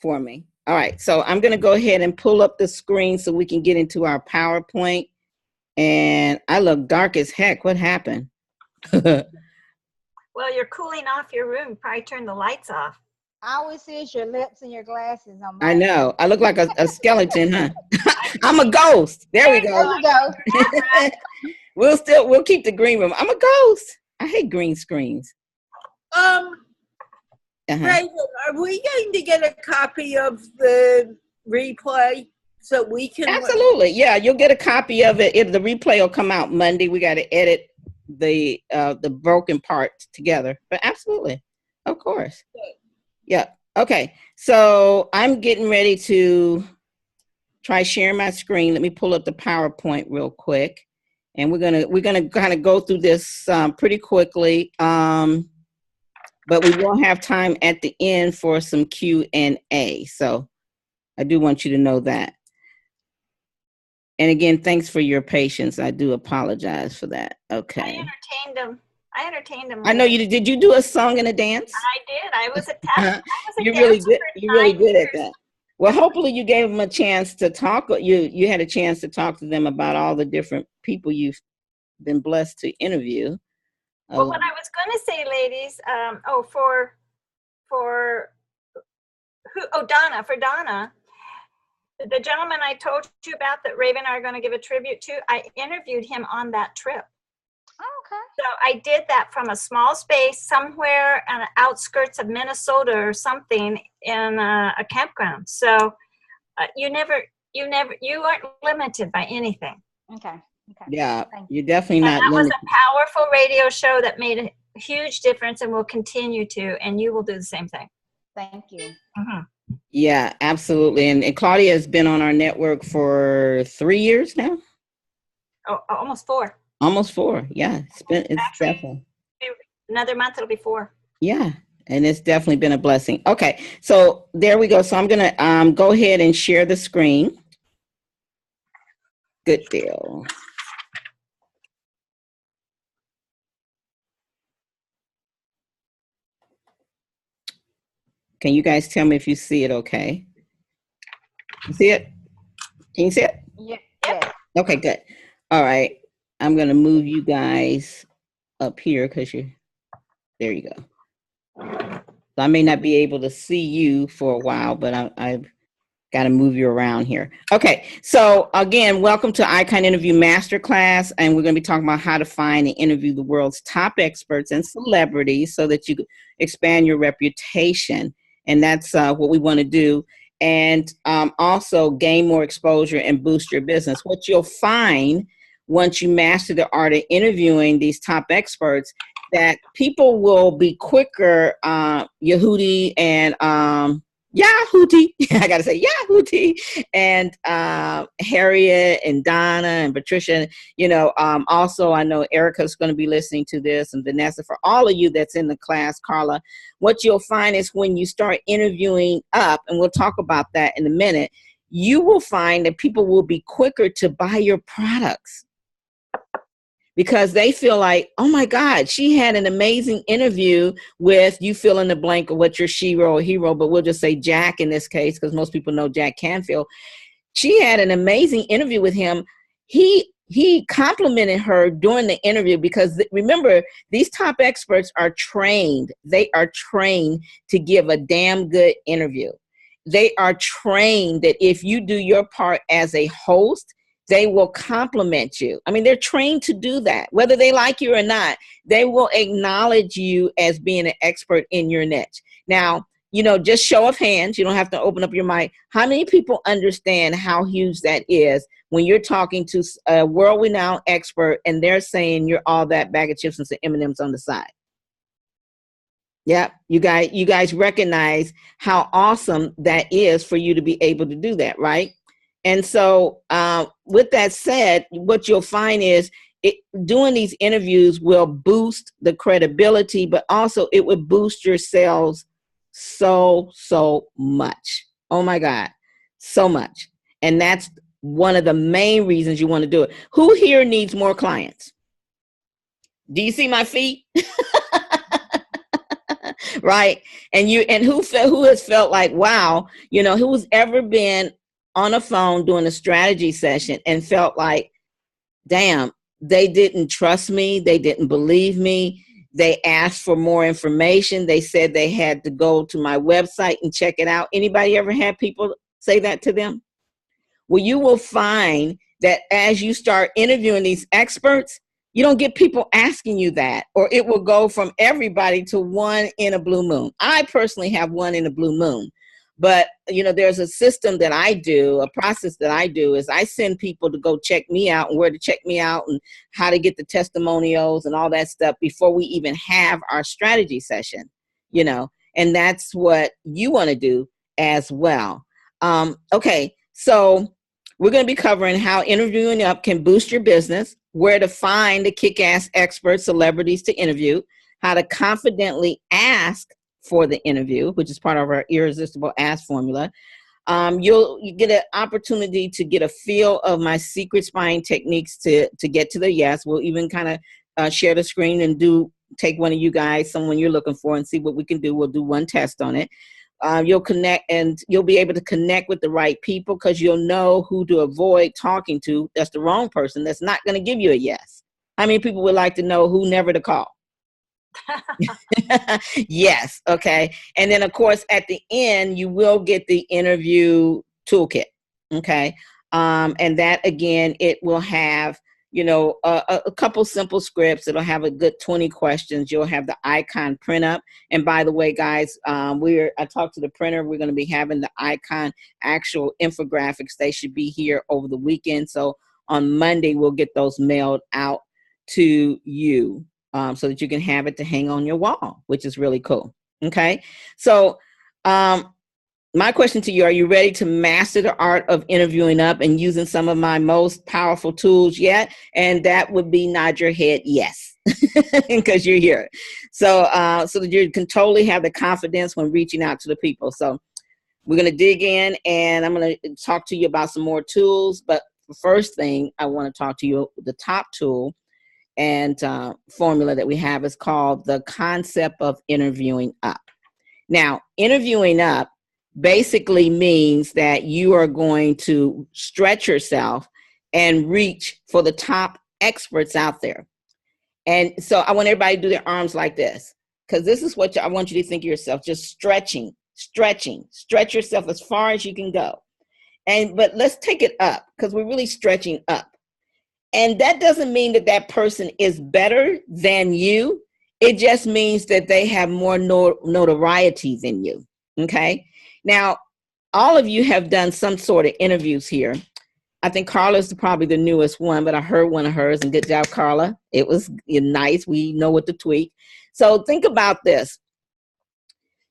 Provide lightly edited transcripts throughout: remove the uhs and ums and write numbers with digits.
for me. All right, so I'm going to go ahead and pull up the screen so we can get into our PowerPoint. And I look dark as heck. What happened? Well, you're cooling off your room. Probably turn the lights off. I always see your lips and your glasses on my. I know. I look like a skeleton, huh? I'm a ghost. There we go. There you go. We'll keep the green room. I'm a ghost. I hate green screens. Raven, are we going to get a copy of the replay so we can? Absolutely. Yeah, you'll get a copy of it. If the replay will come out Monday, we got to edit the broken parts together. But absolutely, of course. Yeah. Okay. So I'm getting ready to try sharing my screen. Let me pull up the PowerPoint real quick, and we're gonna kind of go through this pretty quickly. But we will have time at the end for some Q&A. So I do want you to know that. And again, thanks for your patience. I do apologize for that. Okay. I entertained them. I know you did. Did you do a song and a dance? I did. I was a dancer. You're really good. You're really good at that. Well, hopefully you gave them a chance to talk. You had a chance to talk to them about all the different people you've been blessed to interview. Well, what I was going to say, ladies, Donna, the gentleman I told you about that Raven and I are going to give a tribute to, I interviewed him on that trip. Okay. So I did that from a small space somewhere on the outskirts of Minnesota or something in a campground. So you aren't limited by anything. Okay. Yeah, you're definitely not limited. That was a powerful radio show that made a huge difference and will continue to, and you will do the same thing. Thank you. Mm-hmm. Yeah, absolutely. And Claudia has been on our network for 3 years now. Oh, almost 4. Almost 4. Yeah, it's definitely another month. It'll be 4. Yeah, and it's definitely been a blessing. Okay, so there we go. So I'm gonna go ahead and share the screen. Good deal. Can you guys tell me if you see it okay? You see it? Can you see it? Yeah. Okay, good. All right. I'm going to move you guys up here because there you go. So I may not be able to see you for a while, but I've got to move you around here. Okay. So again, welcome to Icon Interview Masterclass. And we're going to be talking about how to find and interview the world's top experts and celebrities so that you expand your reputation. And that's what we want to do. And also gain more exposure and boost your business. What you'll find once you master the art of interviewing these top experts, that people will be quicker, Yehudi and Yahooty, I got to say Yahooty, and Harriet and Donna and Patricia, also I know Erica's going to be listening to this, and Vanessa, for all of you that's in the class, Carla, what you'll find is when you start interviewing up, and we'll talk about that in a minute, you will find that people will be quicker to buy your products because they feel like, oh my God, she had an amazing interview with, you fill in the blank of what your she-ro or hero, but we'll just say Jack in this case, because most people know Jack Canfield. She had an amazing interview with him. He complimented her during the interview because remember, these top experts are trained. They are trained to give a damn good interview. They are trained that if you do your part as a host, they will compliment you. I mean, they're trained to do that. Whether they like you or not, they will acknowledge you as being an expert in your niche. Now, just show of hands. You don't have to open up your mic. How many people understand how huge that is when you're talking to a world-renowned expert and they're saying you're all that bag of chips and some M&Ms on the side? Yeah, you guys recognize how awesome that is for you to be able to do that, right? And so with that said, what you'll find is doing these interviews will boost the credibility, but also it would boost your sales so much. Oh my God, so much. And that's one of the main reasons you want to do it. Who here needs more clients? Do you see my feet? right? And who has felt like, wow, who's ever been on a phone doing a strategy session and felt like, damn, they didn't trust me, they didn't believe me, they asked for more information, they said they had to go to my website and check it out. Anybody ever had people say that to them? Well, you will find that as you start interviewing these experts, you don't get people asking you that, or it will go from everybody to one in a blue moon. I personally have one in a blue moon, but there's a system that I do, a process that I do is I send people to go check me out and where to check me out and how to get the testimonials and all that stuff before we even have our strategy session, and that's what you want to do as well. Okay. So we're going to be covering how interviewing up can boost your business, where to find the kick-ass experts, celebrities to interview, how to confidently ask for the interview, which is part of our irresistible ask formula. You get an opportunity to get a feel of my secret spying techniques to get to the yes. We'll even kind of share the screen and take one of you guys, someone you're looking for, and see what we can do. We'll do one test on it. You'll connect and you'll be able to connect with the right people because you'll know who to avoid talking to. That's the wrong person. That's not going to give you a yes. How many people would like to know who never to call? Yes. Okay. And then of course, at the end, you will get the interview toolkit. Okay. And that again, it will have, a couple simple scripts. It'll have a good 20 questions. You'll have the icon print up. And by the way, guys, I talked to the printer. We're going to be having the icon actual infographics. They should be here over the weekend. So on Monday, we'll get those mailed out to you so that you can have it to hang on your wall, which is really cool. Okay. So, my question to you, are you ready to master the art of interviewing up and using some of my most powerful tools yet? And that would be nod your head yes, because you're here. So that you can totally have the confidence when reaching out to the people. So we're going to dig in and I'm going to talk to you about some more tools. But the first thing I want to talk to you, the top tool and formula that we have is called the concept of interviewing up. Now, interviewing up basically means that you are going to stretch yourself and reach for the top experts out there. And so I want everybody to do their arms like this, because this is what I want you to think of yourself, just stretch yourself as far as you can go. But let's take it up because we're really stretching up. And that doesn't mean that that person is better than you. It just means that they have more notoriety than you. Okay. Now, all of you have done some sort of interviews here. I think Carla's probably the newest one, but I heard one of hers, and good job, Carla. It was nice. We know what to tweak. So think about this.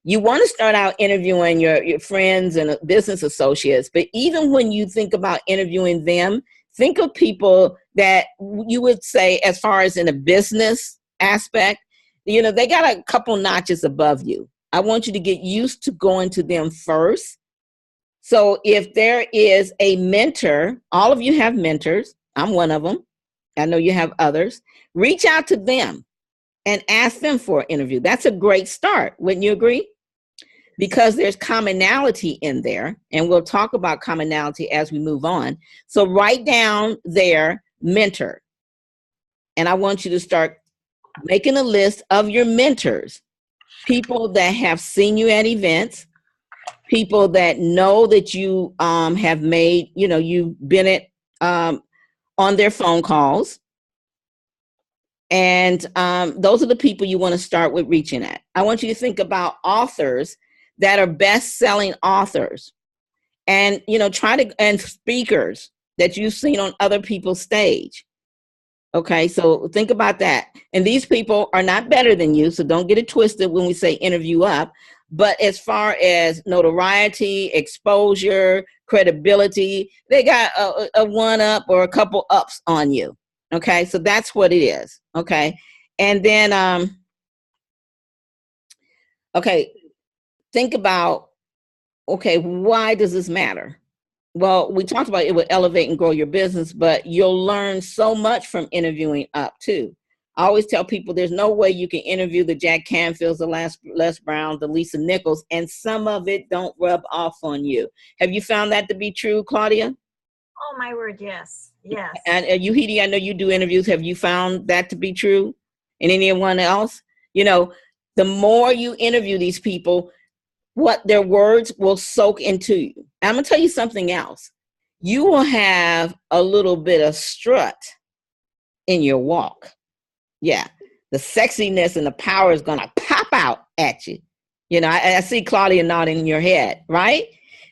You want to start out interviewing your friends and business associates, but even when you think about interviewing them, think of people that you would say, as far as in a business aspect, they got a couple notches above you. I want you to get used to going to them first. So if there is a mentor, all of you have mentors. I'm one of them. I know you have others. Reach out to them and ask them for an interview. That's a great start. Wouldn't you agree? Because there's commonality in there, and we'll talk about commonality as we move on. So write down their mentor. And I want you to start making a list of your mentors. People that have seen you at events, people that know that you have made, you've been on their phone calls. And those are the people you want to start with reaching at. I want you to think about authors that are best-selling authors and, and speakers that you've seen on other people's stage. Okay, so think about that. And these people are not better than you, so don't get it twisted when we say interview up. But as far as notoriety, exposure, credibility, they got a one up or a couple ups on you. Okay, so that's what it is. Okay, and then, think about, why does this matter? Well, we talked about it would elevate and grow your business, but you'll learn so much from interviewing up too. I always tell people there's no way you can interview the Jack Canfields, the Les Browns, the Lisa Nichols, and some of it don't rub off on you. Have you found that to be true, Claudia? Oh, my word, yes. Yes. And you, Edie, I know you do interviews. Have you found that to be true? And anyone else? You know, the more you interview these people, what their words will soak into you. I'm going to tell you something else. You will have a little bit of strut in your walk. Yeah. The sexiness and the power is going to pop out at you. You know, I see Claudia nodding in your head, right?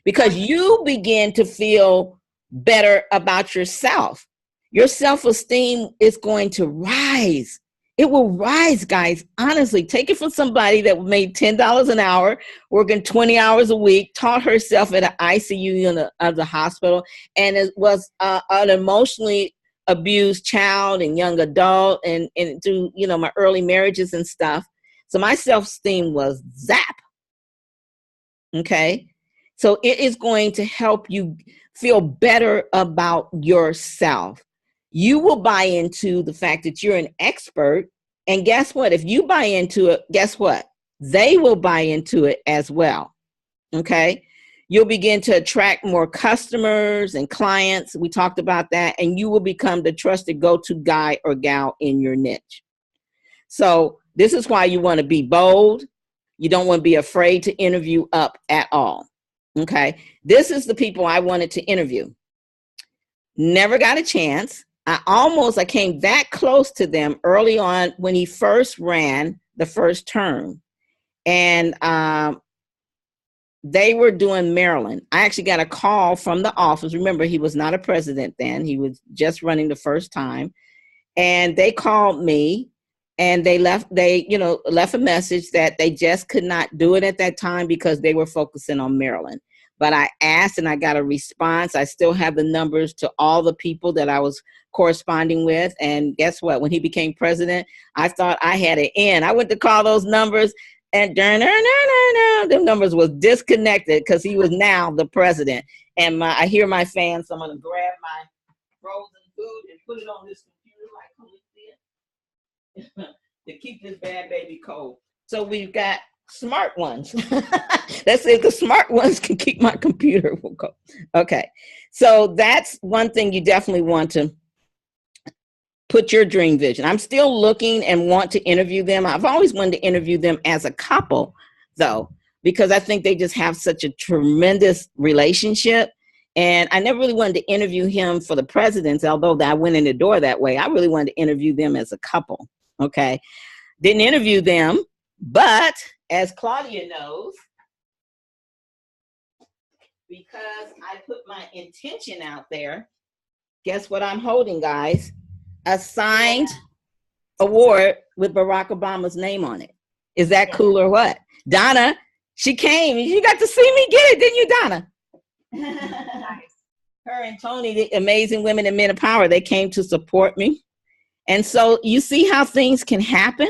Because you begin to feel better about yourself. Your self-esteem is going to rise. It will rise, guys. Honestly, take it from somebody that made $10 an hour, working 20 hours a week, taught herself at an ICU unit of the hospital, and it was an emotionally abused child and young adult, and through, you know, my early marriages and stuff. So my self-esteem was zap. Okay. So it is going to help you feel better about yourself. You will buy into the fact that you're an expert. And guess what? If you buy into it, guess what? They will buy into it as well. Okay. You'll begin to attract more customers and clients. We talked about that. And you will become the trusted go-to guy or gal in your niche. So this is why you want to be bold. You don't want to be afraid to interview up at all. Okay. This is the people I wanted to interview. Never got a chance. I came that close to them early on when he first ran the first term. And they were doing Maryland. I actually got a call from the office. Remember, he was not a president then. He was just running the first time. And they called me and they left a message that they just could not do it at that time because they were focusing on Maryland. But I asked and I got a response. I still have the numbers to all the people that I was corresponding with. And guess what? When he became president, I thought I had an end. I went to call those numbers and them numbers was disconnected because he was now the president. And I hear my fans, so I'm going to grab my frozen food and put it on this computer like to keep this bad baby cold. So we've got smart ones. Let's say the smart ones can keep my computer cold. Okay. So that's one thing you definitely want to put your dream vision. I'm still looking and want to interview them. I've always wanted to interview them as a couple, though, because I think they just have such a tremendous relationship. And I never really wanted to interview him for the presidents, although I went in the door that way. I really wanted to interview them as a couple. Okay. Didn't interview them, but as Claudia knows, because I put my intention out there, guess what I'm holding, guys? A signed award with Barack Obama's name on it. Is that cool or what? Donna, she came. You got to see me get it, didn't you, Donna? Nice. Her and Tony, the amazing women and men of power, they came to support me. And so you see how things can happen?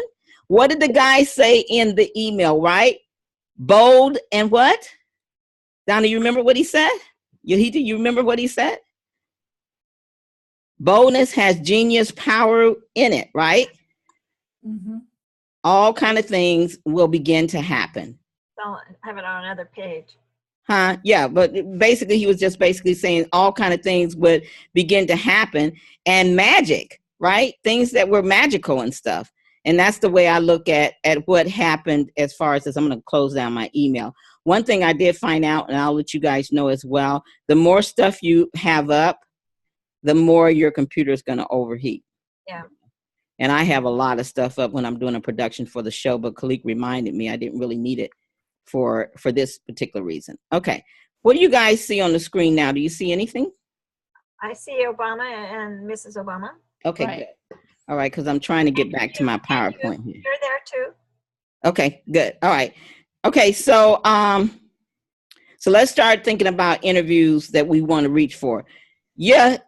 What did the guy say in the email, right? Bold and what? Donna, you remember what he said? You remember what he said? Boldness has genius power in it, right? Mm-hmm. All kind of things will begin to happen. Don't have it on another page. Huh? Yeah, but basically he was just basically saying all kind of things would begin to happen, and magic, right? Things that were magical and stuff. And that's the way I look at what happened as far as this. I'm going to close down my email. One thing I did find out, and I'll let you guys know as well, the more stuff you have up, the more your computer is going to overheat. Yeah. And I have a lot of stuff up when I'm doing a production for the show, but Khalik reminded me I didn't really need it for this particular reason. Okay. What do you guys see on the screen now? Do you see anything? I see Obama and Mrs. Obama. Okay, Right. good. All right, because I'm trying to get back to my PowerPoint here. You're there too. Okay, good. All right. Okay, so let's start thinking about interviews that we want to reach for. Yeah,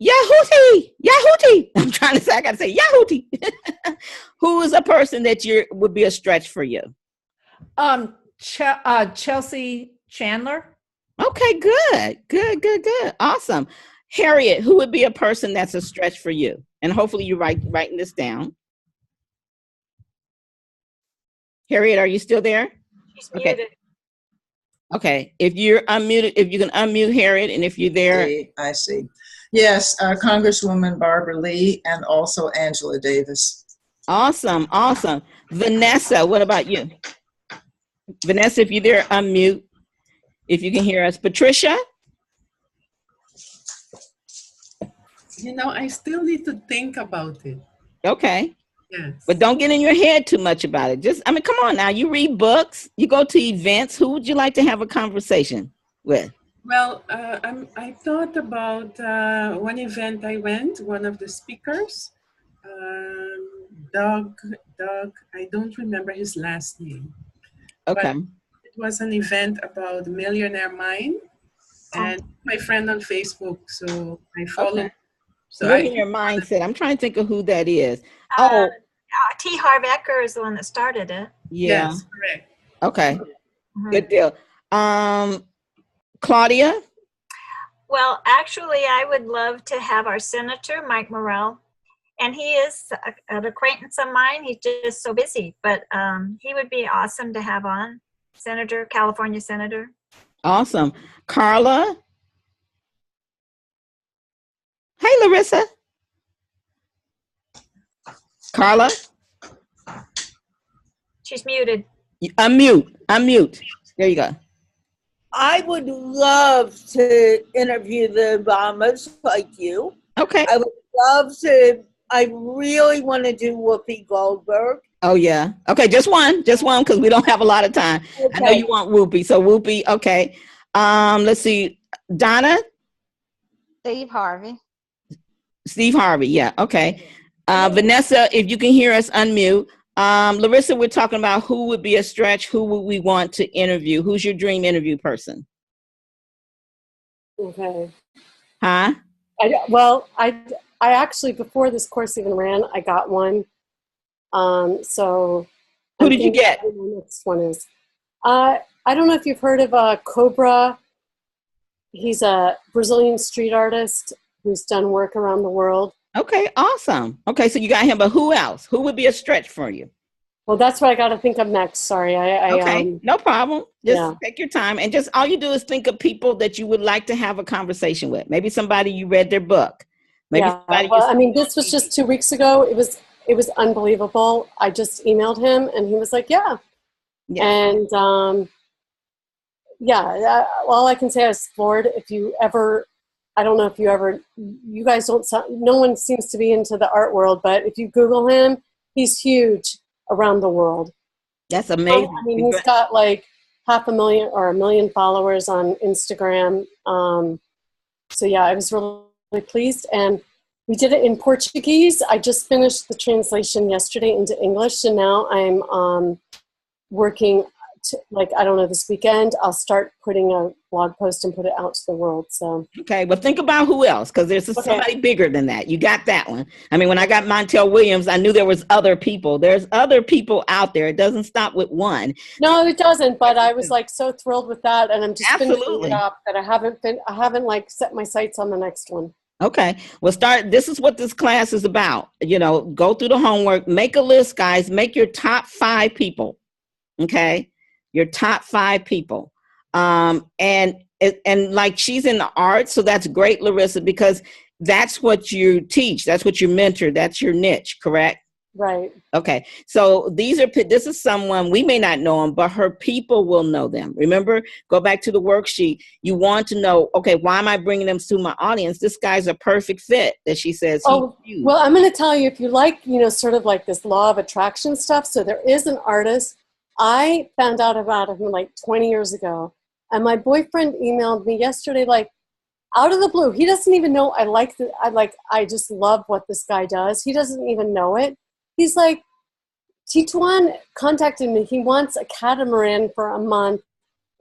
Yahooty. I'm trying to say, I got to say Yahooty. Who is a person that would be a stretch for you? Chelsea Chandler. Okay, good. Awesome. Harriet, who would be a person that's a stretch for you? And hopefully you're writing this down. Harriet, are you still there? She's Okay. muted. Okay. If you're unmuted, if you can unmute Harriet, and if you're there. I see. Yes, Congresswoman Barbara Lee and also Angela Davis. Awesome. Awesome. Vanessa, what about you? Vanessa, if you're there, unmute. If you can hear us. Patricia? You know, I still need to think about it. Okay. Yes. But don't get in your head too much about it. Just, I mean, come on now. You read books, you go to events. Who would you like to have a conversation with? Well, I thought about one event I went, one of the speakers, Doug, I don't remember his last name. Okay. But it was an event about Millionaire Mind, and my friend on Facebook, so I followed. Okay. So Millionaire Mindset. I'm trying to think of who that is. Oh, T. Harv Eker is the one that started it. yeah. Yes, correct. Okay. Mhm. Good deal. Claudia? Well, actually, I would love to have our Senator, Mike Morrell. And he is an acquaintance of mine. He's just so busy. But he would be awesome to have on. Senator, California Senator. Awesome. Carla? Hey, Larissa. Carla? She's muted. Unmute. There you go. I would love to interview the Obamas like you. Okay. I would love to, I really want to do Whoopi Goldberg. Oh, yeah. Okay, just one, because we don't have a lot of time. Okay. I know you want Whoopi, so Whoopi, okay. Let's see. Donna? Steve Harvey. Steve Harvey, yeah, okay. Vanessa, if you can hear us, unmute. Larissa, we're talking about who would be a stretch, who would we want to interview? Who's your dream interview person? Okay. Huh? I actually, before this course even ran, I got one. So Who did you get? The next one is. I don't know if you've heard of Cobra. He's a Brazilian street artist who's done work around the world. Okay, awesome. Okay, so you got him, but who else? Who would be a stretch for you? Well, that's what I got to think of next. Sorry. Okay, no problem. Just yeah. take your time, and just all you do is think of people that you would like to have a conversation with. Maybe somebody you read their book. Maybe Yeah. somebody Well, I mean, this was just 2 weeks ago. It was unbelievable. I just emailed him, and he was like, "Yeah." And all I can say is, Lord, if you ever, I don't know if you ever, you guys don't, no one seems to be into the art world, but if you Google him, he's huge around the world. That's amazing. I mean, he's got like 500,000 or 1 million followers on Instagram. So yeah, I was really pleased. And we did it in Portuguese. I just finished the translation yesterday into English. And now I'm working I don't know, this weekend, I'll start putting a blog post and put it out to the world. So okay, well, think about who else, because there's somebody bigger than that. You got that one. I mean, when I got Montel Williams, I knew there was other people. There's other people out there. It doesn't stop with one. No, it doesn't. But I was like so thrilled with that, and I'm just finishing it up that I haven't like set my sights on the next one. Okay, well, this is what this class is about. You know, go through the homework, make a list, guys. Make your top 5 people. Okay. Your top 5 people. And like she's in the arts, so that's great, Larissa, because that's what you teach. That's what you mentor. That's your niche, correct? Right. Okay. So this is someone, we may not know them, but her people will know them. Remember, go back to the worksheet. You want to know, okay, why am I bringing them to my audience? This guy's a perfect fit, that she says. Oh, well, I'm going to tell you, if you like, sort of like this law of attraction stuff. So there is an artist. I found out about him like 20 years ago, and my boyfriend emailed me yesterday, like out of the blue. He doesn't even know I just love what this guy does. He doesn't even know it. He's like, Tituan contacted me. He wants a catamaran for a month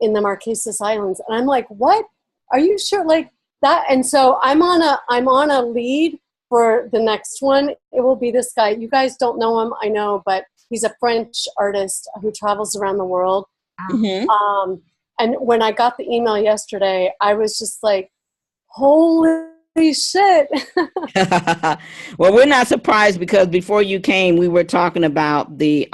in the Marquesas Islands, and I'm like, what? Are you sure? Like that? And so I'm on a lead for the next one. It will be this guy. You guys don't know him, I know, but he's a French artist who travels around the world. Mm-hmm. And when I got the email yesterday, I was just like, holy shit. Well, we're not surprised because before you came, we were talking about the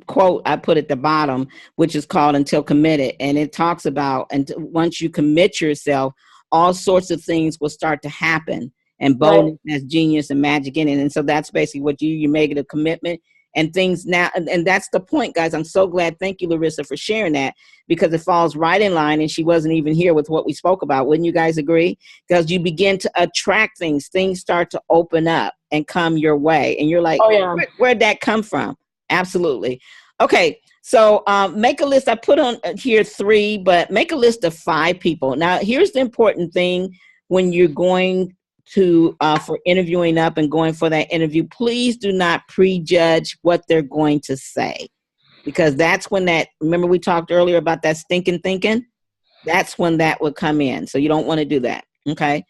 quote I put at the bottom, which is called Until Committed. And it talks about, and once you commit yourself, all sorts of things will start to happen. And boldness has genius and magic in it. And so that's basically what you make it a commitment. And things now, and that's the point, guys. I'm so glad. Thank you, Larissa, for sharing that, because it falls right in line. And she wasn't even here with what we spoke about. Wouldn't you guys agree? Because you begin to attract things. Things start to open up and come your way. And you're like, where'd that come from? Absolutely. Okay. So make a list. I put on here 3, but make a list of 5 people. Now, here's the important thing when you're going to for interviewing up and going for that interview. Please do not prejudge what they're going to say, because that's when remember we talked earlier about that stinking thinking? That's when that would come in. So you don't want to do that. Okay.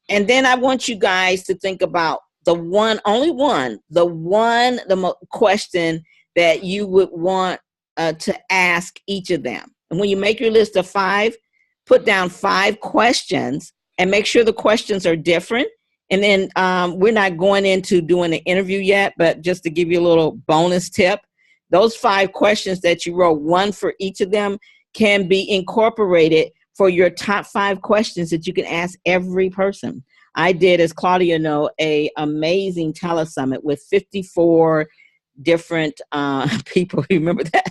And then I want you guys to think about the question that you would want to ask each of them. And when you make your list of 5, put down 5 questions and make sure the questions are different. And then we're not going into doing an interview yet, but just to give you a little bonus tip, those 5 questions that you wrote, 1 for each of them, can be incorporated for your top 5 questions that you can ask every person. I did, as Claudia know, a amazing telesummit with 54 different people. Remember that?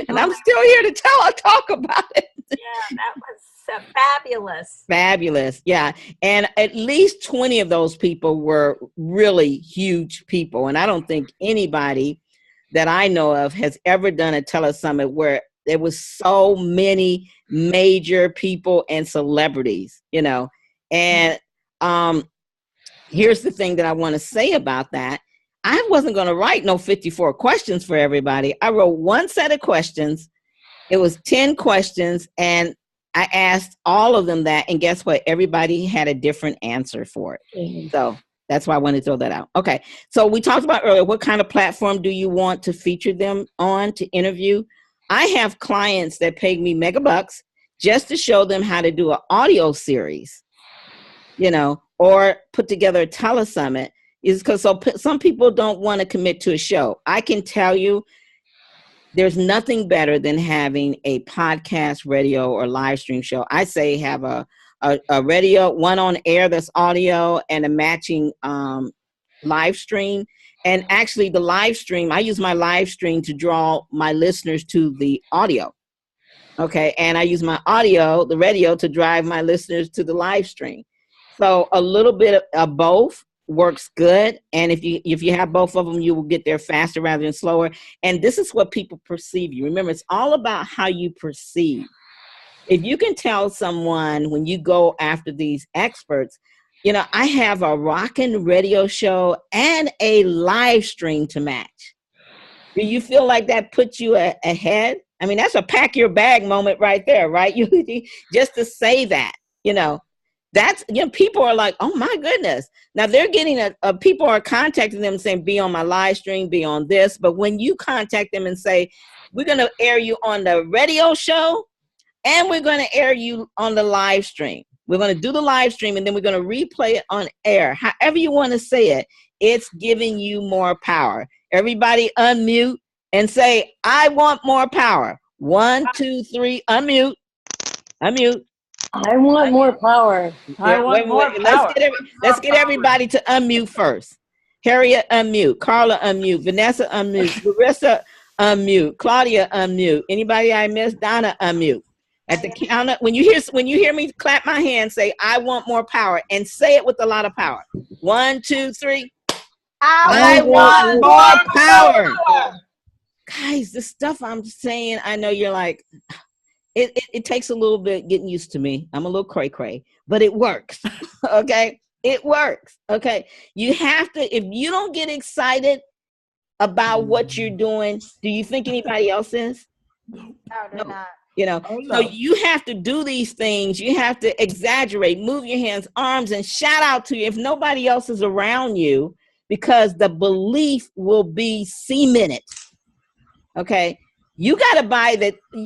And I'm still here to talk about it. Yeah, that was fabulous. Fabulous. Yeah. And at least 20 of those people were really huge people. And I don't think anybody that I know of has ever done a telesummit where there was so many major people and celebrities, you know. And here's the thing that I want to say about that. I wasn't going to write no 54 questions for everybody. I wrote one set of questions. It was 10 questions, and I asked all of them that, and guess what? Everybody had a different answer for it. Mm-hmm. So that's why I wanted to throw that out. Okay. So we talked about earlier, what kind of platform do you want to feature them on to interview? I have clients that pay me mega bucks just to show them how to do an audio series, you know, or put together a telesummit. Is because some people don't want to commit to a show. I can tell you there's nothing better than having a podcast, radio, or live stream show. I say have a radio, one on air that's audio, and a matching live stream. And actually the live stream, I use my live stream to draw my listeners to the audio. Okay. And I use my audio, the radio, to drive my listeners to the live stream. So a little bit of both works good. And if you have both of them, you will get there faster rather than slower. And this is what people perceive you. Remember, it's all about how you perceive. If you can tell someone when you go after these experts, you know, I have a rockin' radio show and a live stream to match. Do you feel like that puts you ahead? I mean, that's a pack your bag moment right there, right? You just to say that, you know. That's, you know, people are like, oh my goodness. Now they're getting people are contacting them saying, be on my live stream, be on this. But when you contact them and say, we're going to air you on the radio show and we're going to air you on the live stream. We're going to do the live stream and then we're going to replay it on air. However you want to say it, it's giving you more power. Everybody unmute and say, I want more power. 1, 2, 3, unmute. Unmute. I want more power. Let's get everybody to unmute first. Harriet, unmute. Carla, unmute. Vanessa, unmute. Larissa, unmute. Claudia, unmute. Anybody I missed? Donna, unmute. At the count, when you hear me clap my hand, say, I want more power, and say it with a lot of power. 1, 2, 3. I want more power. Guys, the stuff I'm saying, I know you're like, it takes a little bit getting used to me. I'm a little cray-cray, but it works. Okay? It works. Okay? You have to, if you don't get excited about what you're doing, do you think anybody else is? No, they're not. You know, so you have to do these things. You have to exaggerate, move your hands, arms, and shout out to you if nobody else is around you, because the belief will be cemented. Okay? You got to buy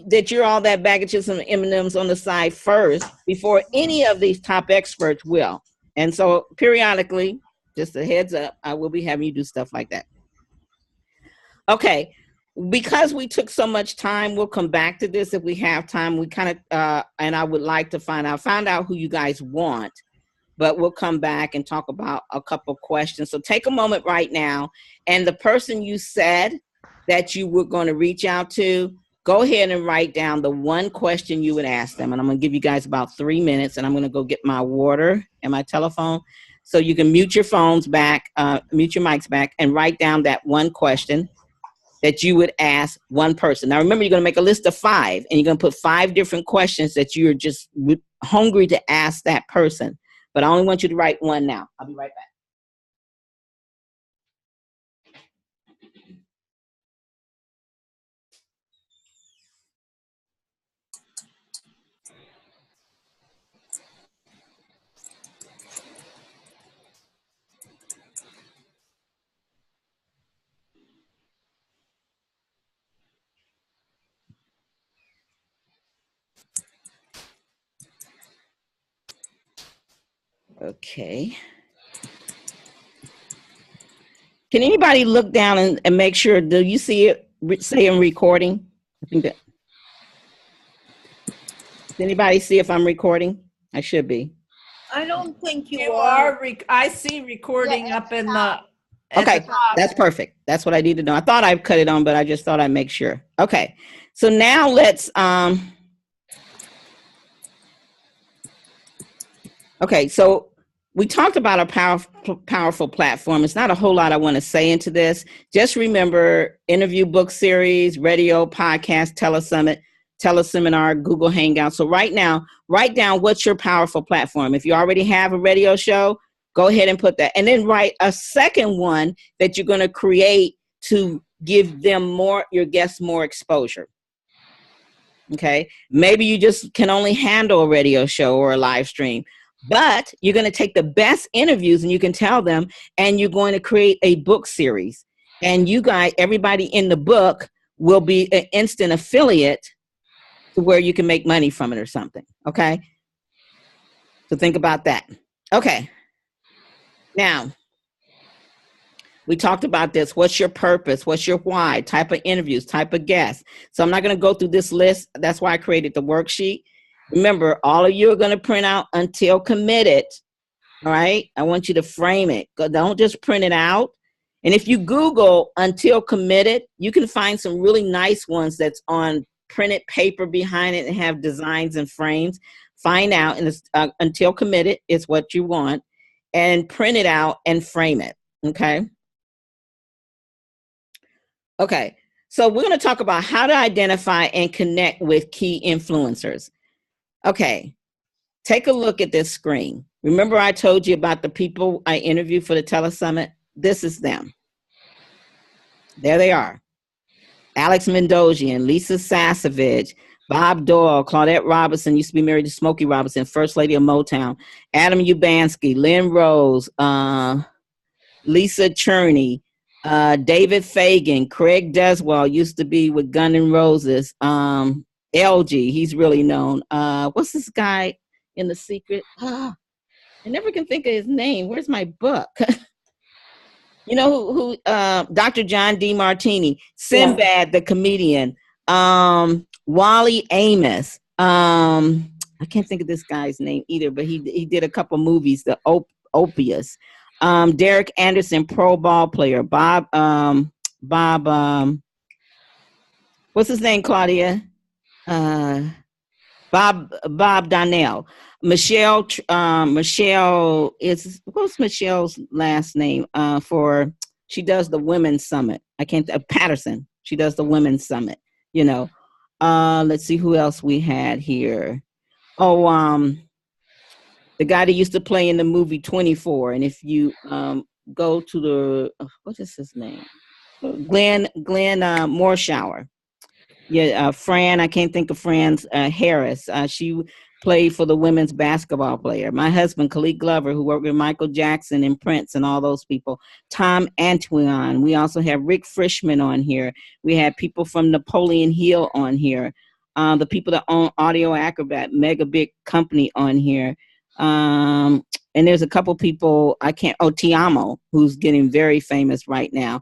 that you're all that bag of chips and M&Ms on the side first before any of these top experts will. And so periodically, just a heads up, I will be having you do stuff like that. Okay. Because we took so much time, we'll come back to this if we have time. We kind of, and I would like to find out who you guys want, but we'll come back and talk about a couple questions. So take a moment right now, and the person you said that you were going to reach out to, go ahead and write down the one question you would ask them. And I'm going to give you guys about 3 minutes, and I'm going to go get my water and my telephone. So you can mute your phones back, mute your mics back, and write down that one question that you would ask one person. Now, remember, you're going to make a list of 5, and you're going to put 5 different questions that you're just hungry to ask that person. But I only want you to write one now. I'll be right back. Okay. Can anybody look down and make sure, do you see it say I'm recording? I think that. Does anybody see if I'm recording? I should be. I don't think you You are. are, I see recording Yeah, up in the. top. at Okay, the top. that's perfect. That's what I need to know. I thought I cut it on, but I just thought I'd make sure. Okay, so now let's, okay, so we talked about a powerful platform. It's not a whole lot I want to say into this. Just remember, interview book series, radio, podcast, teleseminar, Google Hangouts. So right now, write down what's your powerful platform. If you already have a radio show, go ahead and put that. And then write a second one that you're going to create to give them your guests more exposure. Okay. Maybe you just can only handle a radio show or a live stream, but you're going to take the best interviews and you can tell them, and you're going to create a book series. And you guys, everybody in the book will be an instant affiliate to where you can make money from it or something. Okay. So think about that. Okay. Now, we talked about this. What's your purpose? What's your why? Type of interviews, type of guests. So I'm not going to go through this list. That's why I created the worksheet. Remember, all of you are going to print out until committed. All right. I want you to frame it. Don't just print it out. And if you Google until committed, you can find some really nice ones that's on printed paper behind it and have designs and frames. Find out, and it's, until committed is what you want, and print it out and frame it. Okay. Okay. So we're going to talk about how to identify and connect with key influencers. Okay. Take a look at this screen. Remember I told you about the people I interviewed for the Telesummit? This is them. There they are. Alex Mendozian, Lisa Sasevich, Bob Doyle, Claudette Robinson, used to be married to Smokey Robinson, First Lady of Motown, Adam Ubansky, Lynn Rose, Lisa Cherney, David Fagan, Craig Deswell, used to be with Guns N' Roses, LG, he's really known. What's this guy in The Secret? I never can think of his name. Where's my book? You know who Dr. John D. Martini, Sinbad, the comedian, Wally Amos. I can't think of this guy's name either, but he did a couple movies, the Opius. Derek Anderson, pro ball player. Bob, what's his name, Claudia? Bob Donnell. Michelle is, what's Michelle's last name? She does the Women's Summit. Patterson. She does the Women's Summit, you know. Let's see who else we had here. Oh, the guy that used to play in the movie 24. And if you go to the, what is his name? Glenn Morshower. Yeah, Fran, I can't think of Fran's Harris. She played for the women's basketball player. My husband, Khalid Glover, who worked with Michael Jackson and Prince and all those people. Tom Antoine. We also have Rick Frischman on here. We had people from Napoleon Hill on here. The people that own Audio Acrobat, mega big company on here. And there's a couple people Tiamo, who's getting very famous right now.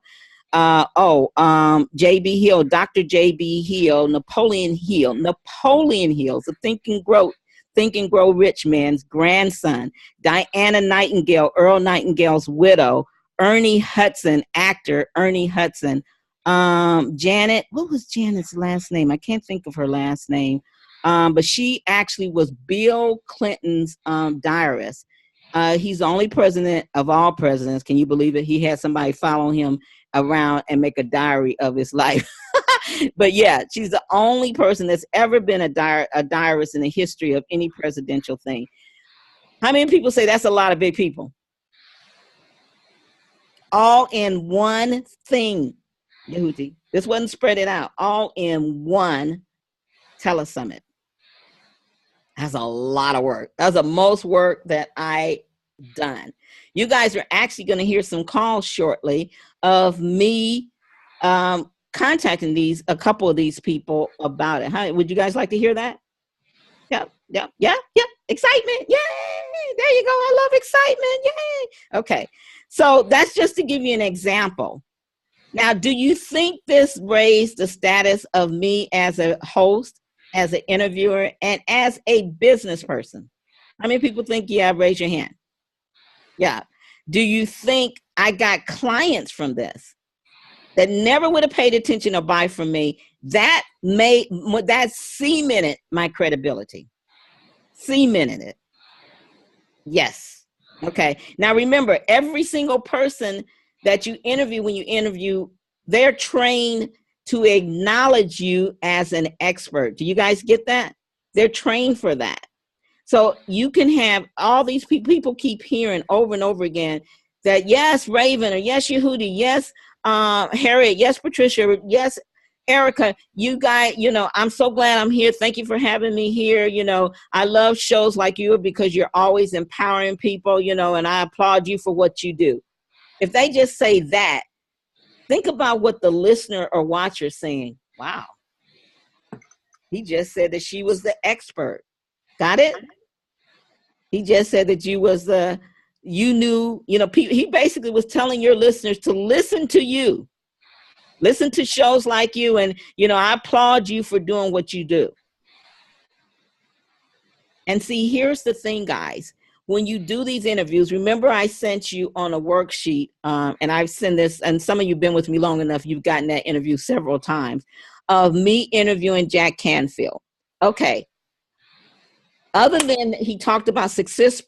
J.B. Hill, Dr. J.B. Hill, Napoleon Hill, the Think and Grow Rich man's grandson, Diana Nightingale, Earl Nightingale's widow, Ernie Hudson, actor Ernie Hudson, Janet, what was Janet's last name? I can't think of her last name, but she actually was Bill Clinton's diarist. He's the only president of all presidents. Can you believe it? He had somebody follow him around and make a diary of his life. But yeah, she's the only person that's ever been a diarist in the history of any presidential thing. How many people say that's a lot of big people? All in one thing, Yehuti. This wasn't spread it out. All in one telesummit. That's a lot of work. That's the most work that I done. You guys are actually going to hear some calls shortly of me contacting a couple of these people about it. Would you guys like to hear that? Yeah. Excitement. Yay. There you go. I love excitement. Yay. Okay. So that's just to give you an example. Now, do you think this raised the status of me as a host, as an interviewer, and as a business person? How many people think, yeah, raise your hand? Yeah. Do you think I got clients from this that never would have paid attention or buy from me? That cemented my credibility. Cemented it. Yes. Okay. Now remember, every single person that you interview, when you interview, they're trained to acknowledge you as an expert. Do you guys get that? They're trained for that. So you can have all these people keep hearing over and over again that yes, Raven, or yes, Yehudi, yes, Harriet, yes, Patricia, yes, Erica, you guys, I'm so glad I'm here. Thank you for having me here. I love shows like you because you're always empowering people, and I applaud you for what you do. If they just say that, think about what the listener or watcher is saying. Wow. He just said that she was the expert. Got it? He just said that he basically was telling your listeners to listen to you. Listen to shows like you, and, I applaud you for doing what you do. And see, here's the thing, guys. When you do these interviews, remember I sent you on a worksheet, and I've sent this, and some of you have been with me long enough, you've gotten that interview several times, of me interviewing Jack Canfield. Okay. Other than he talked about success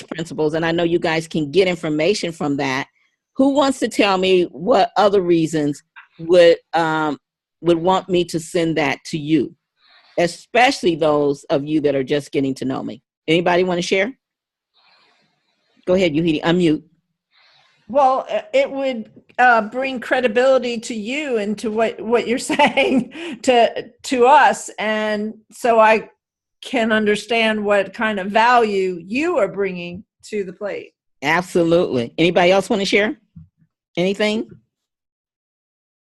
principles, and I know you guys can get information from that, who wants to tell me what other reasons would want me to send that to you, especially those of you that are just getting to know me? Anybody want to share? Go ahead, Yuhidi, unmute. Well, it would bring credibility to you and to what you're saying to us, and so I can understand what kind of value you are bringing to the plate. Absolutely. Anybody else want to share anything?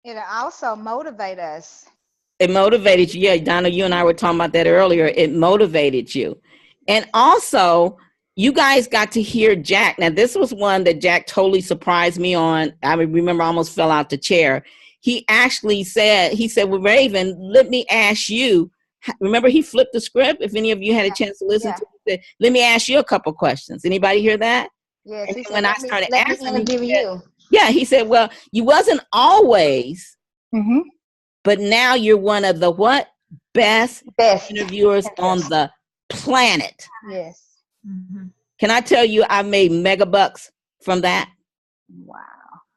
It'll also motivate us. It motivated you. Yeah, Donna, you and I were talking about that earlier. It motivated you. And also, you guys got to hear Jack. Now, this was one that Jack totally surprised me on. I remember I almost fell out the chair. He actually said, well, Raven, let me ask you. Remember, he flipped the script. If any of you had a chance to listen to it, let me ask you a couple questions. Anybody hear that? Yes. He said, when I started asking him, he said, well, you wasn't always, but now you're one of the best interviewers on the planet. Yes. Can I tell you, I made mega bucks from that? Wow.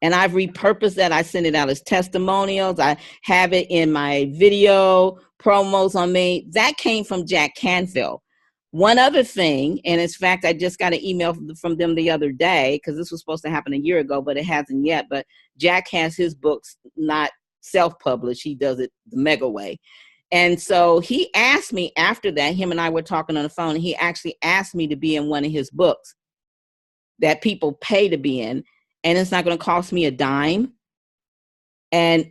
And I've repurposed that. I send it out as testimonials. I have it in my video promos on me. That came from Jack Canfield. One other thing, and in fact, I just got an email from them the other day, because this was supposed to happen a year ago, but it hasn't yet. But Jack has his books not self-published. He does it the mega way. And so he asked me after that, him and I were talking on the phone, and he actually asked me to be in one of his books that people pay to be in, and it's not going to cost me a dime. And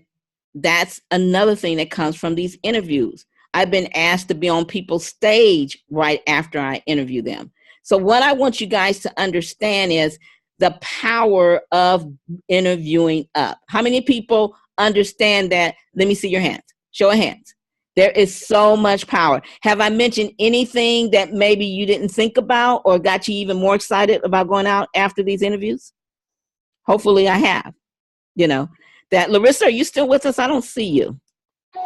that's another thing that comes from these interviews. I've been asked to be on people's stage right after I interview them. So what I want you guys to understand is the power of interviewing up. How many people understand that? Let me see your hands. Show of hands. There is so much power. Have I mentioned anything that maybe you didn't think about or got you even more excited about going out after these interviews? Hopefully I have. You know, that Larissa, are you still with us? I don't see you.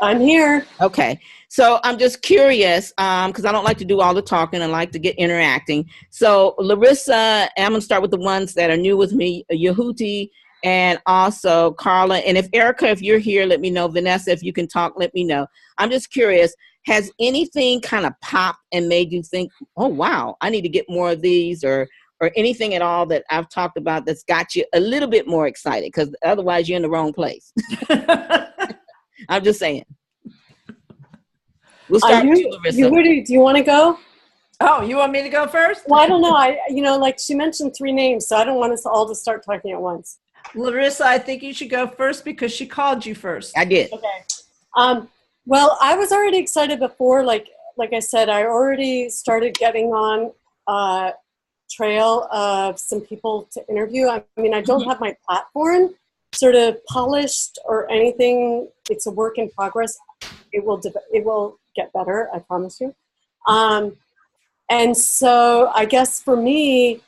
I'm here. Okay. So I'm just curious, because I don't like to do all the talking. I like to get interacting. So Larissa, I'm going to start with the ones that are new with me, Yehuti, and also Carla. And if Erica, if you're here, let me know. Vanessa, if you can talk, let me know. I'm just curious, has anything kind of popped and made you think, oh, wow, I need to get more of these, or anything at all that I've talked about that's got you a little bit more excited? Because otherwise you're in the wrong place. I'm just saying. We'll start with you, Larissa. Do you want to go? Oh, you want me to go first? Well, I don't know. Like she mentioned 3 names, so I don't want us all to start talking at once. Larissa, I think you should go first because she called you first. I did. Okay. Well, I was already excited before. Like I said, I already started getting on trail of some people to interview. I mean, I don't have my platform sort of polished or anything. It's a work in progress. It will get better, I promise you. And so I guess for me,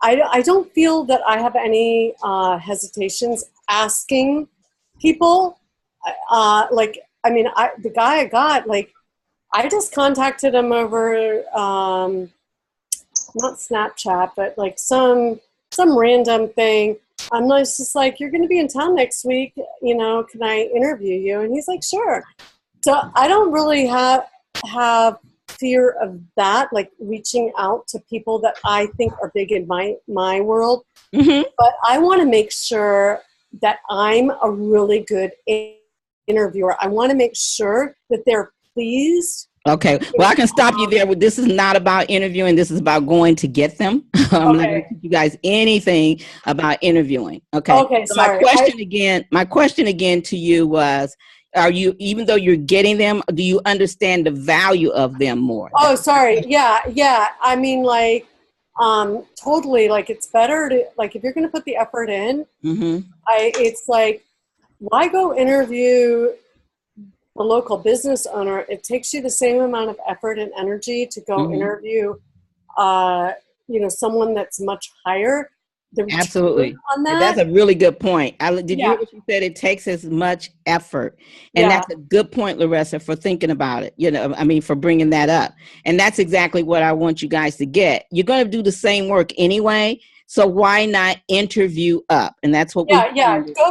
I don't feel that I have any hesitations asking people. The guy I got, I just contacted him over, not Snapchat, but like some random thing. I'm just like, you're going to be in town next week, can I interview you? And he's like, sure. So I don't really have fear of that, like reaching out to people that I think are big in my world. Mm-hmm. But I want to make sure that I'm a really good interviewer. I want to make sure that they're pleased. Okay. Well, I can stop you there. This is not about interviewing. This is about going to get them. I'm not going to teach you guys anything about interviewing. Okay. Okay. So sorry. my question again to you was, are you, even though you're getting them, do you understand the value of them more? Oh, sorry. Yeah. I mean, totally. Like, it's better to, like, if you're going to put the effort in, it's like, why go interview the local business owner? It takes you the same amount of effort and energy to go interview, someone that's much higher. Absolutely. On that. That's a really good point. Did you hear what you said? It takes as much effort. And that's a good point, Larissa, for thinking about it. For bringing that up. And that's exactly what I want you guys to get. You're going to do the same work anyway. So why not interview up? And that's what go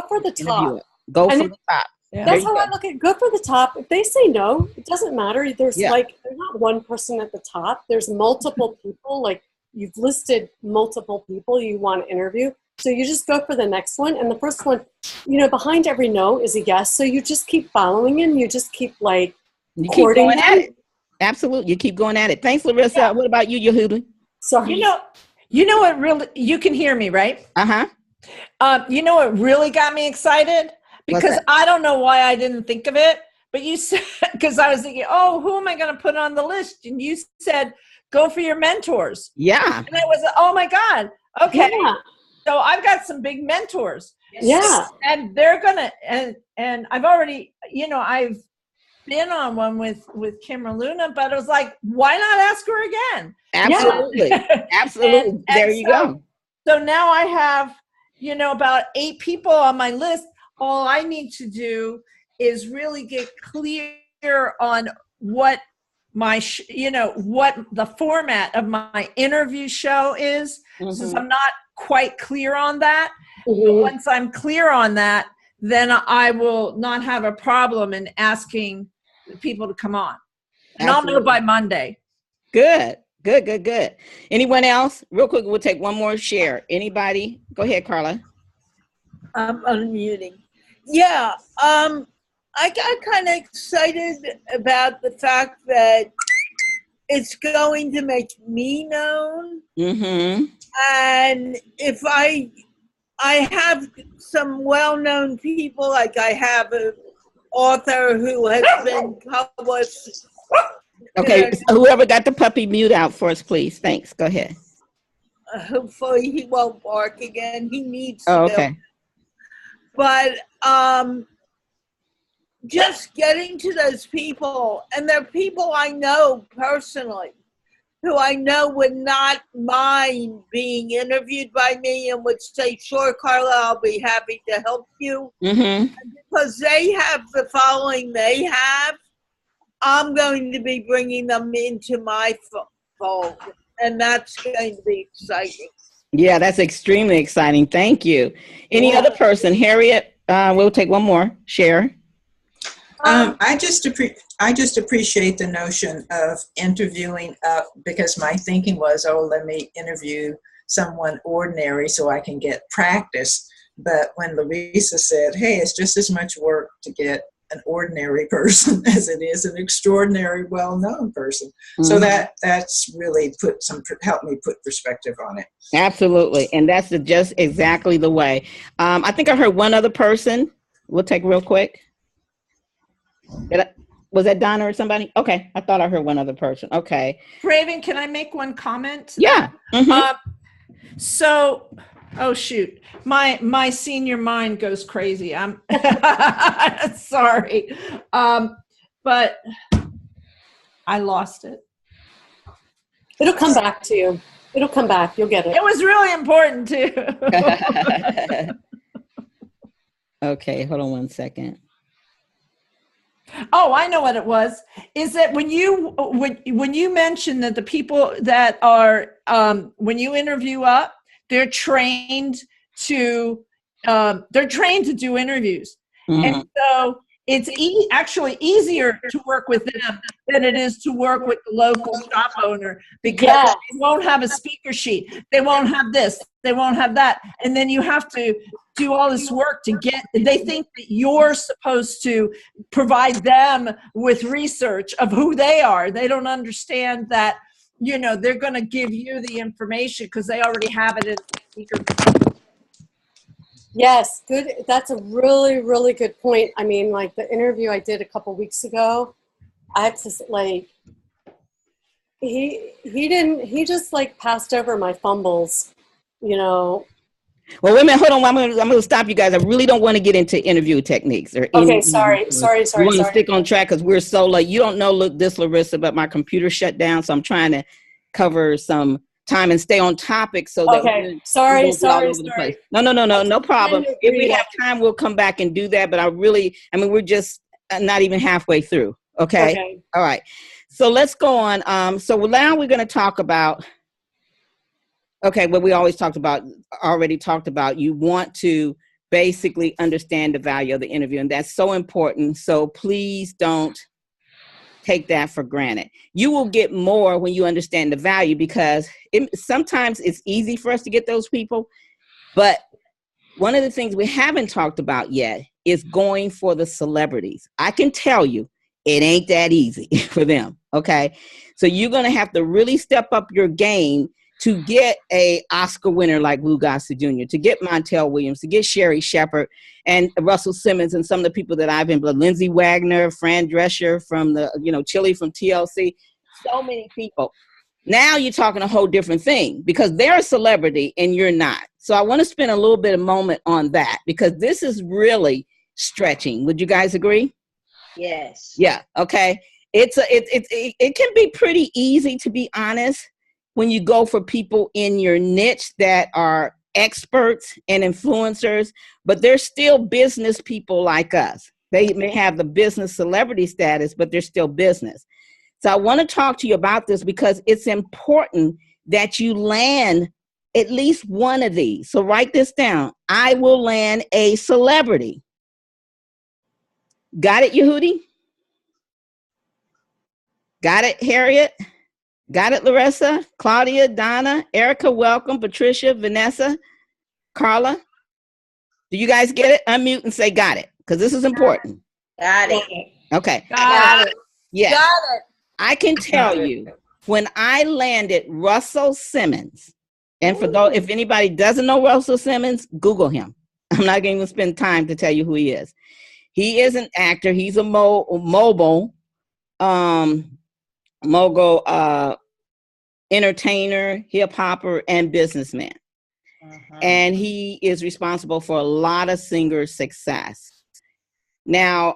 for the top. Go for the top. Yeah. That's how I look at it. Go for the top. If they say no, it doesn't matter. There's there's not one person at the top. There's multiple people. Like, you've listed multiple people you want to interview. So you just go for the next one. And the first one, behind every no is a yes. So you just keep following him. You just keep you keep going at it. Absolutely. You keep going at it. Thanks, Larissa. Yeah. What about you, Yehuda? Sorry. You know what really, you can hear me, right? Uh-huh. You know what really got me excited? Because I don't know why I didn't think of it, but you said, because I was thinking, who am I going to put on the list? And you said, go for your mentors. Yeah. And I was, oh my God. Okay. Yeah. So I've got some big mentors. Yeah. And they're going to, and I've already, I've been on one with Kim or Luna, but it was like, why not ask her again? Absolutely. Absolutely. There you go. So now I have, about 8 people on my list. All I need to do is really get clear on what my, what the format of my interview show is, since I'm not quite clear on that. But once I'm clear on that, then I will not have a problem in asking people to come on. And I'll know by Monday. Good. Anyone else? Real quick, we'll take one more share. Anybody? Go ahead, Carla. I'm unmuting. Yeah, I got kind of excited about the fact that it's going to make me known. And if I have some well-known people, like I have an author who has been published Okay, so whoever got the puppy, mute out for us, please. Thanks. Go ahead. Hopefully he won't bark again. He needs to. Oh, okay. But just getting to those people, and they're people I know personally, who I know would not mind being interviewed by me and would say, sure, Carla, I'll be happy to help you. Mm-hmm. Because they have the following they have, I'm going to be bringing them into my fold, and that's going to be exciting. Yeah, that's extremely exciting. Thank you. Any other person? Harriet, we'll take one more. Share. I just appreciate the notion of interviewing up, because my thinking was, oh, let me interview someone ordinary so I can get practice. But when Larissa said, hey, it's just as much work to get an ordinary person as it is an extraordinary, well-known person. Mm-hmm. So that's really helped me put perspective on it. Absolutely. And that's just exactly the way. I think I heard one other person. We'll take real quick. Was that Donna or somebody? Okay. I thought I heard one other person. Okay. Raven, can I make one comment? Yeah. Mm-hmm. So, oh shoot, my senior mind goes crazy. I'm sorry, but I lost it. It'll come back to you. It'll come back. You'll get it. It was really important too. Okay, hold on one second. Oh, I know what it was. Is that when you mentioned that the people that are when you interview up, they're trained to do interviews. Mm-hmm. And so it's actually easier to work with them than it is to work with the local shop owner, because they won't have a speaker sheet. They won't have this. They won't have that. And then you have to do all this work to they think that you're supposed to provide them with research of who they are. They don't understand that, they're going to give you the information because they already have it in the speaker. Yes, good. That's a really, really good point. I mean, like the interview I did a couple weeks ago, I had to he just passed over my fumbles, Well, wait a minute, hold on. I'm going to stop you guys. I really don't want to get into interview techniques. Okay, sorry. We want to stick on track because we're so late. You don't know Larissa, but my computer shut down, so I'm trying to cover some time and stay on topic so that sorry. No problem. If we have time, we'll come back and do that. But we're just not even halfway through. Okay. All right. So let's go on. So now we're going to talk about, what we already talked about. You want to basically understand the value of the interview, and that's so important. So please don't take that for granted. You will get more when you understand the value, because sometimes it's easy for us to get those people. But one of the things we haven't talked about yet is going for the celebrities. I can tell you it ain't that easy for them. Okay. So you're going to have to really step up your game to get a Oscar winner like Lou Gossett Jr., to get Montel Williams, to get Sherry Shepard and Russell Simmons, and some of the people that I've been, Lindsay Wagner, Fran Drescher from the, Chili from TLC, so many people. Now you're talking a whole different thing because they're a celebrity and you're not. So I want to spend a little bit of moment on that because this is really stretching. Would you guys agree? Yes. Yeah. Okay. It can be pretty easy, to be honest, when you go for people in your niche that are experts and influencers, but they're still business people like us. They may have the business celebrity status, but they're still business. So I want to talk to you about this because it's important that you land at least one of these. So write this down. I will land a celebrity. Got it, Yehudi? Got it, Harriet? Got it, Larissa? Claudia, Donna, Erica, welcome. Patricia, Vanessa, Carla. Do you guys get it? Unmute and say got it, because this is important. Got it. Okay. Got it. Yeah. Got it. I can tell you, when I landed Russell Simmons, and for those, if anybody doesn't know Russell Simmons, Google him. I'm not going to spend time to tell you who he is. He is an actor. He's a mobile mogul, entertainer, hip hopper, and businessman. And he is responsible for a lot of singer success. Now,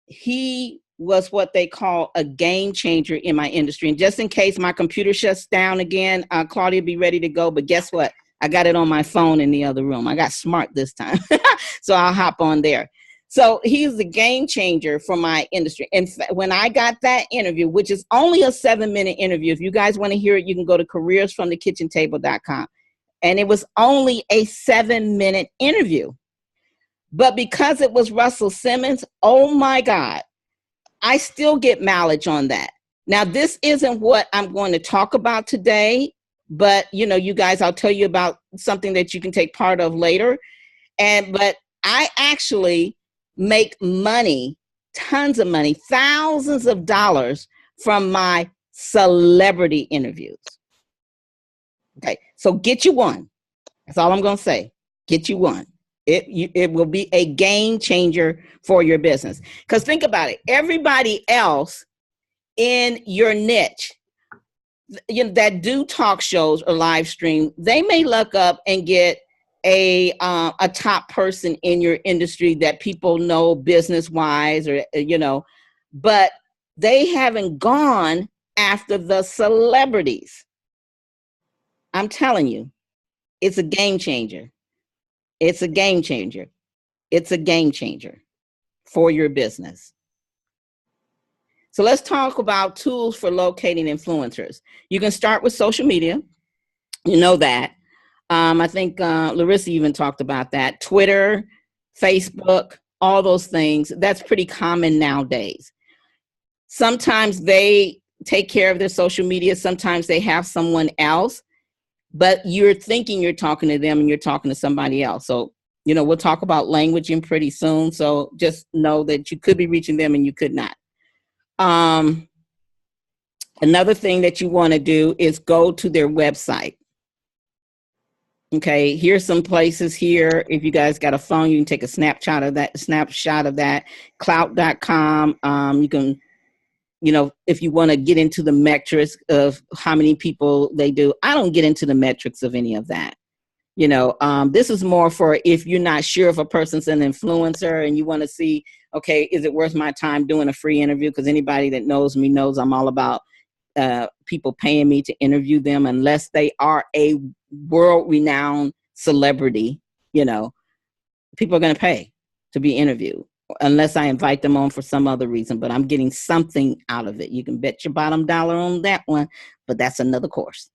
he was what they call a game changer in my industry. And just in case my computer shuts down again, Claudia, be ready to go. But guess what? I got it on my phone in the other room. I got smart this time. So I'll hop on there. So he's the game changer for my industry. And when I got that interview, which is only a 7-minute interview, if you guys want to hear it, you can go to careersfromthekitchentable.com. And it was only a 7-minute interview. But because it was Russell Simmons, oh my God, I still get mileage on that. Now, this isn't what I'm going to talk about today, but you guys, I'll tell you about something that you can take part of later. But I actually make money, tons of money, thousands of dollars from my celebrity interviews. Okay, so get you one. That's all I'm going to say. Get you one. It will be a game changer for your business. Because think about it. Everybody else in your niche, that do talk shows or live stream, they may look up and get a top person in your industry that people know business wise, or but they haven't gone after the celebrities. I'm telling you, it's a game changer. It's a game changer. It's a game changer for your business. So let's talk about tools for locating influencers. You can start with social media. You know that. I think Larissa even talked about that. Twitter, Facebook, all those things. That's pretty common nowadays. Sometimes they take care of their social media. Sometimes they have someone else. But you're thinking you're talking to them and you're talking to somebody else. So, we'll talk about languaging pretty soon. So just know that you could be reaching them and you could not. Another thing that you want to do is go to their website. Okay, here's some places here. If you guys got a phone, you can take a snapshot of that. Clout.com. You can, if you want to get into the metrics of how many people they do. I don't get into the metrics of any of that. This is more for if you're not sure if a person's an influencer and you want to see, okay, is it worth my time doing a free interview? Because anybody that knows me knows I'm all about people paying me to interview them unless they are a world-renowned celebrity. People are going to pay to be interviewed unless I invite them on for some other reason, but I'm getting something out of it. You can bet your bottom dollar on that one, but that's another course.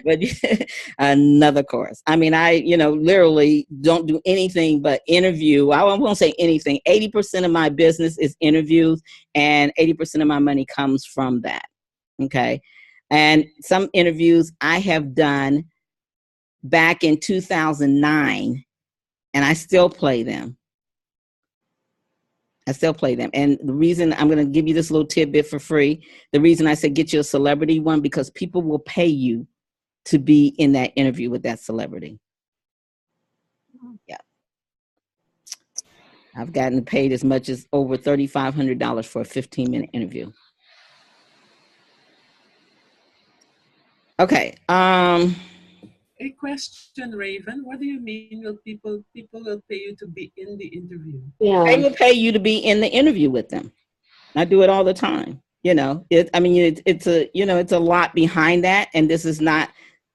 But another course. I mean, I, literally don't do anything but interview. I won't say anything. 80% of my business is interviews and 80% of my money comes from that. Okay. And some interviews I have done back in 2009 and I still play them. And the reason I'm going to give you this little tidbit for free, the reason I said get you a celebrity one, because people will pay you to be in that interview with that celebrity. Yeah. I've gotten paid as much as over $3,500 for a 15-minute interview. Okay. A question, Raven. What do you mean will people will pay you to be in the interview? Yeah. They will pay you to be in the interview with them. I do it all the time. It's a lot behind that. And this is not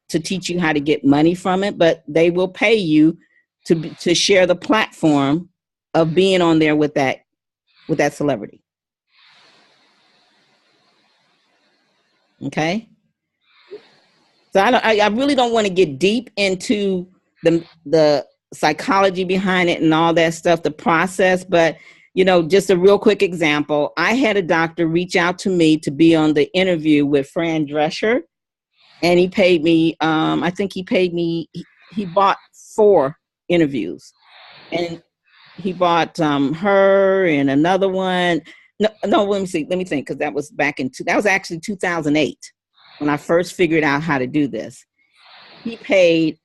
to teach you how to get money from it, but they will pay you to share the platform of being on there with that celebrity. Okay. So I really don't want to get deep into the psychology behind it and all that stuff, the process, but just a real quick example. I had a doctor reach out to me to be on the interview with Fran Drescher, and he paid me, I think he paid me, he bought 4 interviews, and he bought her and another one. No, let me think, because that was that was actually 2008 when I first figured out how to do this. He paid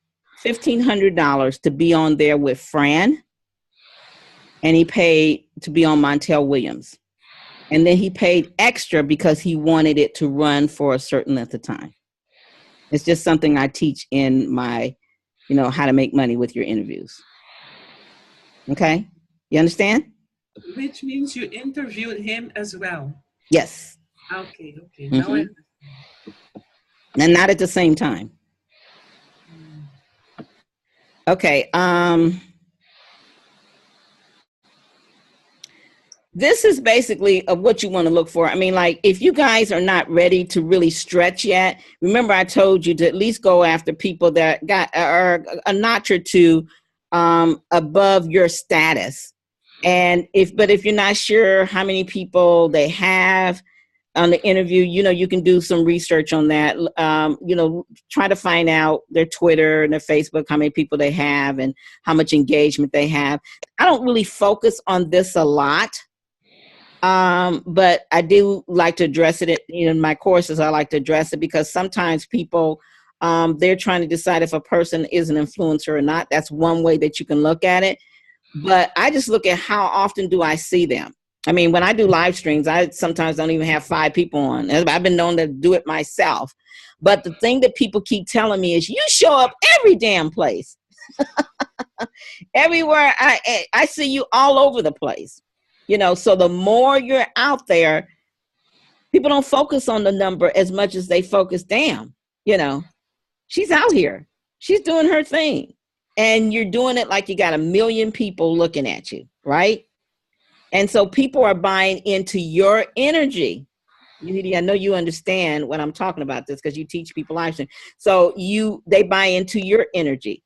$1,500 to be on there with Fran, and he paid to be on Montel Williams. And then he paid extra because he wanted it to run for a certain length of time. It's just something I teach in my, how to make money with your interviews. Okay? You understand? Which means you interviewed him as well. Yes. Okay. Now I understand. And not at the same time. Okay. This is basically what you want to look for. I mean, like, if you guys are not ready to really stretch yet, remember I told you to at least go after people that are a notch or two above your status. And if you're not sure how many people they have on the interview, you can do some research on that. Try to find out their Twitter and their Facebook, how many people they have and how much engagement they have. I don't really focus on this a lot. But I do like to address it in my courses. I like to address it because sometimes people, they're trying to decide if a person is an influencer or not. That's one way that you can look at it. But I just look at how often do I see them. I mean, when I do live streams, I sometimes don't even have 5 people on. I've been known to do it myself. But the thing that people keep telling me is, you show up every damn place. Everywhere I see you all over the place. So the more you're out there, people don't focus on the number as much as they focus, damn, she's out here. She's doing her thing. And you're doing it like you got 1 million people looking at you, right? And so people are buying into your energy. Unity, I know you understand what I'm talking about this because you teach people live stream. So they buy into your energy.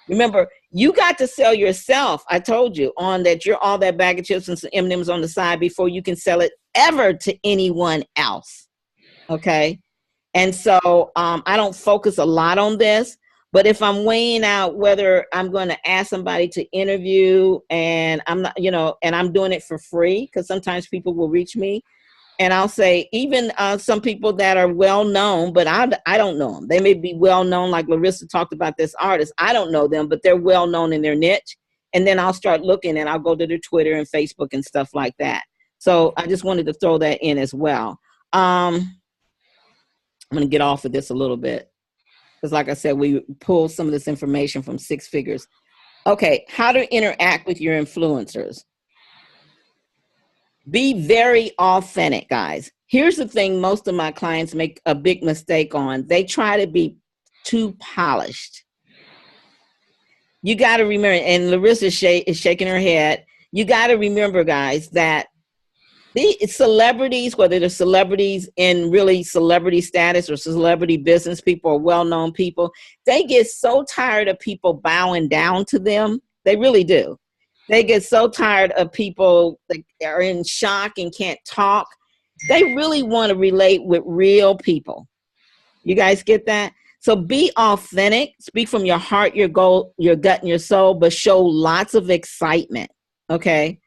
Remember, you got to sell yourself. I told you on that you're all that bag of chips and some M&Ms on the side before you can sell it ever to anyone else. Okay. And so I don't focus a lot on this, but if I'm weighing out whether I'm going to ask somebody to interview and I'm not, and I'm doing it for free, because sometimes people will reach me. And I'll say, even some people that are well known, but I don't know them. They may be well known, like Larissa talked about this artist. I don't know them, but they're well known in their niche. And then I'll start looking and I'll go to their Twitter and Facebook and stuff like that. So I just wanted to throw that in as well. I'm going to get off of this a little bit because, like I said, we pulled some of this information from 6 Figures. Okay, how to interact with your influencers. Be very authentic, guys. Here's the thing most of my clients make a big mistake on. They try to be too polished. You got to remember, and Larissa is shaking her head. You got to remember, guys, that the celebrities, whether they're celebrities in really celebrity status or celebrity business people or well-known people, they get so tired of people bowing down to them. They really do. They get so tired of people that are in shock and can't talk. They really want to relate with real people. You guys get that? So be authentic. Speak from your heart, your goal, your gut, and your soul, but show lots of excitement. Okay?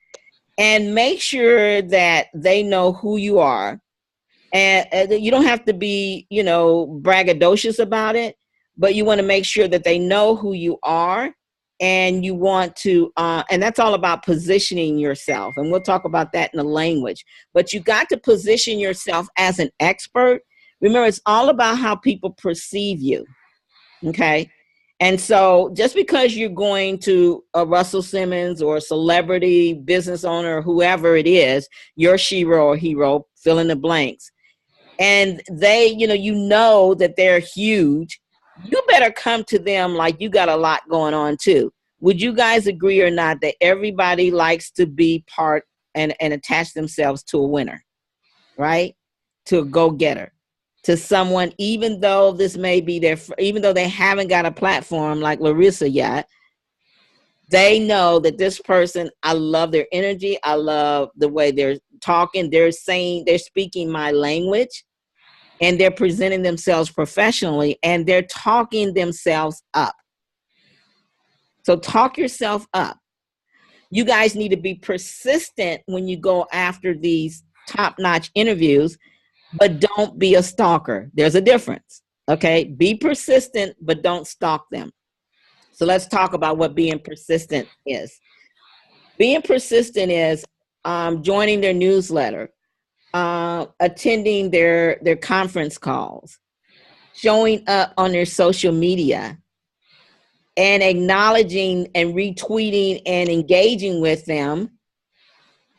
And make sure that they know who you are. And you don't have to be, braggadocious about it, but you want to make sure that they know who you are. And you want to, and that's all about positioning yourself. And we'll talk about that in the language. But you got to position yourself as an expert. Remember, it's all about how people perceive you. Okay. And so just because you're going to a Russell Simmons or a celebrity business owner, or whoever it is, your shero or hero, fill in the blanks. And they, you know that they're huge. You better come to them like you got a lot going on too. Would you guys agree or not that everybody likes to be part and attach themselves to a winner, right? To a go-getter, to someone, even though this may be even though they haven't got a platform like Larissa yet, they know that this person, I love their energy. I love the way they're talking. They're speaking my language. And they're presenting themselves professionally and they're talking themselves up. So talk yourself up. You guys need to be persistent when you go after these top-notch interviews, but don't be a stalker. There's a difference. Okay. Be persistent, but don't stalk them. So let's talk about what being persistent is. Being persistent is joining their newsletter, attending their conference calls, showing up on their social media, and acknowledging and retweeting and engaging with them.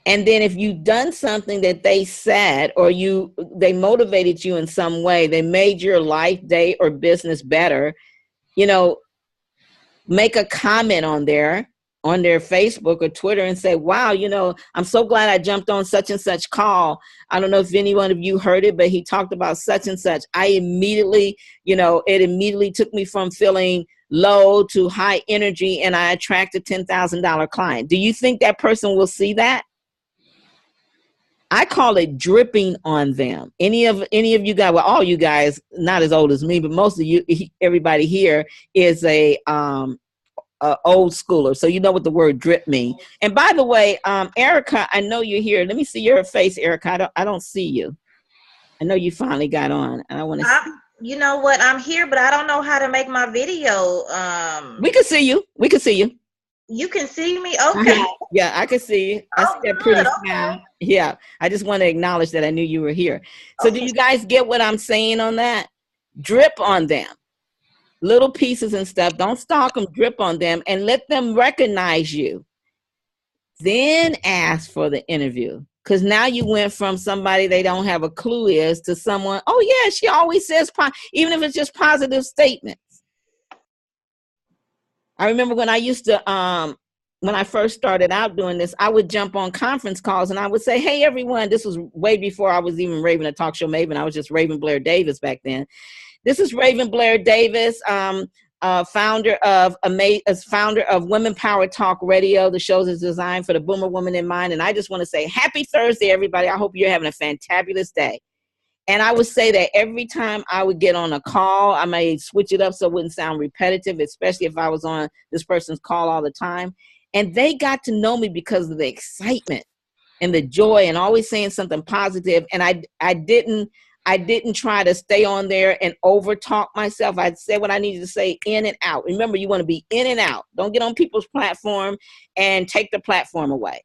And then if you've done something that they said, or they motivated you in some way, they made your life, day, or business better, make a comment on their Facebook or Twitter and say, wow, I'm so glad I jumped on such and such call. I don't know if any one of you heard it, but he talked about such and such. I immediately, it immediately took me from feeling low to high energy, and I attracted a $10,000 client. Do you think that person will see that? I call it dripping on them. Any of you guys, well, all you guys, not as old as me, but most of you, everybody here is a old schooler. So you know what the word drip means. And by the way, Erica, I know you're here. Let me see your face, Erica. I don't see you. I know you finally got on. And I want to. You know what? I'm here, but I don't know how to make my video. We can see you. We can see you. You can see me? Okay. Yeah, I can see you. I see that pretty smile. Yeah, I just want to acknowledge that I knew you were here. So do you guys get what I'm saying on that? Drip on them. Little pieces and stuff. Don't stalk them, drip on them, and let them recognize you. Then ask for the interview. Because now you went from somebody they don't have a clue is to someone, oh yeah, she always says, even if it's just positive statements. I remember when I used to, when I first started out doing this, I would jump on conference calls and I would say, hey, everyone, this was way before I was even Raven, a talk show Maven. I was just Raven Blair Davis back then. This is Raven Blair Davis, founder of Women Power Talk Radio. The show is designed for the boomer woman in mind. And I just want to say happy Thursday, everybody. I hope you're having a fantabulous day. And I would say that every time I would get on a call, I may switch it up so it wouldn't sound repetitive, especially if I was on this person's call all the time. And they got to know me because of the excitement and the joy and always saying something positive. And I didn't try to stay on there and over talk myself. I'd say what I needed to say in and out. Remember, you want to be in and out. Don't get on people's platform and take the platform away.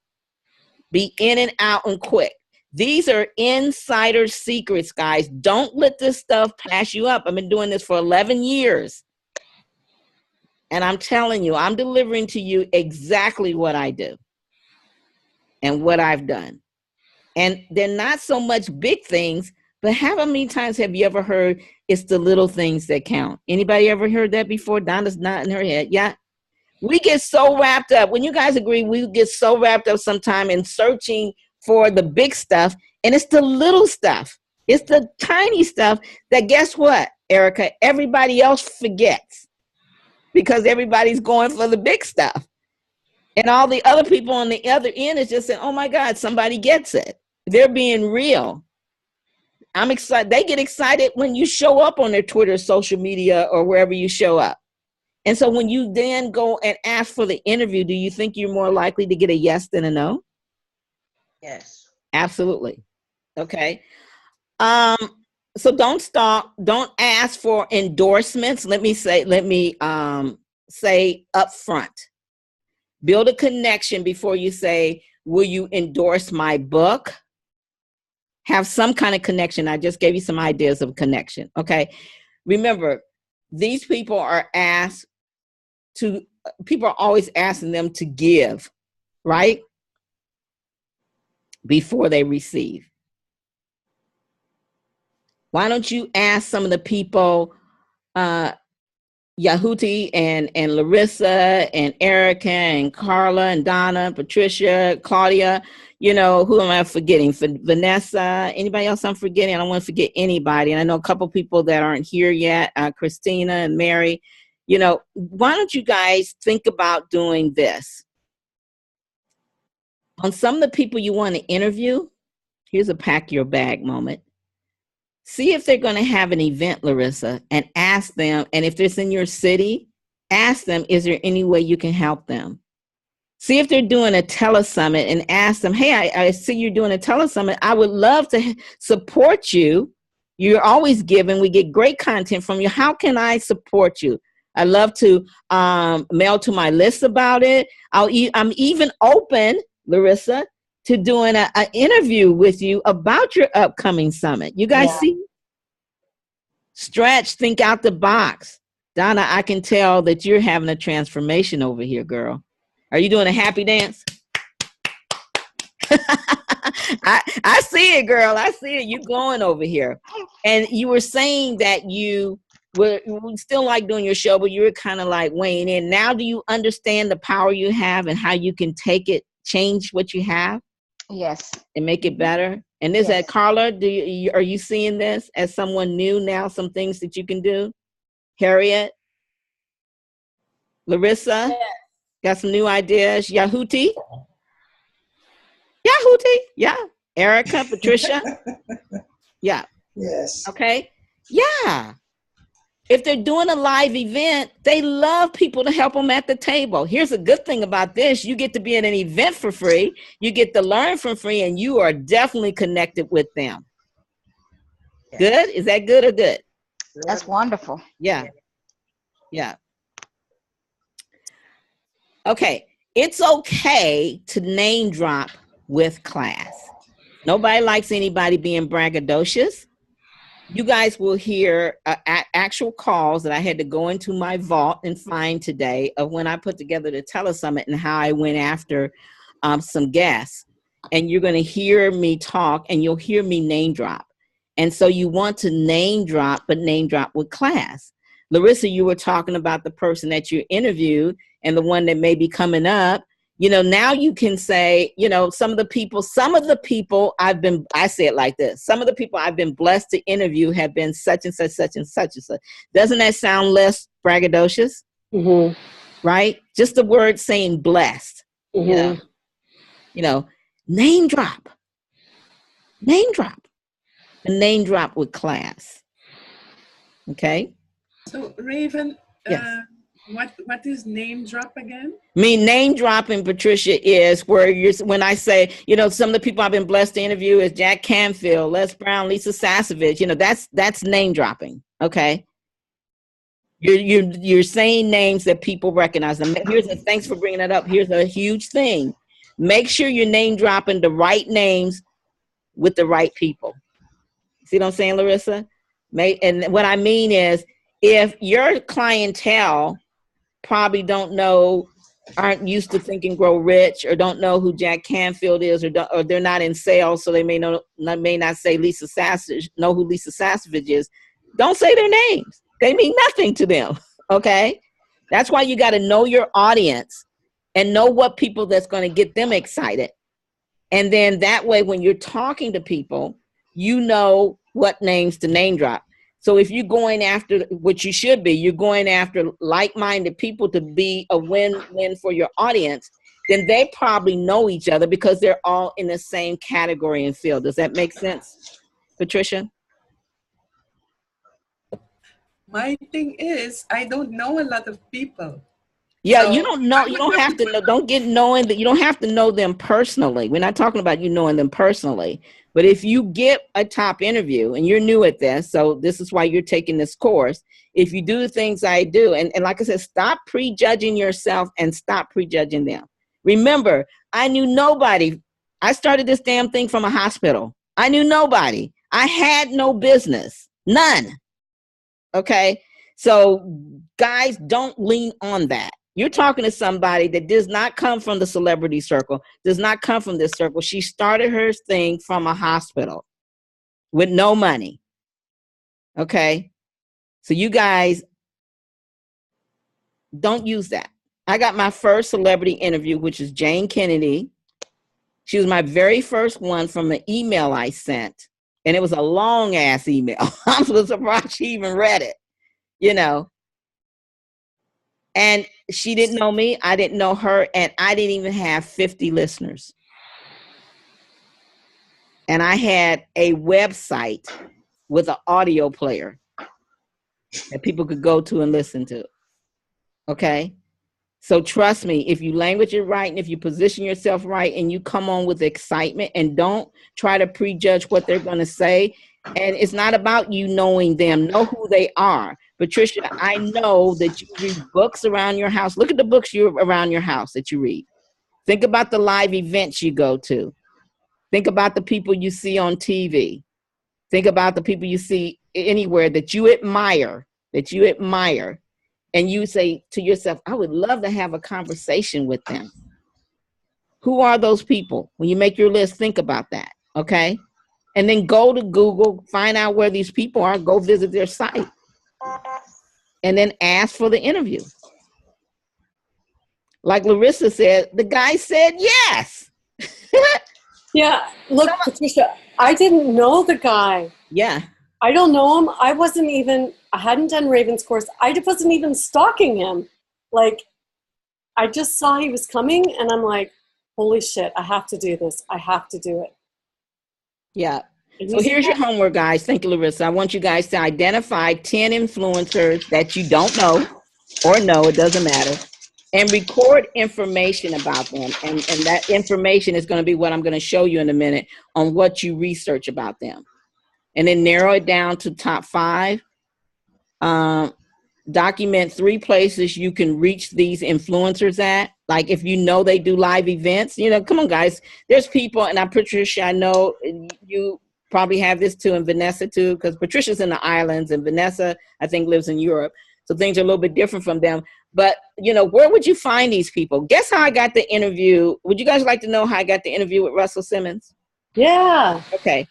Be in and out and quick. These are insider secrets, guys. Don't let this stuff pass you up. I've been doing this for 11 years. And I'm telling you, I'm delivering to you exactly what I do and what I've done. And they're not so much big things, but how many times have you ever heard it's the little things that count? Anybody ever heard that before? Donna's nodding her head. Yeah. We get so wrapped up. When you guys agree, we get so wrapped up sometime in searching for the big stuff, and it's the little stuff. It's the tiny stuff that, guess what, Erica, everybody else forgets because everybody's going for the big stuff. And all the other people on the other end is just saying, oh my God, somebody gets it. They're being real. I'm excited. They get excited when you show up on their Twitter, social media, or wherever you show up. And so when you then go and ask for the interview, do you think you're more likely to get a yes than a no? Yes. Absolutely. Okay. So don't stalk, don't ask for endorsements. Let me say up front. Build a connection before you say, will you endorse my book? Have some kind of connection. I just gave you some ideas of connection. Okay. Remember, these people are always asking them to give, right? Before they receive. Why don't you ask some of the people, Yahuti and Larissa and Erica and Carla and Donna, Patricia, Claudia, who am I forgetting? Vanessa, anybody else I'm forgetting? I don't want to forget anybody. And I know a couple people that aren't here yet, Christina and Mary. Why don't you guys think about doing this? On some of the people you want to interview, here's a pack your bag moment. See if they're going to have an event, Larissa, and ask them, and if it's in your city, ask them, is there any way you can help them? See if they're doing a telesummit and ask them, hey, I see you're doing a telesummit. I would love to support you. You're always giving. We get great content from you. How can I support you? I love to mail to my list about it. I'm even open, Larissa, to doing an interview with you about your upcoming summit. You guys see? Stretch, think out the box. Donna, I can tell that you're having a transformation over here, girl. Are you doing a happy dance? I see it, girl. I see it. You're glowing over here. And you were saying that you still like doing your show, but you were kind of like weighing in. Now do you understand the power you have and how you can take it, change what you have? Yes. And make it better? And is that Carla, are you seeing this as someone new now, some things that you can do? Harriet? Larissa? Got some new ideas? Yahuti? Yahuti? Yeah. Erica, Patricia? Yeah. Yes. Okay. Yeah. If they're doing a live event, they love people to help them at the table. Here's a good thing about this. You get to be at an event for free. You get to learn for free, and you are definitely connected with them. Good? Is that good or good? That's wonderful. Yeah. Yeah. Okay. It's okay to name drop with class. Nobody likes anybody being braggadocious. You guys will hear actual calls that I had to go into my vault and find today of when I put together the telesummit and how I went after some guests. And you're going to hear me talk and you'll hear me name drop. And so you want to name drop, but name drop with class. Larissa, you were talking about the person that you interviewed and the one that may be coming up. You know, now you can say, you know, some of the people I say it like this. Some of the people I've been blessed to interview have been such and such, such and such and such. Doesn't that sound less braggadocious? Mm-hmm. Right? Just the word saying blessed. Mm-hmm. You know, name drop. Name drop. A name drop with class. Okay? So, Raven, yes. What is name drop again? Name dropping, Patricia, is where when I say, you know, some of the people I've been blessed to interview is Jack Canfield, Les Brown, Lisa Sasevich. You know, that's name dropping. Okay. You're saying names that people recognize. And thanks for bringing that up. Here's a huge thing. Make sure you're name dropping the right names with the right people. See what I'm saying, Larissa? And what I mean is, if your clientele probably aren't used to Think and Grow Rich, or don't know who Jack Canfield is, or they're not in sales, so they may not say Lisa Sasevich, know who Lisa Sasevich is. Don't say their names. They mean nothing to them. Okay, that's why you got to know your audience and know what people that's going to get them excited, and then that way, when you're talking to people, you know what names to name drop. So if you're going after what you should be, you're going after like-minded people to be a win-win for your audience, then they probably know each other because they're all in the same category and field. Does that make sense, Patricia? My thing is, I don't know a lot of people. Yeah, so you don't know. You don't have to know. Don't get knowing that. You don't have to know them personally. We're not talking about you knowing them personally. But if you get a top interview and you're new at this, so this is why you're taking this course. If you do the things I do, and like I said, stop prejudging yourself and stop prejudging them. Remember, I knew nobody. I started this damn thing from a hospital. I knew nobody. I had no business. None. Okay? So guys, don't lean on that. You're talking to somebody that does not come from the celebrity circle, does not come from this circle. She started her thing from a hospital with no money. Okay? So you guys don't use that. I got my first celebrity interview, which is Jane Kennedy. She was my very first one from an email I sent. And it was a long ass email. I'm so surprised she even read it, you know. And she didn't know me. I didn't know her. And I didn't even have 50 listeners. And I had a website with an audio player that people could go to and listen to. Okay? So trust me, if you language it right and if you position yourself right and you come on with excitement and don't try to prejudge what they're going to say. And it's not about you knowing them. Know who they are. Patricia, I know that you read books around your house. Look at the books around your house that you read. Think about the live events you go to. Think about the people you see on TV. Think about the people you see anywhere that you admire, and you say to yourself, I would love to have a conversation with them. Who are those people? When you make your list, think about that, okay? And then go to Google, find out where these people are, go visit their site, and then ask for the interview. Like Larissa said, the guy said yes. Yeah, look, Patricia, I didn't know the guy. Yeah. I don't know him. I hadn't done Raven's course. I wasn't even stalking him. Like, I just saw he was coming, and I'm like, holy shit, I have to do this. I have to do it. Yeah. So here's your homework, guys. Thank you, Larissa. I want you guys to identify 10 influencers that you don't know or know, it doesn't matter, and record information about them. And that information is going to be what I'm going to show you in a minute on what you research about them. And then narrow it down to top 5. Document 3 places you can reach these influencers at. Like if you know they do live events, come on, guys. There's people, and I'm Patricia, I know you probably have this too, and Vanessa too, because Patricia's in the islands and Vanessa, I think, lives in Europe. So things are a little bit different from them. But, where would you find these people? Guess how I got the interview? Would you guys like to know how I got the interview with Russell Simmons? Yeah. Okay.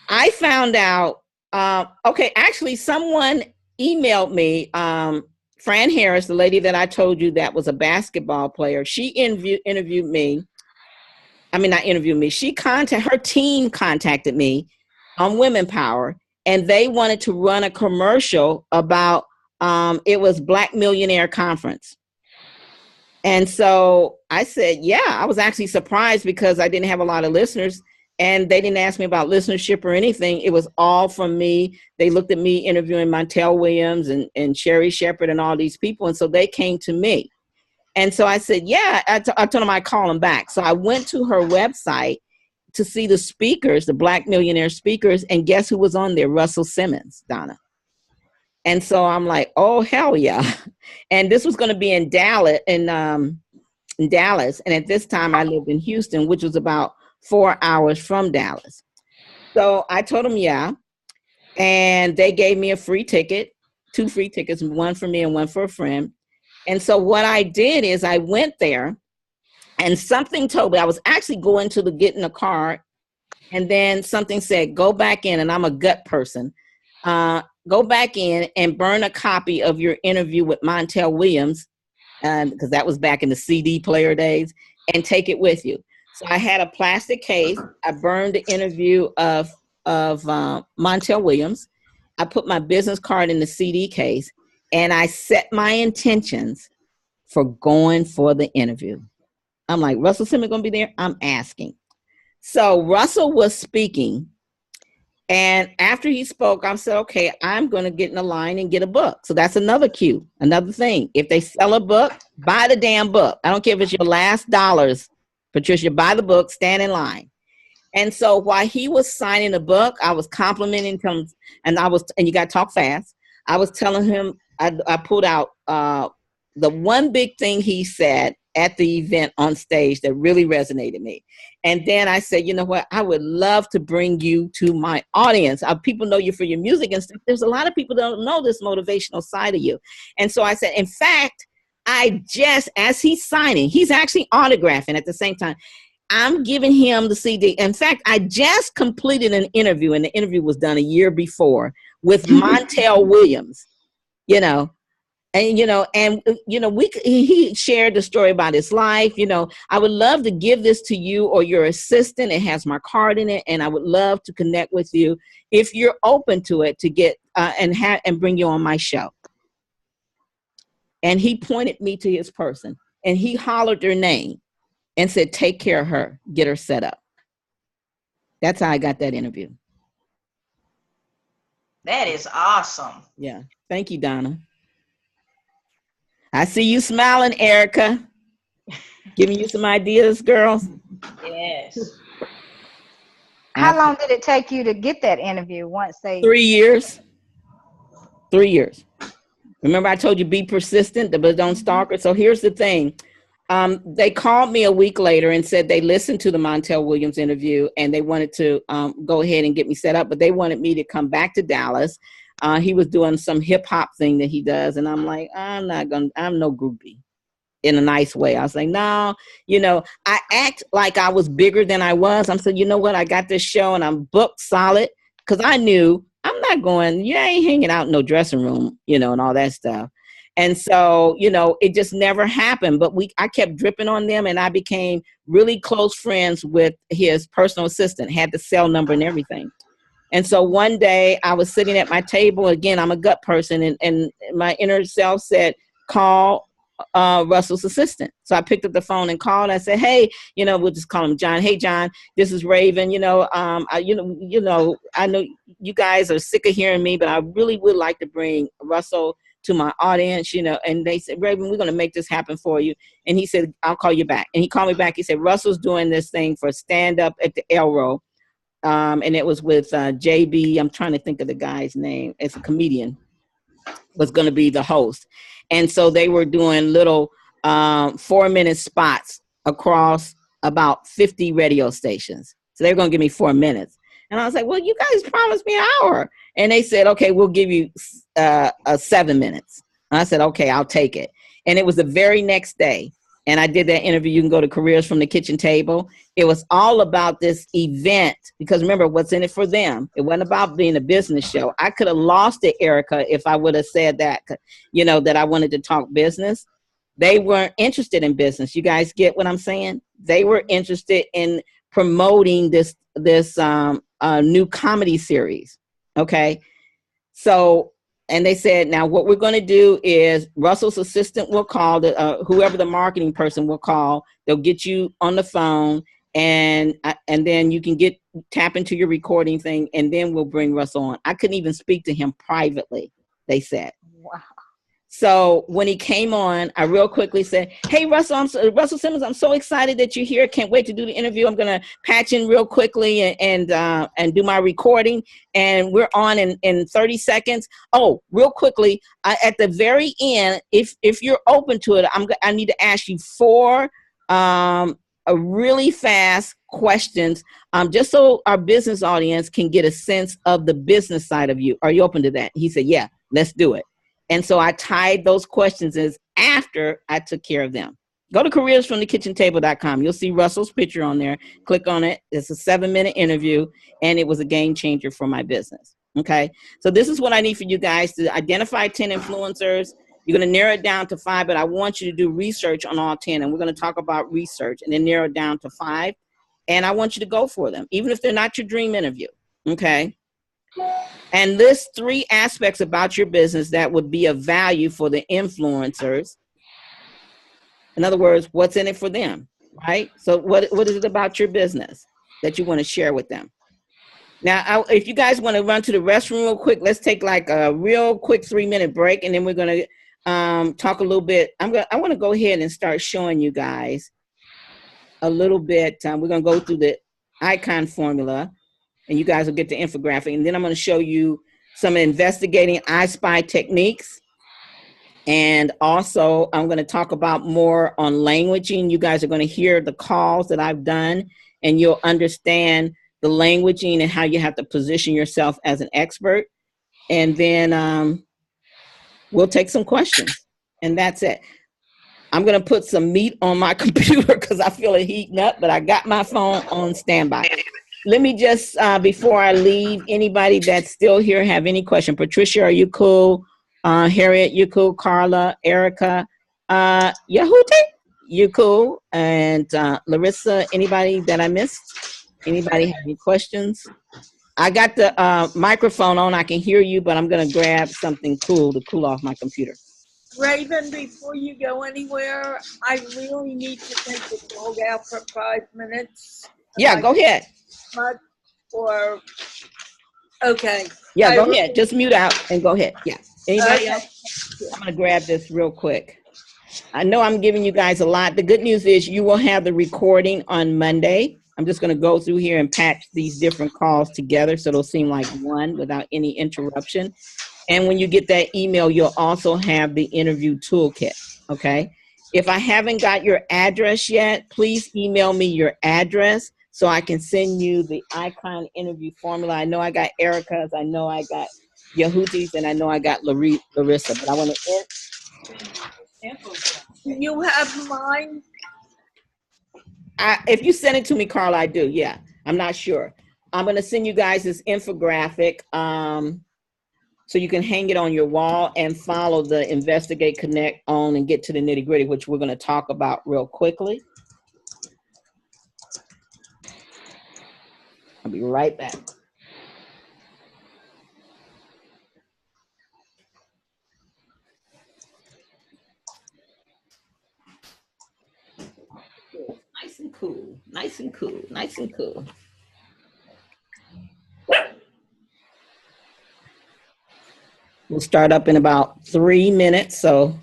I found out, actually someone emailed me, Fran Harris, the lady that I told you that was a basketball player. She interviewed me. I mean, not interviewed me. Her team contacted me on Women Power, and they wanted to run a commercial about, it was Black Millionaire Conference. And so I said, yeah, I was actually surprised because I didn't have a lot of listeners, and they didn't ask me about listenership or anything. It was all from me. They looked at me interviewing Montel Williams and Sherry Shepherd and all these people. And so they came to me. And so I said, yeah, I told them I'd call them back. So I went to her website to see the speakers, the Black Millionaire speakers, and guess who was on there? Russell Simmons, Donna. And so I'm like, oh, hell yeah. And this was going to be in Dallas. And at this time I lived in Houston, which was about 4 hours from Dallas. So I told them, yeah. And they gave me a free ticket, 2 free tickets, one for me and one for a friend. And so what I did is I went there, and something told me, I was actually going to get in the car, and then something said, go back in, and I'm a gut person. Go back in and burn a copy of your interview with Montel Williams, because that was back in the CD player days, and take it with you. So I had a plastic case. I burned the interview of Montel Williams. I put my business card in the CD case, and I set my intentions for going for the interview. I'm like, Russell Simmons going to be there? I'm asking. So Russell was speaking, and after he spoke, I said, okay, I'm going to get in the line and get a book. So that's another cue, another thing. If they sell a book, buy the damn book. I don't care if it's your last dollars, Patricia, buy the book, stand in line. And so while he was signing the book, I was complimenting him, and you got to talk fast. I was telling him, I pulled out the one big thing he said at the event on stage that really resonated me. And then I said, you know what, I would love to bring you to my audience. People know you for your music and stuff. There's a lot of people that don't know this motivational side of you. And so I said, in fact, as he's signing, he's actually autographing at the same time. I'm giving him the CD. In fact, I just completed an interview, and the interview was done a year before with Montel Williams, he shared the story about his life. I would love to give this to you or your assistant. It has my card in it, and I would love to connect with you if you're open to it, to get and bring you on my show. And he pointed me to his person, and he hollered their name and said, take care of her, get her set up. That's how I got that interview. That is awesome. Yeah. Thank you, Donna. I see you smiling, Erica. Giving you some ideas, girls. Yes. How long did it take you to get that interview once they... 3 years. 3 years. Remember I told you be persistent, but don't stalk her. So here's the thing. They called me a week later and said they listened to the Montel Williams interview and they wanted to go ahead and get me set up, but they wanted me to come back to Dallas. He was doing some hip hop thing that he does. And I'm like, I'm no groupie, in a nice way. I was like, no, I act like I was bigger than I was. I'm saying, you know what? I got this show and I'm booked solid, because I knew I'm not going, you ain't hanging out in no dressing room, and all that stuff. And so, it just never happened. But I kept dripping on them, and I became really close friends with his personal assistant, had the cell number and everything. And so one day I was sitting at my table. Again, I'm a gut person, and my inner self said, call Russell's assistant. So I picked up the phone and called. I said, hey, we'll just call him John. Hey, John, this is Raven. I know you guys are sick of hearing me, but I really would like to bring Russell to my audience, and they said, Raven, we're going to make this happen for you. And he said, I'll call you back. And he called me back. He said, Russell's doing this thing for stand up at the Elro. And it was with JB. I'm trying to think of the guy's name. It's a comedian, was going to be the host. And so they were doing little 4-minute spots across about 50 radio stations. So they were going to give me 4 minutes. And I was like, well, you guys promised me an hour. And they said, okay, we'll give you 7 minutes. And I said, okay, I'll take it. And it was the very next day. And I did that interview. You can go to Careers from the Kitchen Table. It was all about this event, because remember, what's in it for them. It wasn't about being a business show. I could have lost it, Erica, if I would have said that, that I wanted to talk business. They weren't interested in business. You guys get what I'm saying? They were interested in promoting this new comedy series. Okay. So, and they said, now what we're going to do is Russell's assistant will call, whoever the marketing person will call. They'll get you on the phone, and then you can tap into your recording thing, and then we'll bring Russell on. I couldn't even speak to him privately, they said. Wow. So when he came on, I real quickly said, hey, Russell Simmons, I'm so excited that you're here. Can't wait to do the interview. I'm going to patch in real quickly and do my recording. And we're on in 30 seconds. Oh, real quickly, at the very end, if you're open to it, I need to ask you 4 a really fast questions, just so our business audience can get a sense of the business side of you. Are you open to that? He said, yeah, let's do it. And so I tied those questions as after I took care of them. Go to careersfromthekitchentable.com. You'll see Russell's picture on there. Click on it. It's a 7-minute interview, and it was a game changer for my business. Okay. So this is what I need for you guys to identify 10 influencers. You're going to narrow it down to 5, but I want you to do research on all 10. And we're going to talk about research and then narrow it down to 5. And I want you to go for them, even if they're not your dream interview. Okay. And list 3 aspects about your business that would be of value for the influencers. In other words, what's in it for them, right? So what is it about your business that you want to share with them? Now, if you guys want to run to the restroom real quick, let's take like a real quick 3-minute break, and then we're going to talk a little bit. I want to go ahead and start showing you guys a little bit. We're going to go through the icon formula, and you guys will get the infographic. And then I'm going to show you some investigating I Spy techniques. And also, I'm going to talk about more on languaging. You guys are going to hear the calls that I've done, and you'll understand the languaging and how you have to position yourself as an expert. And then we'll take some questions. And that's it. I'm going to put some meat on my computer because I feel it heating up, but I got my phone on standby. Let me just, before I leave, anybody that's still here have any question? Patricia, are you cool? Harriet, you cool? Carla, Erica, Yahute, you cool? And Larissa, anybody that I missed? Anybody have any questions? I got the microphone on. I can hear you, but I'm going to grab something cool to cool off my computer. Raven, before you go anywhere, I really need to take the dog out for 5 minutes. Yeah, go ahead. Or, okay. Yeah, go ahead. Just mute out and go ahead. Yeah. Anybody else? I'm going to grab this real quick. I know I'm giving you guys a lot. The good news is you will have the recording on Monday. I'm just going to go through here and patch these different calls together so it'll seem like one without any interruption. And when you get that email, you'll also have the interview toolkit, okay? If I haven't got your address yet, please email me your address so I can send you the icon interview formula. I know I got Erica's, I know I got Yehuti's, and I know I got Larissa, but I want to You have mine? if you send it to me, Carla, I do. Yeah, I'm not sure. I'm going to send you guys this infographic so you can hang it on your wall and follow the Investigate, Connect, Own, and Get to the Nitty Gritty, which we're going to talk about real quickly. I'll be right back. Nice and cool, nice and cool, nice and cool. We'll start up in about 3 minutes, so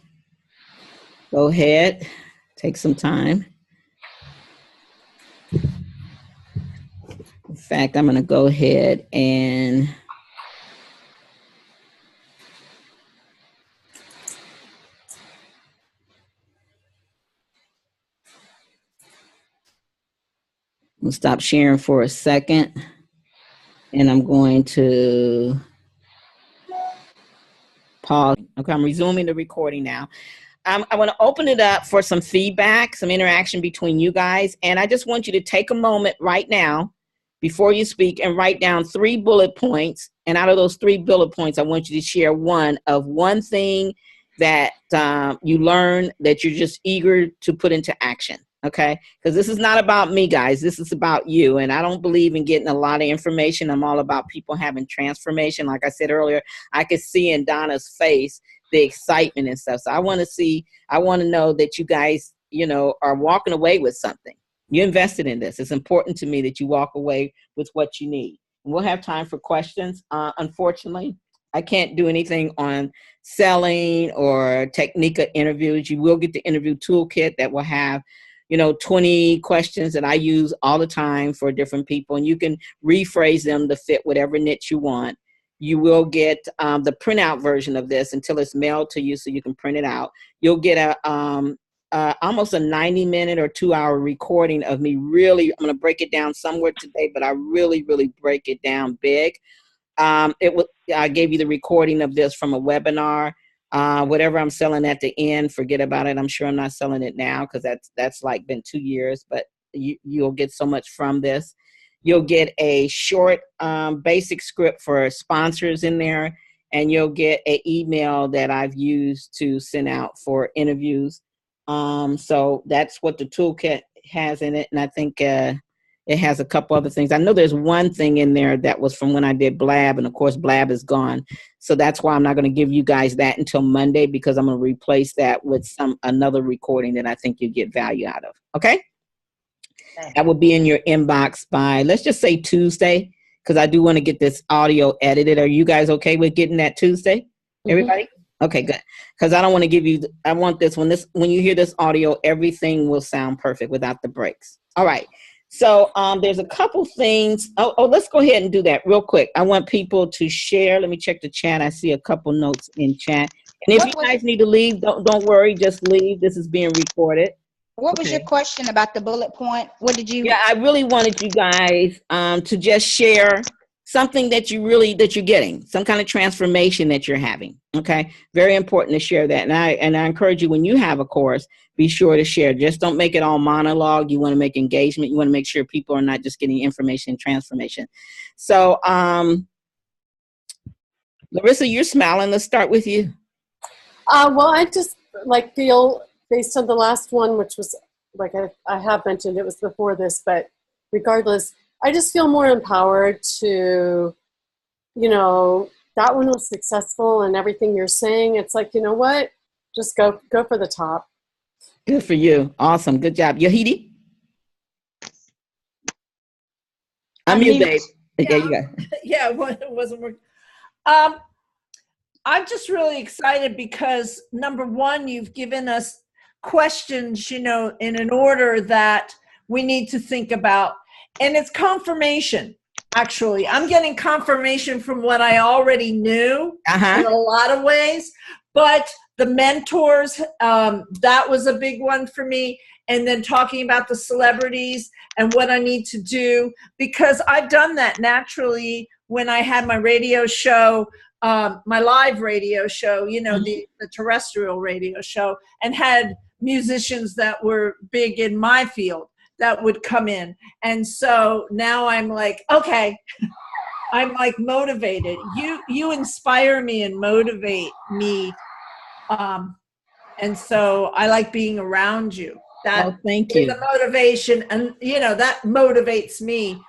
go ahead, take some time. In fact, I'm gonna go ahead and we'll stop sharing for a second, and I'm going to pause. Okay, I'm resuming the recording now. I want to open it up for some feedback, some interaction between you guys, and I just want you to take a moment right now before you speak and write down 3 bullet points, and out of those 3 bullet points, I want you to share one thing that you learned that you're just eager to put into action. Okay, because this is not about me, guys. This is about you. And I don't believe in getting a lot of information. I'm all about people having transformation. Like I said earlier, I could see in Donna's face the excitement and stuff. So I want to know that you guys, you know, are walking away with something. You invested in this. It's important to me that you walk away with what you need. And we'll have time for questions. Unfortunately, I can't do anything on selling or technique of interviews. You will get the interview toolkit that will have 20 questions that I use all the time for different people, and you can rephrase them to fit whatever niche you want. You will get the printout version of this until it's mailed to you so you can print it out. You'll get almost a 90-minute or 2-hour recording of me really, I'm going to break it down somewhere today, but I really, really break it down big. I gave you the recording of this from a webinar. Whatever I'm selling at the end, forget about it. I'm sure I'm not selling it now because that's like been 2 years, but you'll get so much from this. You'll get a short basic script for sponsors in there, and you'll get an email that I've used to send out for interviews. So that's what the toolkit has in it. And I think it has a couple other things. I know there's one thing in there that was from when I did Blab, and of course Blab is gone. So that's why I'm not going to give you guys that until Monday, because I'm going to replace that with another recording that I think you get value out of. Okay? That will be in your inbox by, let's just say Tuesday, because I do want to get this audio edited. Are you guys okay with getting that Tuesday? Everybody? Okay, good. Because I don't want to give you, I want this, when you hear this audio, everything will sound perfect without the breaks. All right. So there's a couple things. Oh, let's go ahead and do that real quick. I want people to share. Let me check the chat. I see a couple notes in chat. And if you guys need to leave, don't worry. Just leave. This is being recorded. What was your question about the bullet point? What did you? Yeah, I really wanted you guys to just share something that you're getting, some kind of transformation that you're having. Okay, very important to share that. And I encourage you, when you have a course, be sure to share. Just don't make it all monologue. You want to make engagement. You want to make sure people are not just getting information and transformation. So, Larissa, you're smiling. Let's start with you. Well, I just feel, based on the last one, which was I have mentioned, it was before this, but regardless, I just feel more empowered to, that one was successful and everything you're saying. It's like, you know what? Just go for the top. Good for you. Awesome. Good job. Yahidi? Unmute, babe. Yeah, you go. Yeah, it wasn't working. I'm just really excited because, number one, you've given us questions, in an order that we need to think about. And it's confirmation, actually. I'm getting confirmation from what I already knew in a lot of ways. But the mentors, that was a big one for me. And then talking about the celebrities and what I need to do, because I've done that naturally when I had my radio show, my live radio show, you know, the terrestrial radio show, and had musicians that were big in my field that would come in. And so now I'm like, okay, I'm like motivated. You inspire me and motivate me. And so I like being around you. That thank is you. a motivation, and you know, that motivates me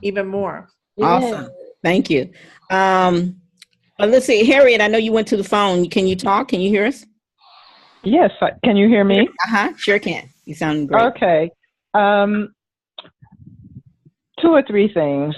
even more. Awesome. Thank you. Let's see, Harriet, I know you went to the phone. Can you talk? Can you hear us? Yes. Can you hear me? Sure can. You sound great. Okay. 2 or 3 things.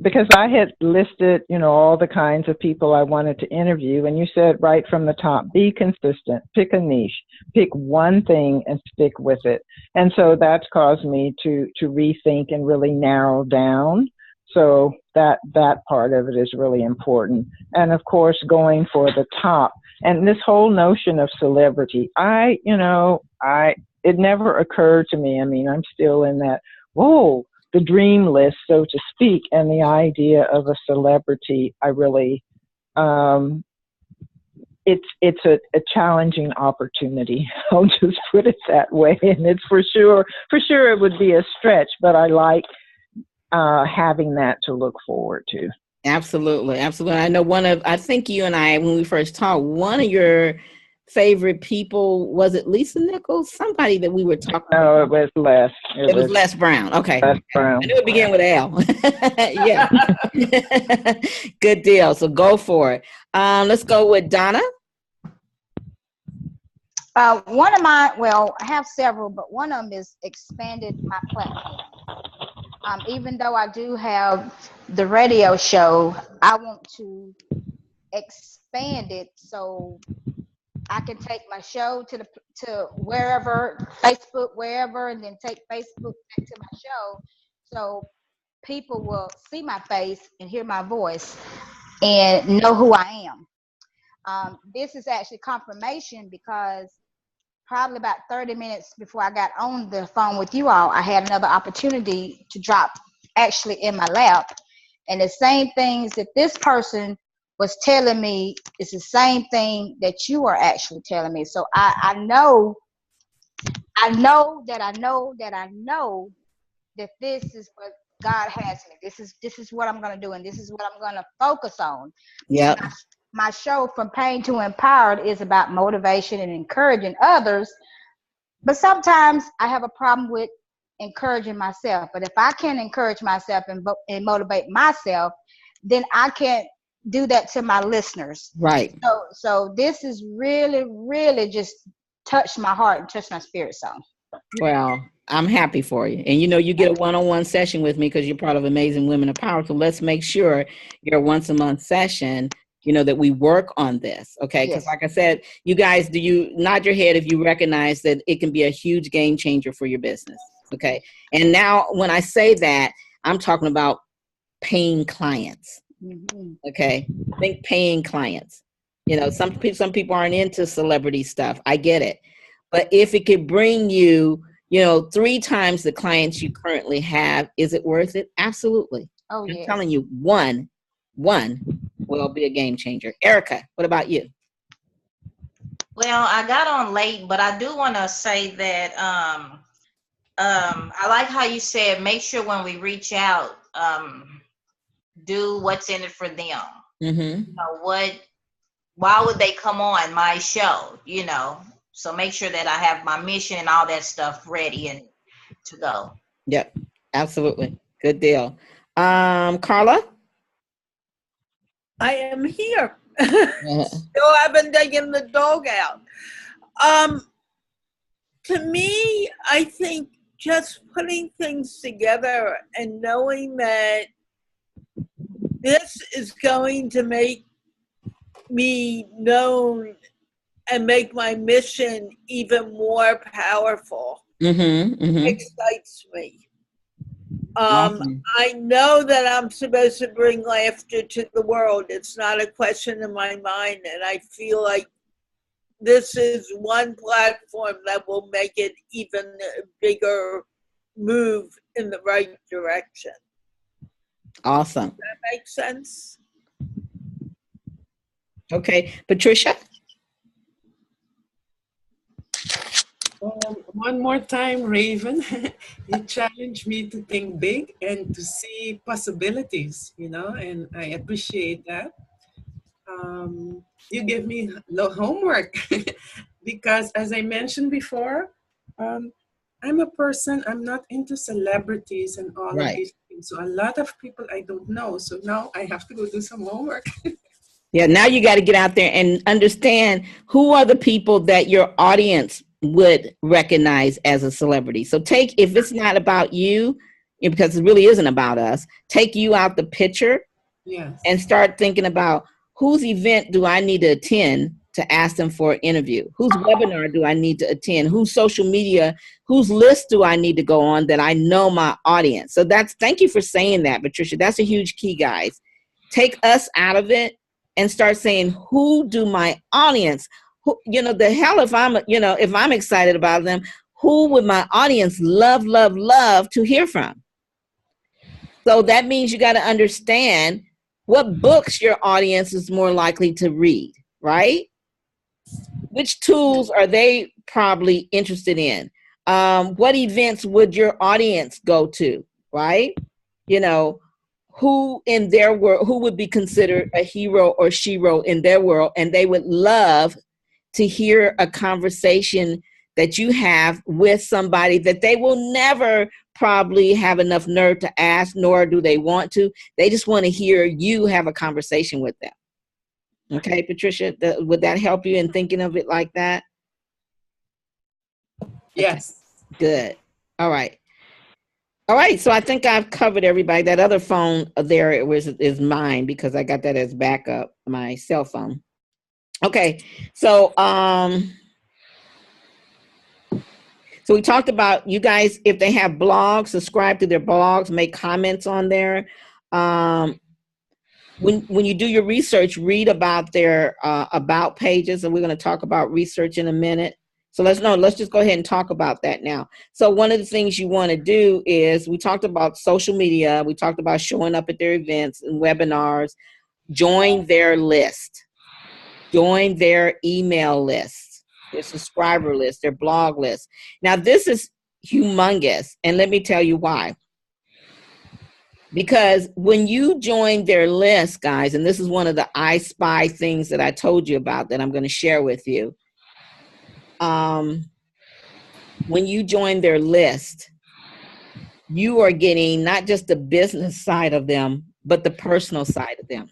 Because I had listed, you know, all the kinds of people I wanted to interview, and you said right from the top, be consistent, pick a niche, pick one thing and stick with it. And so that's caused me to rethink and really narrow down. So that part of it is really important. And of course, going for the top. And this whole notion of celebrity, it never occurred to me. I mean, I'm still in that, whoa, the dream list, so to speak, and the idea of a celebrity, I really, it's a challenging opportunity. I'll just put it that way. And it's for sure it would be a stretch, but I like having that to look forward to. Absolutely. Absolutely. I know I think you and I, when we first talked, one of your favorite people, was it Lisa Nichols? Somebody that we were talking about. No, it was Les. It was Les Brown. Okay. Les Brown. I knew it began with L. Yeah. Good deal. So go for it. Let's go with Donna. One of my, well, I have several, but one of them is expanded my platform. Even though I do have the radio show, I want to expand it so I can take my show to wherever, Facebook, wherever, and then take Facebook back to my show, so people will see my face and hear my voice and know who I am. This is actually confirmation, because probably about 30 minutes before I got on the phone with you all, I had another opportunity to drop actually in my lap, and the same things that this person was telling me is the same thing that you are actually telling me. So I know that this is what God has me. This is what I'm going to do, and this is what I'm going to focus on. Yeah. My show, From Pain to Empowered, is about motivation and encouraging others. But sometimes I have a problem with encouraging myself. But if I can encourage myself and motivate myself, then I can do that to my listeners. Right. So this is really, really just touched my heart and touched my spirit. So. Well, I'm happy for you. And you get a one-on-one session with me because you're part of Amazing Women of Power. So let's make sure your once-a-month session, that we work on this. Okay. Because like I said, you guys, do you nod your head if you recognize that it can be a huge game changer for your business? Okay. And now when I say that, I'm talking about paying clients. Mm-hmm. Okay. Think paying clients. Some people aren't into celebrity stuff. I get it. But if it could bring you, 3 times the clients you currently have, is it worth it? Absolutely. Oh, yeah. I'm telling you, one will be a game changer. Erica, what about you? Well, I got on late, but I do want to say that I like how you said, make sure when we reach out, do what's in it for them. Mm-hmm. Why would they come on my show? So make sure that I have my mission and all that stuff ready and to go. Yep, absolutely. Good deal. Carla? I am here. Still haven't taken the dog out. To me, I think just putting things together and knowing that this is going to make me known and make my mission even more powerful excites me. Awesome. I know that I'm supposed to bring laughter to the world. It's not a question in my mind. And I feel like this is one platform that will make it even a bigger move in the right direction. Awesome. Does that make sense? Okay, Patricia? One more time, Raven, you challenged me to think big and to see possibilities, you know, and I appreciate that. You give me homework because, as I mentioned before, I'm a person, I'm not into celebrities and all of Right. these things. So a lot of people I don't know. So now I have to go do some homework. Yeah, now you got to get out there and understand who are the people that your audience would recognize as a celebrity. So take, if it's not about you, because it really isn't about us, take you out the picture Yes. and start thinking about whose event do I need to attend to ask them for an interview? Whose webinar do I need to attend? Whose social media, whose list do I need to go on that I know my audience? So that's, thank you for saying that, Patricia. That's a huge key, guys. Take us out of it and start saying, who do my audience, who, you know, the hell if I'm, you know, if I'm excited about them, who would my audience love, love, love to hear from? So that means you got to understand what books your audience is more likely to read, right? Which tools are they probably interested in? What events would your audience go to, right? You know, who in their world, who would be considered a hero or shero in their world, and they would love to hear a conversation that you have with somebody that they will never probably have enough nerve to ask, nor do they want to. They just want to hear you have a conversation with them. Okay, Patricia, would that help you in thinking of it like that? Yes. Okay, good. All right. All right, so I think I've covered everybody. That other phone there is mine because I got that as backup, my cell phone. Okay, so so we talked about you guys, if they have blogs, subscribe to their blogs, make comments on there. When you do your research, read about their about pages, and we're going to talk about research in a minute. So let's just go ahead and talk about that now. So one of the things you want to do is, we talked about social media, we talked about showing up at their events and webinars, join their list, join their email list, their subscriber list, their blog list. Now this is humongous, and let me tell you why. Because when you join their list, guys, and this is one of the I Spy things that I told you about that I'm going to share with you. When you join their list, you are getting not just the business side of them, but the personal side of them.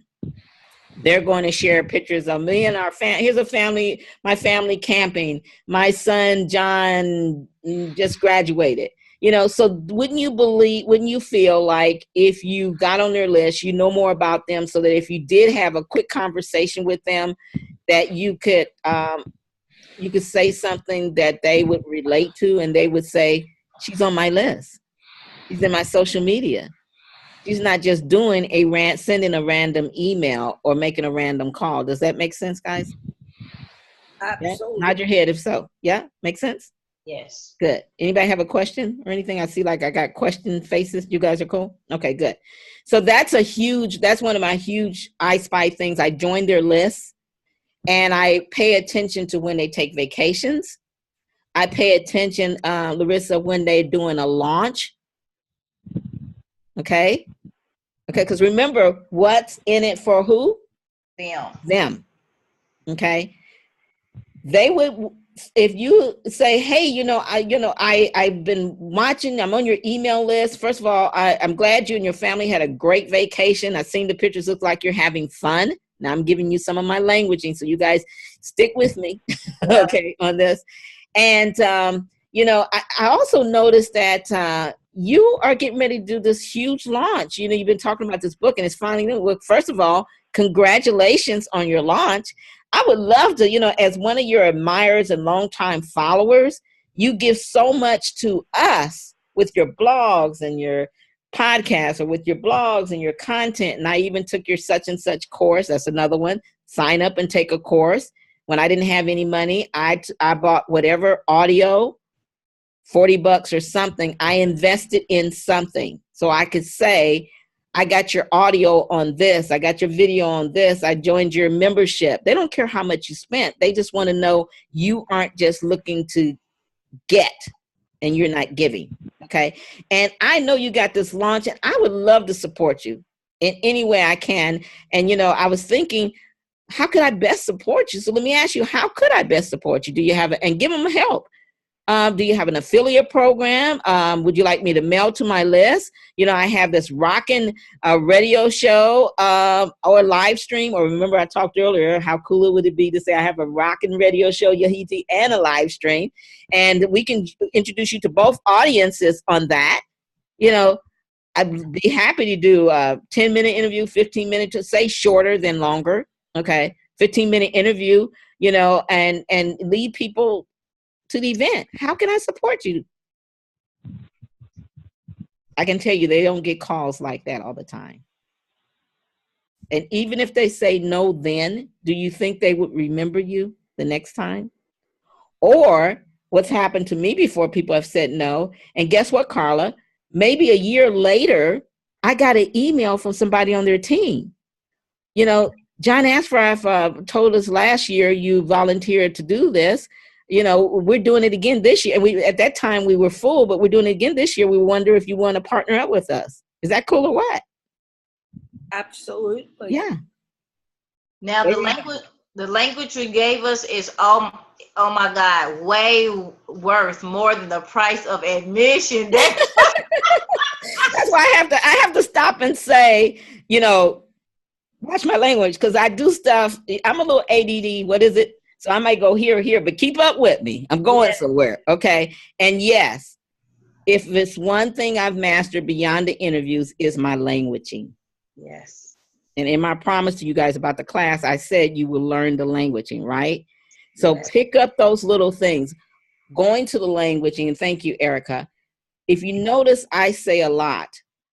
They're going to share pictures of me and our family. Here's a family, my family camping. My son, John, just graduated. You know, so wouldn't you feel like if you got on their list, you know more about them, so that if you did have a quick conversation with them, that you could say something that they would relate to, and they would say, she's on my list. She's in my social media. She's not just doing sending a random email or making a random call. Does that make sense, guys? Absolutely. Yeah? Nod your head if so. Yeah, make sense? Yes. Good. Anybody have a question or anything? I see like I got question faces. You guys are cool? Okay, good. So that's one of my huge I Spy things. I joined their list, and I pay attention to when they take vacations. I pay attention, Larissa, when they're doing a launch. Okay. Okay, because remember, what's in it for who? Them. Okay. They would, if you say, hey, I've been watching, I'm on your email list. First of all, I'm glad you and your family had a great vacation. I've seen the pictures, look like you're having fun. Now I'm giving you some of my languaging, so you guys stick with me, okay, on this. And, I also noticed that you are getting ready to do this huge launch. You know, you've been talking about this book, and it's finally new. Well, first of all, congratulations on your launch. I would love to, as one of your admirers and longtime followers, you give so much to us with your blogs and your podcasts or with your blogs and your content. And I even took your such and such course. That's another one. Sign up and take a course. When I didn't have any money, I bought whatever audio, $40 or something. I invested in something so I could say, I got your audio on this. I got your video on this. I joined your membership. They don't care how much you spent. They just want to know you aren't just looking to get and you're not giving. Okay. And I know you got this launch and I would love to support you in any way I can. And, you know, I was thinking, how could I best support you? So let me ask you, how could I best support you? Do you have and give them help? Do you have an affiliate program? Would you like me to mail to my list? You know, I have this rockin' radio show or live stream. Or remember I talked earlier, how cool it would it be to say I have a rockin' radio show, Yahiti, and a live stream. And we can introduce you to both audiences on that. You know, I'd be happy to do a 10-minute interview, 15-minute, to say shorter than longer. Okay, 15-minute interview, you know, and lead people to the event. How can I support you? I can tell you they don't get calls like that all the time. And even if they say no then, do you think they would remember you the next time? Or what's happened to me before, people have said no. And guess what, Carla? Maybe a year later, I got an email from somebody on their team. You know, John Ashraf told us last year you volunteered to do this. You know, we're doing it again this year. And we, at that time we were full, but we're doing it again this year. We wonder if you want to partner up with us. Is that cool or what? Absolutely. Yeah. Now the language you gave us is oh my God, way worth more than the price of admission. That's why I have to stop and say, you know, watch my language, because I do stuff. I'm a little ADD. What is it? So I might go here or here, but keep up with me. I'm going somewhere. Okay. And yes, if it's one thing I've mastered beyond the interviews is my languaging. Yes. And in my promise to you guys about the class, I said you will learn the languaging, right? So pick up those little things. Going to the languaging, and thank you, Erica. If you notice, I say a lot,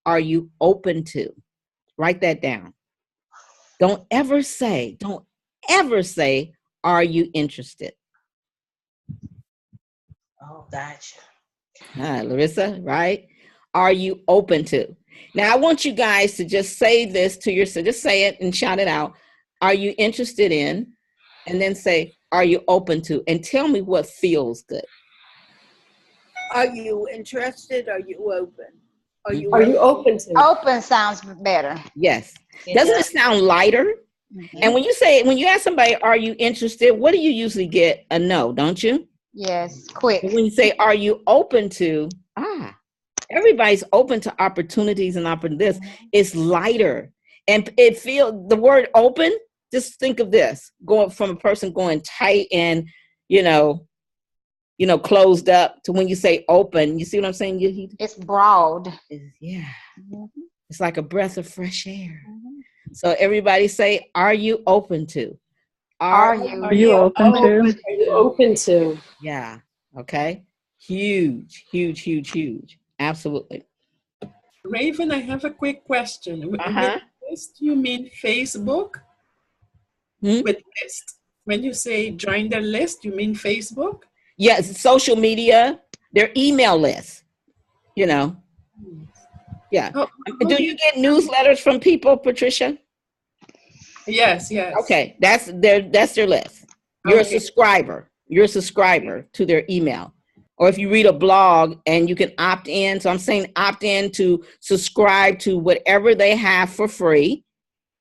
are you open to? Write that down. Don't ever say, are you interested? Oh, gotcha. Larissa, right? Are you open to? Now, I want you guys to just say this to yourself. Just say it and shout it out. Are you interested in? And then say, are you open to? And tell me what feels good. Are you interested? Are you open? Are you open to? Open sounds better. Yes. Doesn't it sound lighter? Mm-hmm. And when you ask somebody, are you interested? What do you usually get? A no, don't you? Yes, quick. But when you say, are you open to? Everybody's open to opportunities and this. It's lighter. And it feels, the word open, just think of this, going from a person going tight and, you know, closed up to when you say open, you see what I'm saying? It's broad. It's like a breath of fresh air. So everybody say, are you open to? Are you open to? Are you open to? Yeah. Okay. Huge, huge, huge, huge. Absolutely. Raven, I have a quick question. With list, you mean Facebook? With list? When you say join the list, you mean Facebook? Yes, social media, their email list, you know. Yeah. Do you get newsletters from people, Patricia? Yes. Okay, that's their list. You're a subscriber. You're a subscriber to their email. Or if you read a blog and you can opt in. So I'm saying opt in to subscribe to whatever they have for free.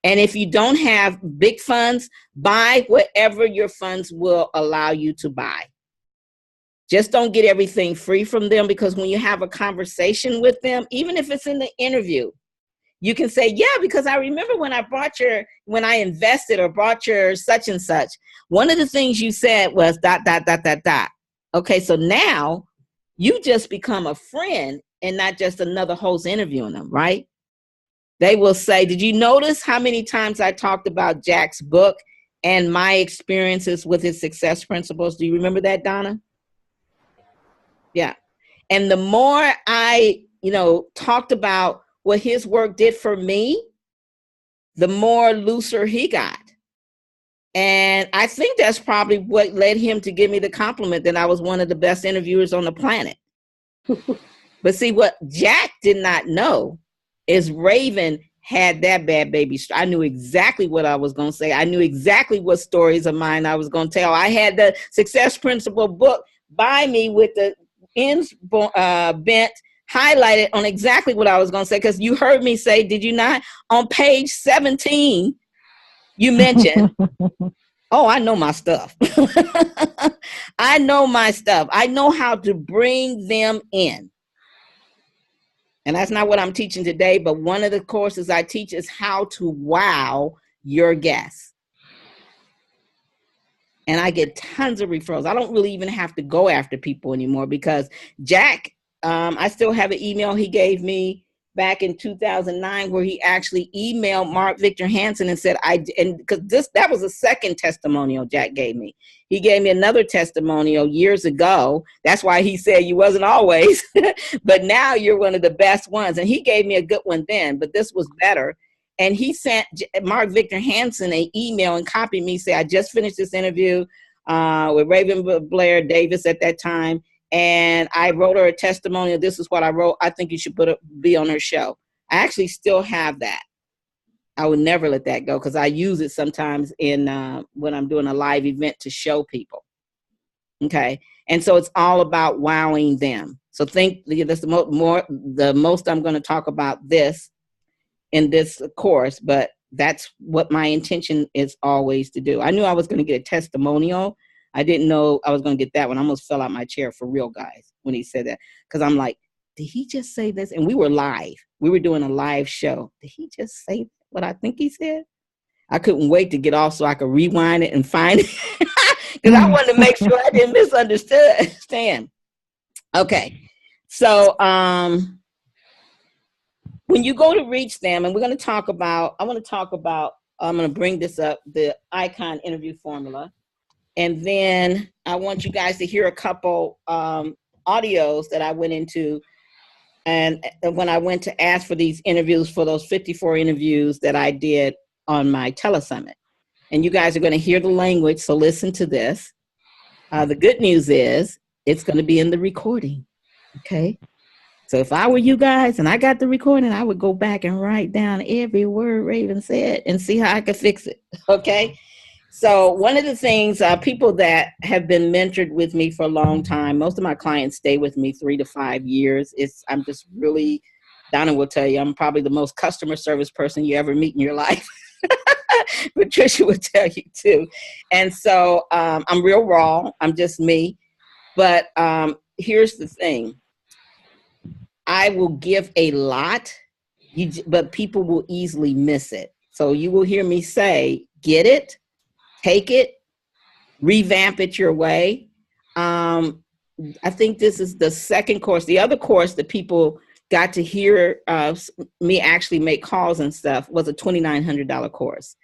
And if you don't have big funds, buy whatever your funds will allow you to buy. Just don't get everything free from them, because when you have a conversation with them, even if it's in the interview, you can say, yeah, because I remember when I invested or bought your such and such, one of the things you said was ... Okay, so now you just become a friend and not just another host interviewing them, right? They will say, did you notice how many times I talked about Jack's book and my experiences with his success principles? Do you remember that, Donna? Yeah. And the more I, talked about what his work did for me, the more looser he got. And I think that's probably what led him to give me the compliment that I was one of the best interviewers on the planet. But see, what Jack did not know is Raven had that bad baby. I knew exactly what I was going to say. I knew exactly what stories of mine I was going to tell. I had the Success Principle book by me with the ends bent, highlighted on exactly what I was going to say. Because you heard me say, did you not? On page 17, you mentioned, oh, I know my stuff. I know my stuff. I know how to bring them in. And that's not what I'm teaching today, but one of the courses I teach is how to wow your guests. And I get tons of referrals. I don't really even have to go after people anymore because Jack, I still have an email he gave me back in 2009 where he actually emailed Mark Victor Hansen and said, because that was a second testimonial Jack gave me. He gave me another testimonial years ago. That's why he said you wasn't always, but now you're one of the best ones. And he gave me a good one then, but this was better. And he sent Mark Victor Hansen an email and copied me, say, I just finished this interview with Raven Blair Davis at that time. And I wrote her a testimonial. This is what I wrote. I think you should be on her show. I actually still have that. I would never let that go because I use it sometimes in when I'm doing a live event to show people. Okay. And so it's all about wowing them. So that's the most I'm going to talk about this in this course, but that's what my intention is always to do. I knew I was going to get a testimonial. I didn't know I was going to get that one. I almost fell out my chair for real, guys, when he said that. Because I'm like, did he just say this? And we were live. We were doing a live show. Did he just say what I think he said? I couldn't wait to get off so I could rewind it and find it. Because I wanted to make sure I didn't misunderstand. Okay. So when you go to reach them, and I'm going to bring this up, the Icon interview formula. And then I want you guys to hear a couple audios that I went into. And when I went to ask for these interviews for those 54 interviews that I did on my telesummit. And you guys are going to hear the language, so listen to this. The good news is it's going to be in the recording, okay? So if I were you guys and I got the recording, I would go back and write down every word Raven said and see how I could fix it, okay? So one of the things, people that have been mentored with me for a long time, most of my clients stay with me 3 to 5 years. I'm just really, Donna will tell you, I'm probably the most customer service person you ever meet in your life. Patricia would tell you too. And so I'm real raw. I'm just me. But here's the thing. I will give a lot, but people will easily miss it. So you will hear me say, get it. Take it, revamp it your way. I think this is the second course. The other course that people got to hear me actually make calls and stuff was a $2,900 course.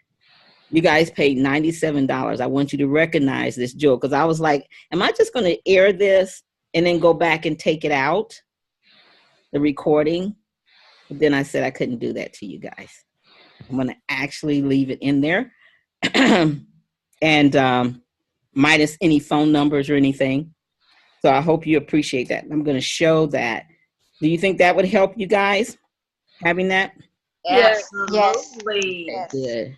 You guys paid $97. I want you to recognize this, Jill, because I was like, am I just going to air this and then go back and take it out, the recording? But then I said I couldn't do that to you guys. I'm going to actually leave it in there. And minus any phone numbers or anything. So I hope you appreciate that. I'm going to show that. Do you think that would help you guys, having that? Absolutely. Yes. Good.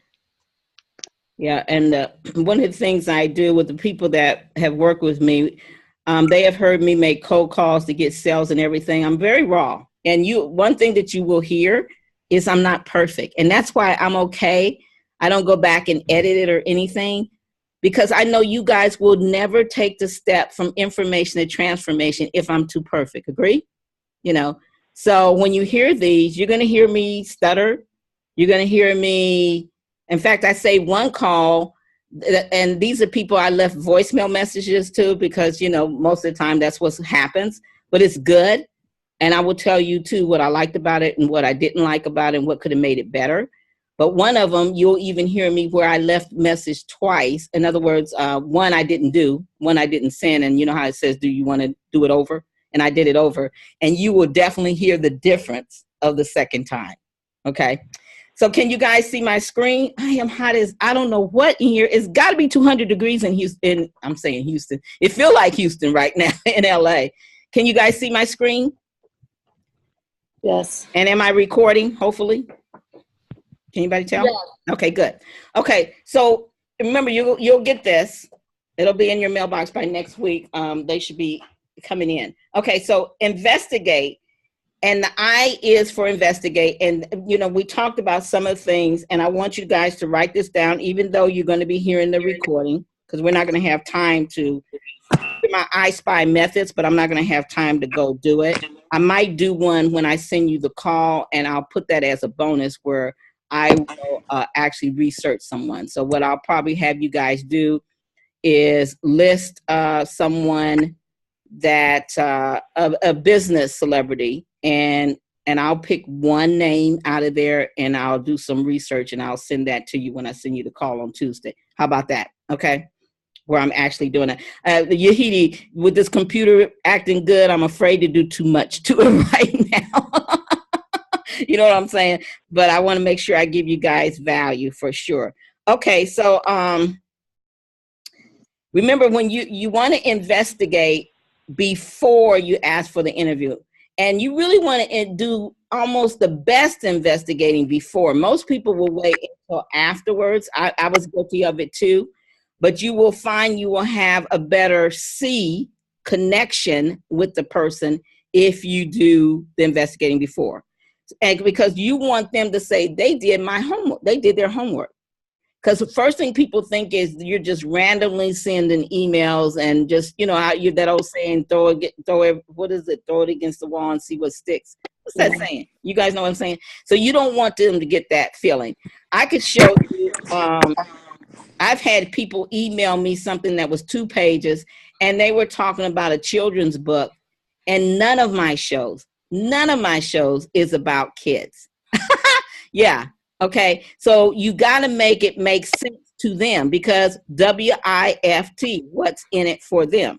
Yeah, and one of the things I do with the people that have worked with me, they have heard me make cold calls to get sales and everything. I'm very raw. And one thing that you will hear is I'm not perfect. And that's why I'm okay. I don't go back and edit it or anything, because I know you guys will never take the step from information to transformation if I'm too perfect. Agree? So when you hear these, you're going to hear me stutter. You're going to hear me. In fact, I say one call, and these are people I left voicemail messages to because, most of the time that's what happens, but it's good. And I will tell you too what I liked about it and what I didn't like about it and what could have made it better. But one of them, you'll even hear me where I left message twice. In other words, one I didn't do, one I didn't send. And you know how it says, do you want to do it over? And I did it over. And you will definitely hear the difference of the second time. Okay. So can you guys see my screen? I am hot as, I don't know what in here. It's got to be 200 degrees in Houston. I'm saying Houston. It feels like Houston right now in LA. Can you guys see my screen? Yes. And am I recording, hopefully? Can anybody tell? Yeah. Okay, good. Okay, so remember, you'll get this. It'll be in your mailbox by next week. They should be coming in. Okay, so investigate. And the I is for investigate. And, you know, we talked about some of the things, and I want you guys to write this down, even though you're going to be hearing the recording, because we're not going to have time to do my I Spy methods, but I'm not going to have time to go do it. I might do one when I send you the call, and I'll put that as a bonus where I will actually research someone. So what I'll probably have you guys do is list someone that a business celebrity, and I'll pick one name out of there, and I'll do some research, and I'll send that to you when I send you the call on Tuesday. How about that? Okay, where I'm actually doing it. Yahidi, with this computer acting good, I'm afraid to do too much to it right now. You know what I'm saying? But I want to make sure I give you guys value for sure. Okay, so remember, when you want to investigate before you ask for the interview, and you really want to do almost the best investigating before. Most people will wait until afterwards. I was guilty of it too, but you will find you will have a better connection with the person if you do the investigating before. And because you want them to say, they did my homework, they did their homework. Because the first thing people think is you're just randomly sending emails and just, you know, you that old saying, throw it against the wall and see what sticks. What's that saying? You guys know what I'm saying? So you don't want them to get that feeling. I could show you, I've had people email me something that was 2 pages, and they were talking about a children's book, and none of my shows is about kids. Yeah. Okay, so you got to make it make sense to them, because WIFT, what's in it for them?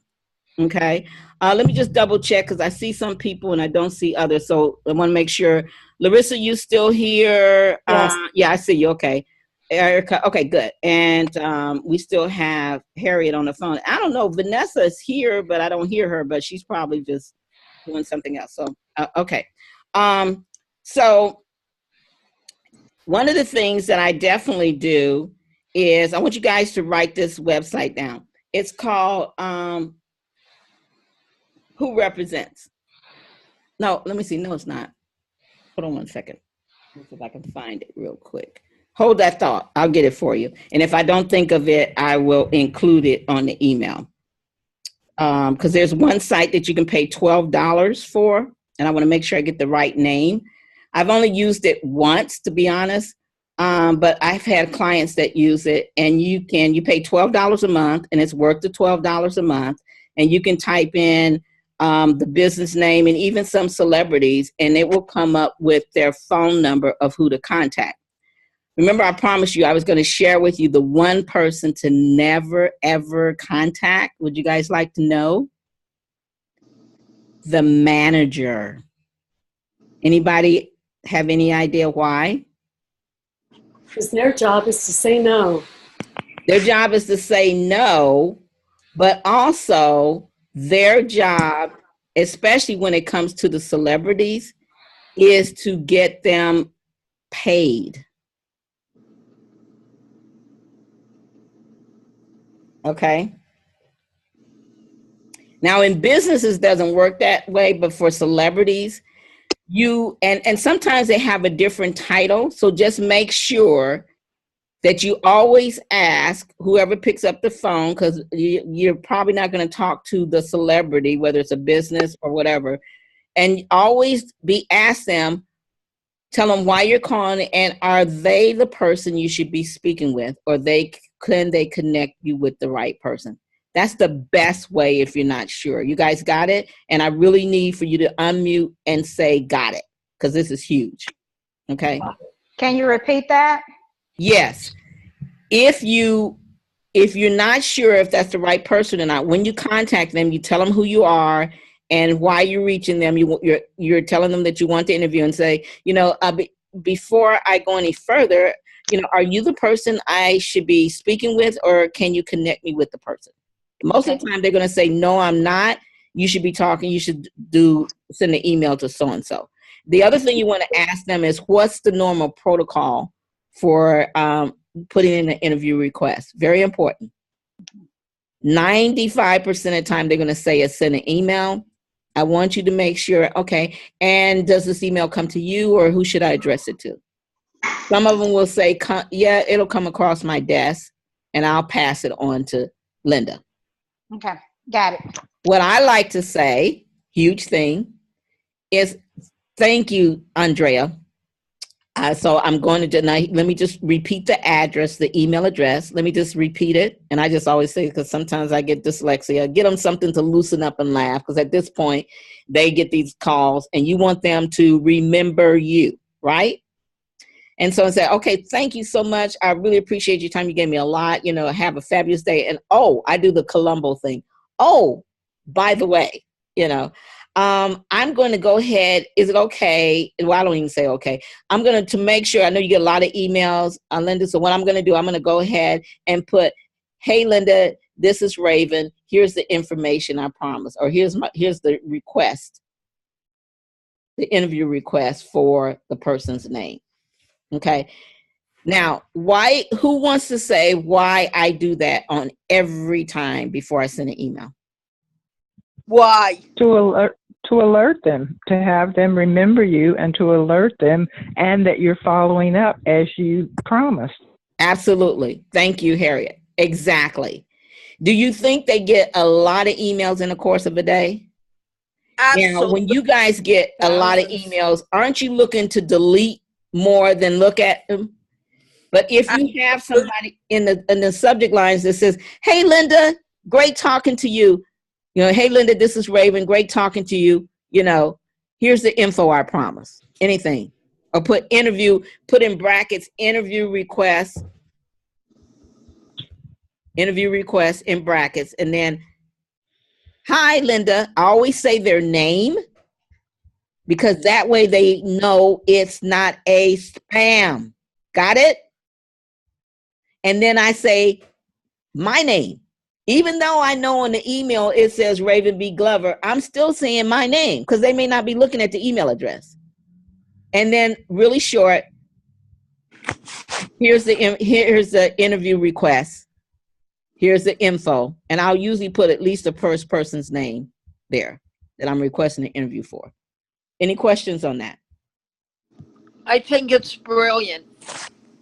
Okay, let me just double check, because I see some people and I don't see others, so I want to make sure. Larissa, you still here? Yes. Yeah, I see you. Okay, Erica. Okay, good. And we still have Harriet on the phone. I don't know. Vanessa is here, but I don't hear her. But she's probably just doing something else. So okay. So one of the things that I definitely do is I want you guys to write this website down. It's called Who Represents. No, let me see. No, it's not. Hold on one second. Let's see if I can find it real quick. Hold that thought. I'll get it for you. And if I don't think of it, I will include it on the email. Because there's one site that you can pay $12 for, and I want to make sure I get the right name. I've only used it once, to be honest, but I've had clients that use it, and you pay $12 a month, and it's worth the $12 a month, and you can type in the business name and even some celebrities, and it will come up with their phone number of who to contact. Remember, I promised you I was going to share with you the one person to never, ever contact. Would you guys like to know? The manager. Anybody have any idea why? Because their job is to say no. Their job is to say no, but also their job, especially when it comes to the celebrities, is to get them paid. Okay. Now in businesses, doesn't work that way, but for celebrities, and sometimes they have a different title. So just make sure that you always ask whoever picks up the phone, because you're probably not going to talk to the celebrity, whether it's a business or whatever, and always ask them, tell them why you're calling, and are they the person you should be speaking with, or can they connect you with the right person? That's the best way if you're not sure. You guys got it? And I really need for you to unmute and say, got it, because this is huge. Okay? Can you repeat that? Yes. If you're not sure if that's the right person or not, when you contact them, you tell them who you are, And while you're reaching them, you're telling them that you want to interview and say, before I go any further, are you the person I should be speaking with, or can you connect me with the person? Most of the time they're going to say, no, I'm not. You should be talking. You should send an email to so-and-so. The other thing you want to ask them is, what's the normal protocol for putting in an interview request? Very important. 95% of the time they're going to say is send an email. I want you to make sure, okay, and does this email come to you, or who should I address it to? Some of them will say, yeah, it'll come across my desk and I'll pass it on to Linda. Okay, got it. What I like to say, huge thing, is thank you, Andrea. So I'm going to, let me just repeat the address, the email address. Let me just repeat it. And I just always say, because sometimes I get dyslexia, get them something to loosen up and laugh, because at this point, they get these calls and you want them to remember you, right? And so I said, okay, thank you so much. I really appreciate your time. You gave me a lot, have a fabulous day. And I do the Columbo thing. Oh, by the way, I'm going to go ahead. Is it okay? Well, I don't even say okay. I'm going to make sure, I know you get a lot of emails, Linda. So what I'm going to do, I'm going to go ahead and put, hey, Linda, this is Raven. Here's the information I promised, or here's the request, the interview request for the person's name. Okay. Now, who wants to say why I do that on every time before I send an email? Why? To alert them, to have them remember you, and to alert them, and that you're following up as you promised. Absolutely. Thank you, Harriet. Exactly. Do you think they get a lot of emails in the course of a day? Absolutely. Now, when you guys get a lot of emails, aren't you looking to delete more than look at them? But if you have somebody in the subject lines that says, hey, Linda, great talking to you. Hey, Linda, this is Raven. Great talking to you. Here's the info I promise. Anything. Or put in brackets, interview request in brackets. And then, hi, Linda. I always say their name, because that way they know it's not a spam. Got it? And then I say my name. Even though I know on the email it says Raven B. Glover, I'm still saying my name, because they may not be looking at the email address. And then really short, here's the interview request. Here's the info. And I'll usually put at least the first person's name there that I'm requesting an interview for. Any questions on that? I think it's brilliant.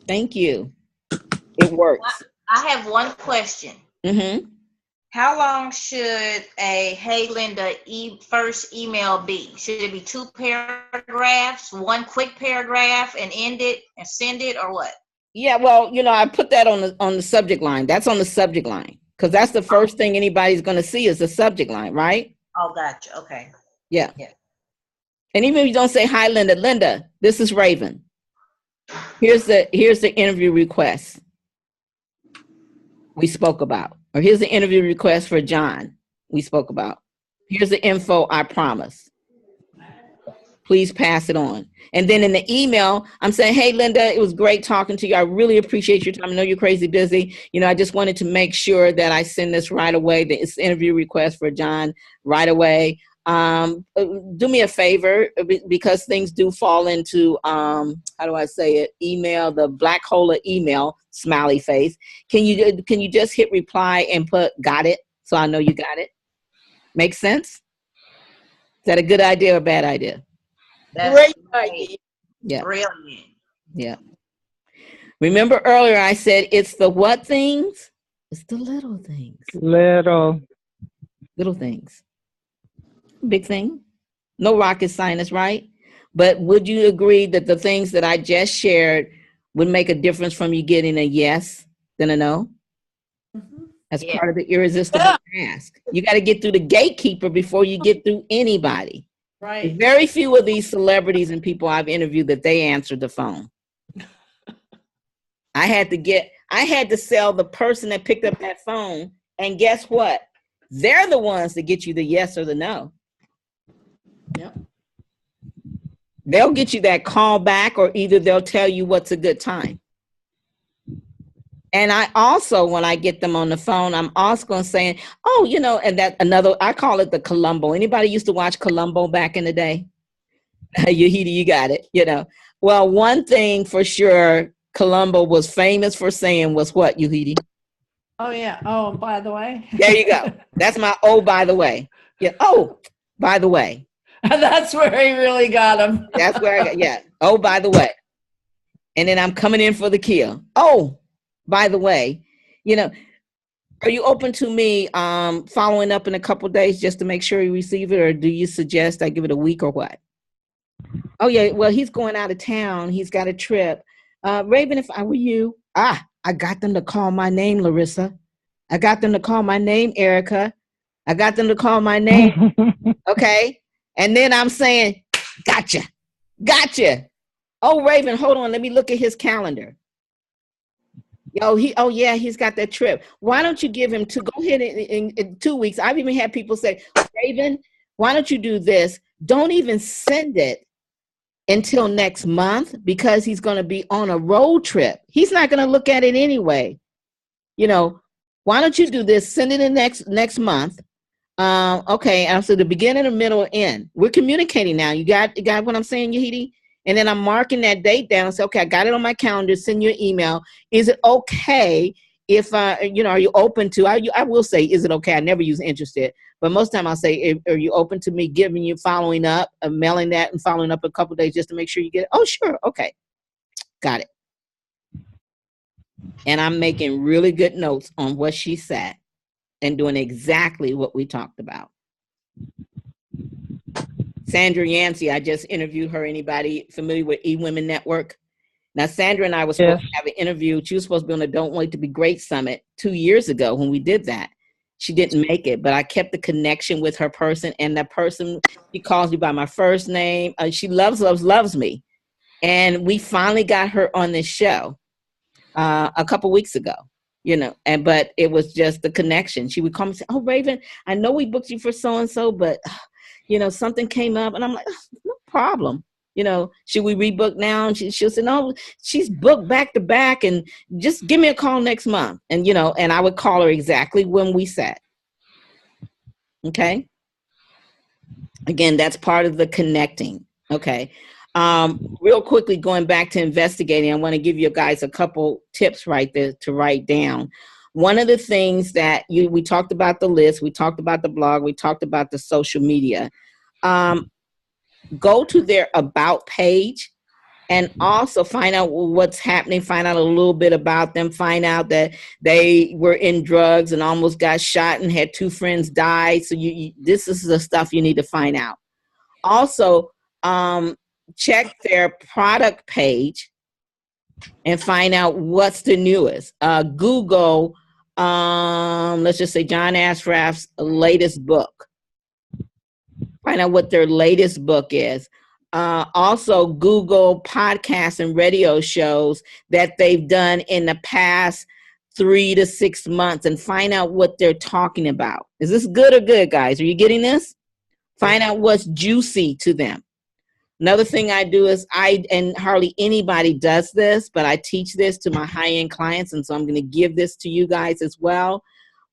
Thank you. It works. I have one question. Mm-hmm. How long should a Hey Linda first email be? Should it be 2 paragraphs, one quick paragraph, and end it and send it, or what? Yeah, well, I put that on the subject line. That's on the subject line, because that's the first thing anybody's going to see is the subject line, right? Oh, gotcha. Okay. Yeah. And even if you don't say, hi, Linda, this is Raven. Here's the interview request we spoke about. Or here's the interview request for John we spoke about. Here's the info I promised. Please pass it on. And then in the email, I'm saying, hey, Linda, it was great talking to you. I really appreciate your time. I know you're crazy busy. I just wanted to make sure that I send this right away. It's the interview request for John right away. Do me a favor, because things do fall into, how do I say it? Email, the black hole of email, smiley face. Can you just hit reply and put got it, so I know you got it? Make sense? Is that a good idea or a bad idea? That's Great idea. Yeah. Brilliant. Yeah. Remember earlier I said it's the what things? It's the little things. Little things. Big thing. No rocket science, right? But would you agree that the things that I just shared would make a difference from you getting a yes than a no? Mm-hmm. That's part of the irresistible task. You got to get through the gatekeeper before you get through anybody. Right. There's very few of these celebrities and people I've interviewed that they answered the phone. I had to sell the person that picked up that phone, and guess what? They're the ones that get you the yes or the no. Yep. They'll get you that call back, or either they'll tell you what's a good time. And I also, when I get them on the phone, I'm also going to say, oh, you know, and that another, I call it the Columbo. Anybody used to watch Columbo back in the day? You got it, you know. Well, one thing for sure, Columbo was famous for saying was what, Yuhidi? Oh, yeah. Oh, by the way. There you go. That's my, oh, by the way. Yeah. Oh, by the way. That's where he really got him. That's where I got, yeah. Oh, by the way. And then I'm coming in for the kill. Oh, by the way, you know, are you open to me following up in a couple of days just to make sure you receive it, or do you suggest I give it a week or what? Oh yeah, well, he's going out of town. He's got a trip. Raven, if I were you, I got them to call my name, Larissa. I got them to call my name, Erica. I got them to call my name. Okay. And then I'm saying, gotcha. Oh, Raven, hold on. Let me look at his calendar. Oh yeah, he's got that trip. Why don't you give him go ahead in 2 weeks? I've even had people say, Raven, why don't you do this? Don't even send it until next month, because he's going to be on a road trip. He's not going to look at it anyway. You know, why don't you do this? Send it in next month. Okay. So the beginning, the middle, end. We're communicating now. You got what I'm saying, Yahidi? And then I'm marking that date down and say, okay, I got it on my calendar, send you an email. Is it okay if, you know, are you open to, I will say, is it okay? I never use interested, but most of the time I'll say, are you open to me giving you, following up, mailing that and following up a couple of days just to make sure you get it? Oh, sure. Okay. Got it. And I'm making really good notes on what she said and doing exactly what we talked about. Sandra Yancey, I just interviewed her. Anybody familiar with eWomen Network? Now, Sandra and I were supposed to have an interview. She was supposed to be on the Don't Wait to Be Great Summit 2 years ago when we did that. She didn't make it, but I kept the connection with her person. And that person, she calls me by my first name. She loves me. And we finally got her on this show a couple weeks ago, you know, but it was just the connection. She would call me and say, oh, Raven, I know we booked you for so-and-so, but you know, something came up. And I'm like, oh, no problem. You know, should we rebook now? And she'll say, no, she's booked back to back, and just give me a call next month. And, you know, and I would call her exactly when we sat. Okay. Again, that's part of the connecting. Okay. Real quickly, going back to investigating, I want to give you guys a couple tips right there to write down. One of the things that we talked about the list, we talked about the blog, we talked about the social media. Go to their about page and also find out what's happening, find out a little bit about them, find out that they were in drugs and almost got shot and had 2 friends die. So this is the stuff you need to find out. Also, check their product page and find out what's the newest. Google, let's just say John Ashraf's latest book. Find out what their latest book is. Also, Google podcasts and radio shows that they've done in the past 3 to 6 months and find out what they're talking about. Is this good or good, guys? Are you getting this? Find out what's juicy to them. Another thing I do is and hardly anybody does this, but I teach this to my high-end clients, and so I'm going to give this to you guys as well.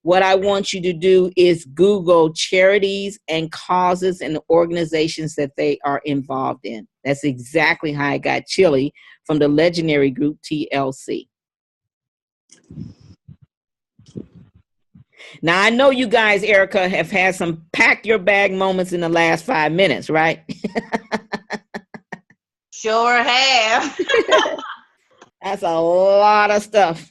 What I want you to do is Google charities and causes and organizations that they are involved in. That's exactly how I got Chili from the legendary group TLC. Now, I know you guys, Erica, have had some pack your bag moments in the last 5 minutes, right? Sure have. That's a lot of stuff.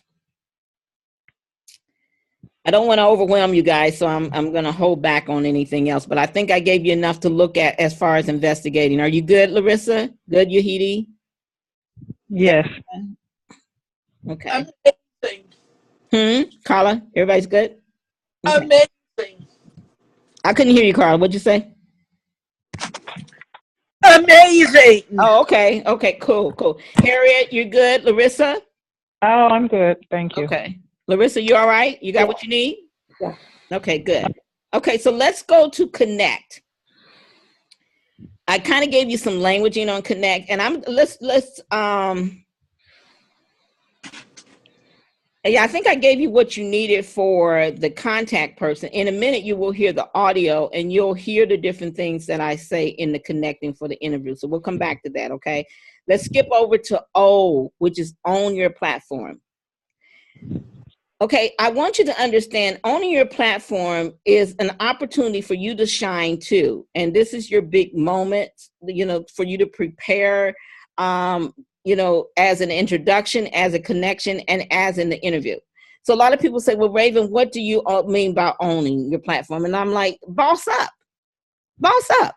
I don't want to overwhelm you guys, so I'm going to hold back on anything else. But I think I gave you enough to look at as far as investigating. Are you good, Larissa? Good, Yahidi? Yes. Okay. Amazing. Carla, everybody's good? Okay. Amazing. I couldn't hear you, Carla. What'd you say? Amazing. Oh, okay. Okay, cool. Harriet, you're good. Larissa? Oh, I'm good. Thank you. Okay. Larissa, you all right? You got what you need? Yeah. Okay, good. Okay, so let's go to connect. I kind of gave you some languaging on Connect, and yeah, I think I gave you what you needed for the contact person. In a minute, you will hear the audio and you'll hear the different things that I say in the connecting for the interview. So we'll come back to that, okay? Let's skip over to O, which is own your platform. Okay, I want you to understand owning your platform is an opportunity for you to shine too. And this is your big moment, you know, for you to prepare, you know, as an introduction, as a connection, and as in the interview. So a lot of people say, well, Raven, what do you mean by owning your platform? And I'm like, boss up,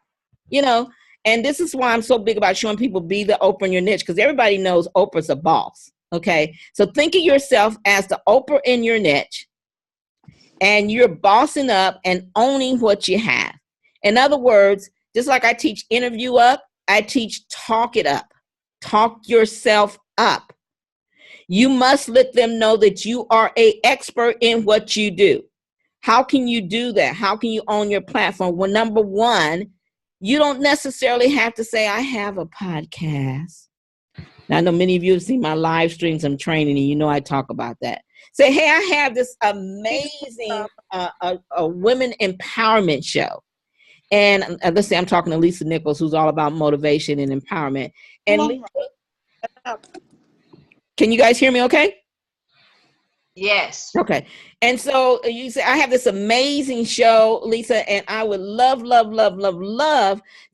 you know, and this is why I'm so big about showing people be the Oprah in your niche, because everybody knows Oprah's a boss. Okay. So think of yourself as the Oprah in your niche, and you're bossing up and owning what you have. In other words, just like I teach interview up, I teach talk it up. Talk yourself up. You must let them know that you are an expert in what you do. How can you do that? How can you own your platform? Well, number one, you don't necessarily have to say, I have a podcast. Now, I know many of you have seen my live streams. I'm training, and you know I talk about that. Say, hey, I have this amazing a women empowerment show. And let's say I'm talking to Lisa Nichols, who's all about motivation and empowerment. And Lisa, can you guys hear me okay? Yes. Okay. And so you say, I have this amazing show, Lisa, and I would love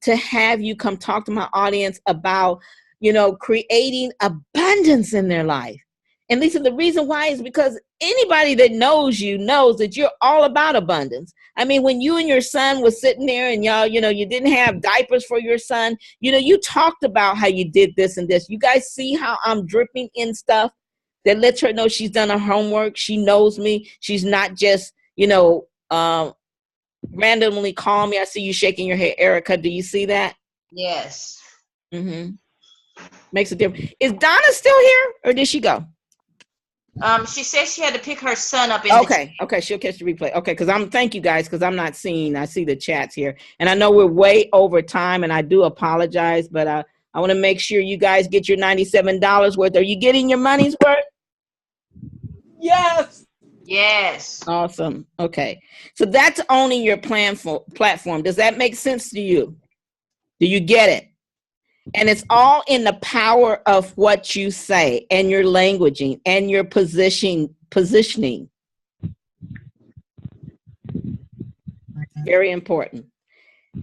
to have you come talk to my audience about, you know, creating abundance in their life. And Lisa, the reason why is because anybody that knows you knows that you're all about abundance. I mean, when you and your son was sitting there and y'all, you know, you didn't have diapers for your son, you know, you talked about how you did this and this. You guys see how I'm dripping in stuff that lets her know she's done her homework. She knows me. She's not just, you know, randomly call me. I see you shaking your head. Erica, do you see that? Yes. Mm-hmm. Makes a difference. Is Donna still here or did she go? She said she had to pick her son up. Okay, she'll catch the replay. Okay, because thank you guys, because I'm not seeing, I see the chats here. And I know we're way over time, and I do apologize, but I want to make sure you guys get your $97 worth. Are you getting your money's worth? Yes. Yes. Awesome. Okay. So that's owning your platform. Does that make sense to you? Do you get it? And it's all in the power of what you say and your languaging and your positioning. Very important.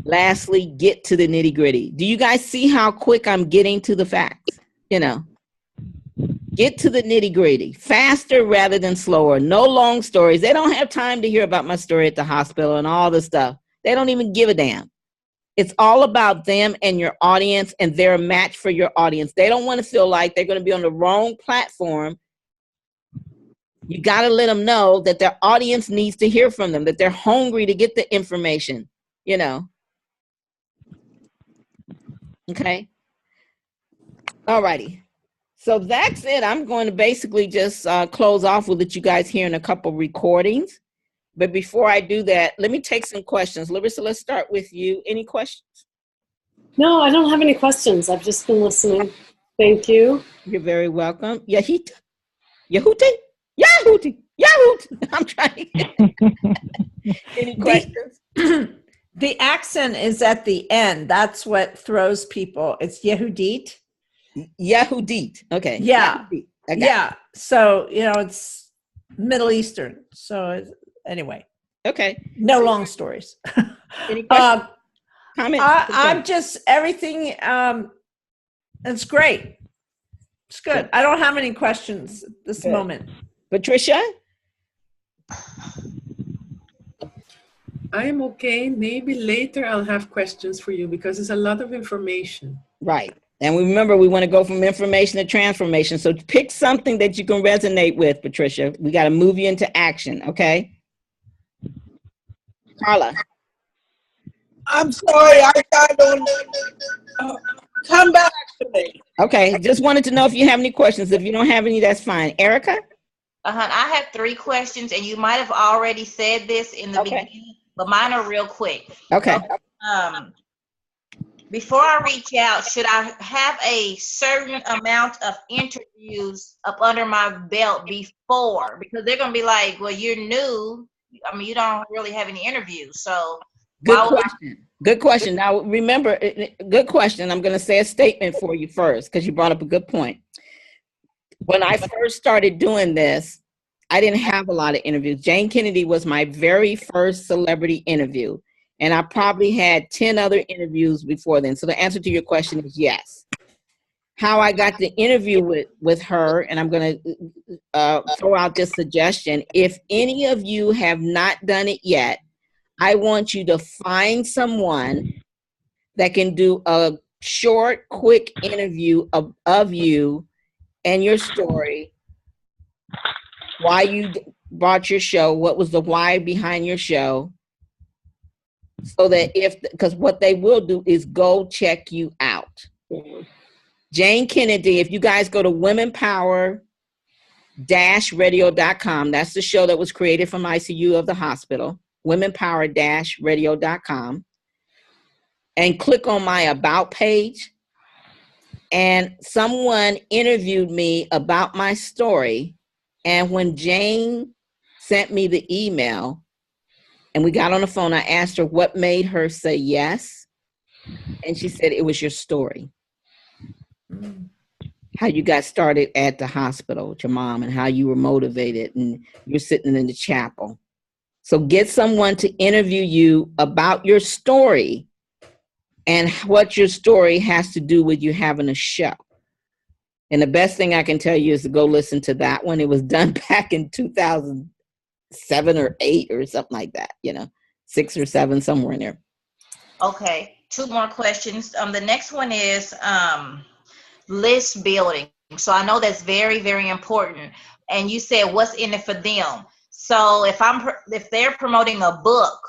Lastly, get to the nitty gritty. Do you guys see how quick I'm getting to the facts? You know, get to the nitty gritty, faster rather than slower. No long stories. They don't have time to hear about my story at the hospital and all this stuff. They don't even give a damn. It's all about them and your audience, and they're a match for your audience. They don't want to feel like they're going to be on the wrong platform. You got to let them know that their audience needs to hear from them, that they're hungry to get the information, you know. Okay. All righty. So that's it. I'm going to basically just close off with you guys hearing a couple recordings. But before I do that, let me take some questions. Larissa, let's start with you. Any questions? No, I don't have any questions. I've just been listening. Thank you. You're very welcome. Yahuti. I'm trying. Any questions? The accent is at the end. That's what throws people. It's Yehudit. Yehudit. Okay. Yeah. Yehudit. Yeah. So, you know, it's Middle Eastern. So anyway. Okay. No long stories. Any questions? Comments? I'm just everything. It's great. It's good. I don't have any questions at this moment. Patricia? I am okay. Maybe later I'll have questions for you because it's a lot of information. Right. And remember, we want to go from information to transformation. So pick something that you can resonate with, Patricia. We got to move you into action, okay? Carla. I'm sorry, I got on. Come back to me. Okay, just wanted to know if you have any questions. If you don't have any, that's fine. Erica? I have 3 questions, and you might have already said this in the beginning, but mine are real quick. Okay. Before I reach out, should I have a certain amount of interviews up under my belt before? Because they're gonna be like, well, you're new. I mean, you don't really have any interviews. So Good question. Good question. Now, remember, good question. I'm going to say a statement for you first because you brought up a good point. When I first started doing this, I didn't have a lot of interviews. Jane Kennedy was my very first celebrity interview, and I probably had 10 other interviews before then. So the answer to your question is yes. How I got the interview with her, and I'm going to throw out this suggestion. If any of you have not done it yet, I want you to find someone that can do a short, quick interview of you and your story, why you bought your show, what was the why behind your show, so that because what they will do is go check you out. Jane Kennedy, if you guys go to womenpower-radio.com, that's the show that was created from ICU of the hospital, womenpower-radio.com, and click on my about page. And someone interviewed me about my story. And when Jane sent me the email and we got on the phone, I asked her what made her say yes. And she said, it was your story. How you got started at the hospital with your mom and how you were motivated and you're sitting in the chapel. So get someone to interview you about your story and what your story has to do with you having a show. And the best thing I can tell you is to go listen to that one. It was done back in 2007 or 8 or something like that, 6 or 7, somewhere in there. Okay, 2 more questions. The next one is list building. So I know that's very, very important. And you said what's in it for them. So if they're promoting a book,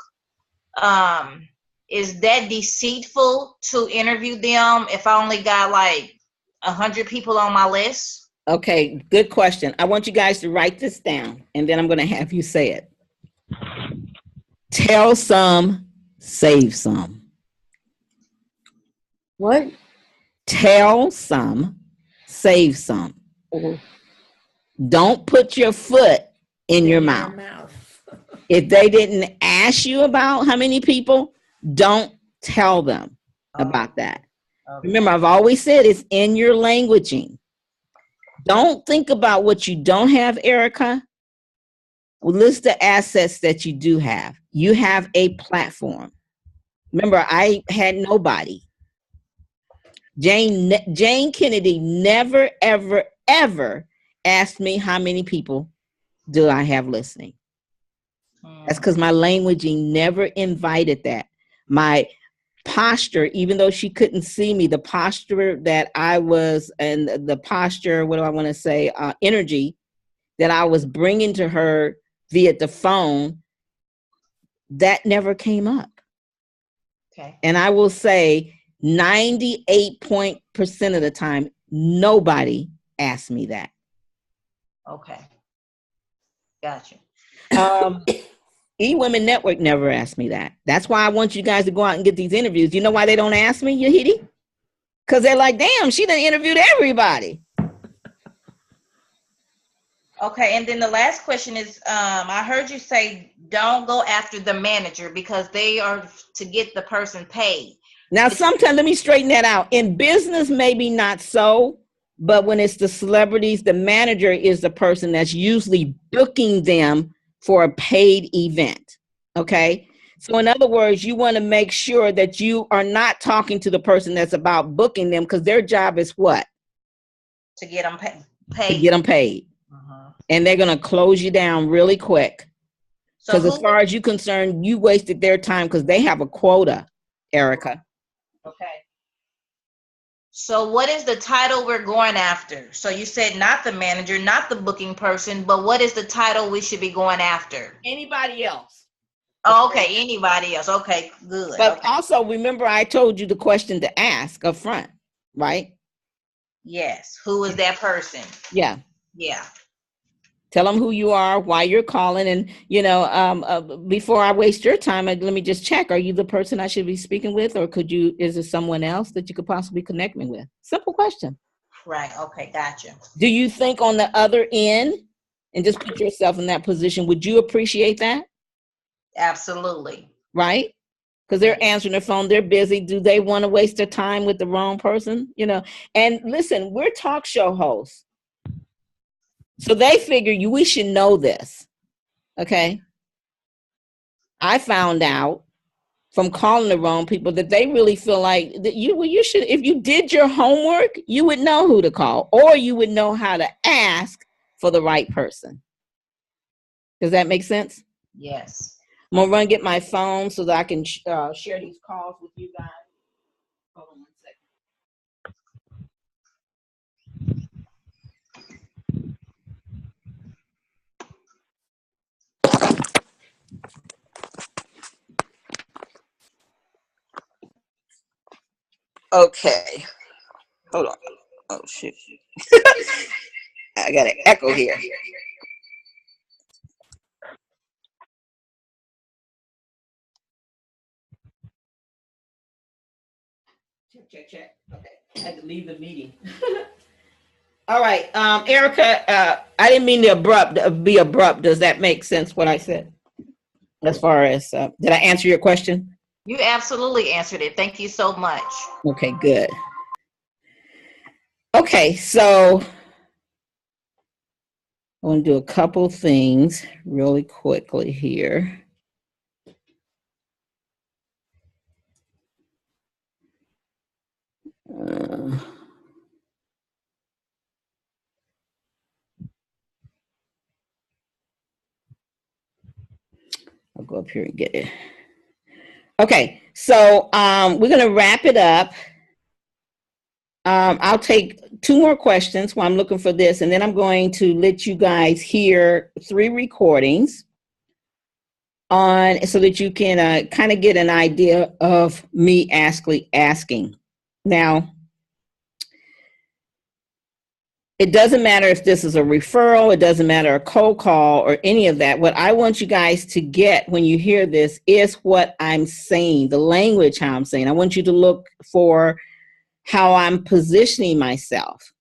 is that deceitful to interview them if I only got like 100 people on my list? Okay, good question. I want you guys to write this down, and then I'm going to have you say it. Tell some, save some. What? Tell some, save some. Mm-hmm. Don't put your foot in your mouth. If they didn't ask you about how many people, don't tell them about that. Remember, I've always said it's in your languaging. Don't think about what you don't have, Erica. List the assets that you do have. You have a platform. Remember, I had nobody. Jane Kennedy never, ever, ever asked me how many people do I have listening. That's because my languaging never invited that. My posture, even though she couldn't see me, the posture that I was, and the posture, what do I want to say, energy that I was bringing to her via the phone, that never came up. Okay. And I will say 98% of the time, nobody asked me that. Okay. Gotcha. E-Women Network never asked me that. That's why I want you guys to go out and get these interviews. You know why they don't ask me, Yahidi? Because they're like, damn, she done interviewed everybody. Okay, and then the last question is, I heard you say don't go after the manager because they are to get the person paid. Now, sometimes, let me straighten that out. In business, maybe not so, but when it's the celebrities, the manager is the person that's usually booking them for a paid event, okay? So in other words, you want to make sure that you are not talking to the person that's about booking them, because their job is what? To get them paid. To get them paid. And they're going to close you down really quick. Because as far as you're concerned, you wasted their time because they have a quota, Erica. Okay. So what is the title we're going after? So you said not the manager, not the booking person, but what is the title we should be going after? Anybody else. Oh, okay, anybody else. Okay, good. But okay. Also, remember I told you the question to ask up front, right? Yes. Who is that person? Yeah. Yeah. Tell them who you are, why you're calling, and before I waste your time, let me just check: are you the person I should be speaking with, or is there someone else that you could possibly connect me with? Simple question. Right. Okay. Gotcha. Do you think on the other end, and just put yourself in that position, would you appreciate that? Absolutely. Right? Because they're answering their phone, they're busy. Do they want to waste their time with the wrong person? And listen, we're talk show hosts. So they figure we should know this. Okay. I found out from calling the wrong people that they really feel like that you should, if you did your homework, you would know who to call, or you would know how to ask for the right person. Does that make sense? Yes. I'm gonna run get my phone so that I can share these calls with you guys. Hold on 1 second. Okay. Hold on. Oh shit. I got an echo here. Check. Okay. I had to leave the meeting. All right. Erica, I didn't mean to be abrupt. Does that make sense what I said? As far as did I answer your question? You absolutely answered it. Thank you so much. Okay, good. Okay, so I want to do a couple things really quickly here. I'll go up here and get it. Okay, so we're going to wrap it up. I'll take 2 more questions while I'm looking for this, and then I'm going to let you guys hear 3 recordings so that you can kind of get an idea of me asking. Now, it doesn't matter if this is a referral, it doesn't matter a cold call or any of that. What I want you guys to get when you hear this is what I'm saying, the language, how I'm saying. I want you to look for how I'm positioning myself.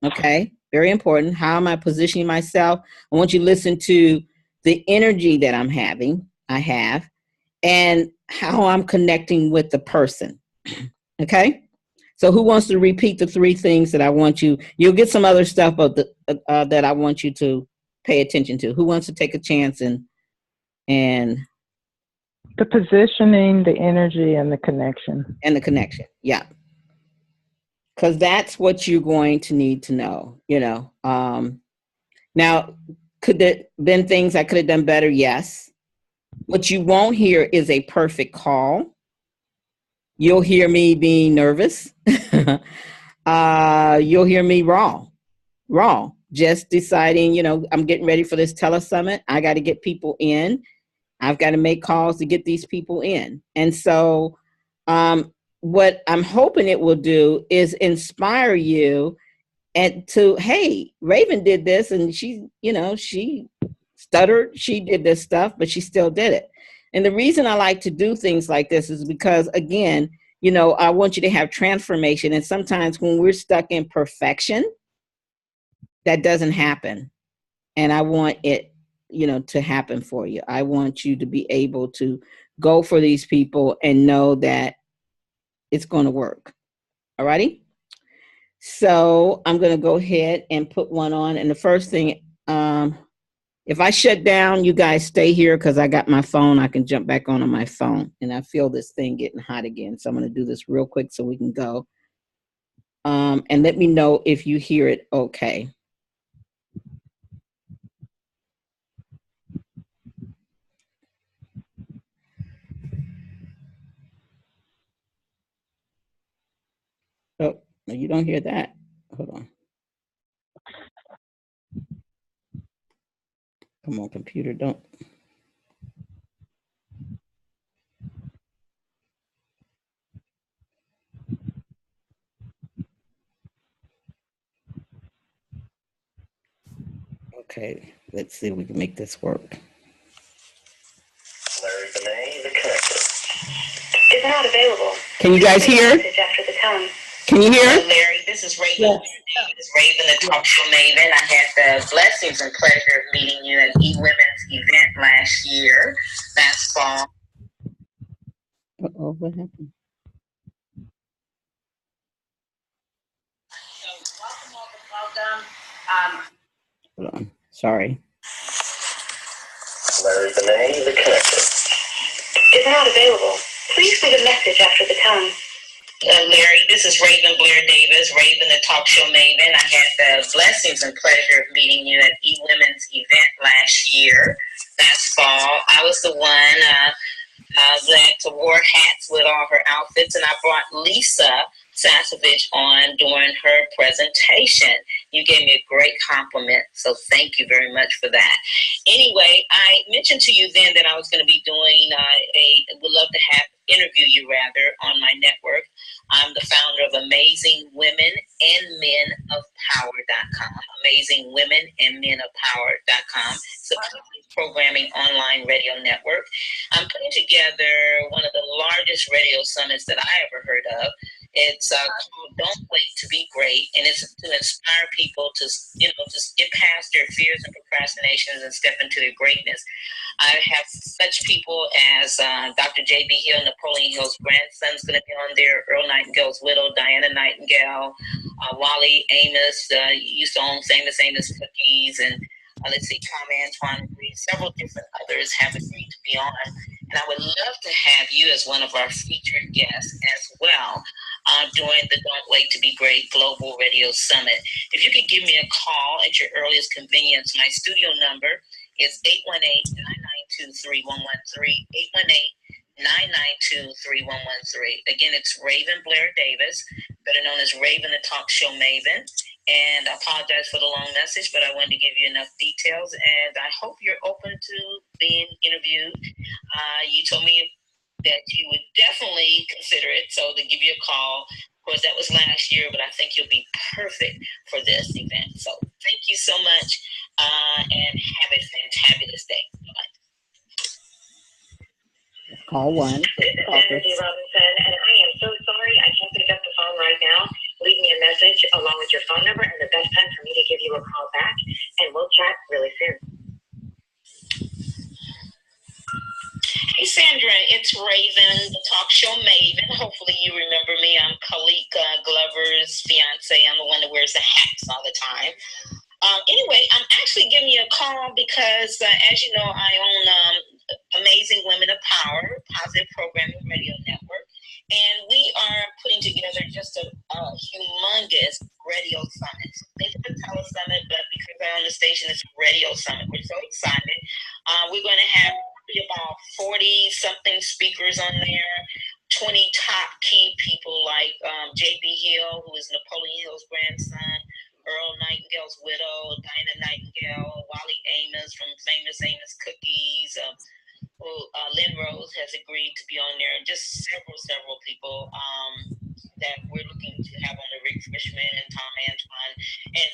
Okay, very important. How am I positioning myself? I want you to listen to the energy that I have, and how I'm connecting with the person. Okay, so who wants to repeat the 3 things that I want you? You'll get some other stuff that I want you to pay attention to. Who wants to take a chance and the positioning, the energy, and the connection. Yeah. Because that's what you're going to need to know, Now, could there been things I could have done better? Yes. What you won't hear is a perfect call. You'll hear me being nervous. You'll hear me raw, just deciding, I'm getting ready for this telesummit. I got to get people in. I've got to make calls to get these people in. And so, what I'm hoping it will do is inspire you hey, Raven did this and she stuttered. She did this stuff, but she still did it. And the reason I like to do things like this is because, again, I want you to have transformation. And sometimes when we're stuck in perfection, that doesn't happen. And I want it, to happen for you. I want you to be able to go for these people and know that it's going to work. All righty. So I'm going to go ahead and put one on. And the first thing, if I shut down, you guys stay here because I got my phone. I can jump back on my phone. And I feel this thing getting hot again. So I'm going to do this real quick so we can go. And let me know if you hear it okay. Oh, no, you don't hear that. Hold on. Come on, computer, don't. Okay, let's see if we can make this work. Larry Benet, the connector, is not available. Can you guys hear? Message after the tone. Can you hear? Larry, this is Raven. This is Raven, the talk show Maven. I had the blessings and pleasure of meeting you at eWomen's event last year, last fall. Uh-oh, what happened? So welcome. Hold on, sorry. Larry Benet, the connector, is not available. Please leave a message after the tone. Larry, this is Raven Blair Davis, Raven, the talk show Maven. I had the blessings and pleasure of meeting you at eWomen's event last year, last fall. I was the one that wore hats with all her outfits, and I brought Lisa Sasovich on during her presentation. You gave me a great compliment, so thank you very much for that. Anyway, I mentioned to you then that I was going to be doing would love to interview you rather on my network. I'm the founder of Amazing Women and Men of Power.com. Amazing Women and Men of Power.com. It's a programming online radio network. I'm putting together one of the largest radio summits that I ever heard of. It's called Don't Wait to Be Great, and it's to inspire people to, just get past their fears and procrastinations and step into their greatness. I have such people as Dr. J.B. Hill, Napoleon Hill's grandson's going to be on there, Earl Nightingale's widow, Diana Nightingale, Wally Amos, used to own Famous Amos Cookies, and let's see, Tom Antoine Reed, several different others have agreed to be on. And I would love to have you as one of our featured guests as well during the Don't Wait to Be Great Global Radio Summit. If you could give me a call at your earliest convenience, my studio number is 818-992-3113, 818-992-3113. Again, it's Raven Blair Davis, better known as Raven the Talk Show Maven. And I apologize for the long message, but I wanted to give you enough details, and I hope you're open to being interviewed. You told me that you would definitely consider it, so to give you a call. Of course, that was last year, but I think you'll be perfect for this event. So thank you so much, and have a fantabulous day. Bye-bye. Call one. This is Sandra D. Robinson, and I am so sorry I can't pick up the phone right now. Leave me a message along with your phone number and the best time for me to give you a call back, and we'll chat really soon. Hey Sandra, it's Raven, the talk show Maven. Hopefully you remember me. I'm Khalik Glover's fiance. I'm the one that wears the hats all the time. Anyway, I'm actually giving you a call because, as you know, I own Amazing Women of Power, Positive Programming Radio Network. And we are putting together just a humongous radio summit. Think of a telesummit, but because I own the station, it's a radio summit. We're so excited. We're going to have about 40-something speakers on there, 20 top key people like J.B. Hill, who is Napoleon Hill's grandson, Earl Nightingale's widow, Diana Nightingale, Wally Amos from Famous Amos Cookies, Lynn Rose has agreed to be on there, and just several people that we're looking to have on there, Rick Fishman and Tom Antoine, and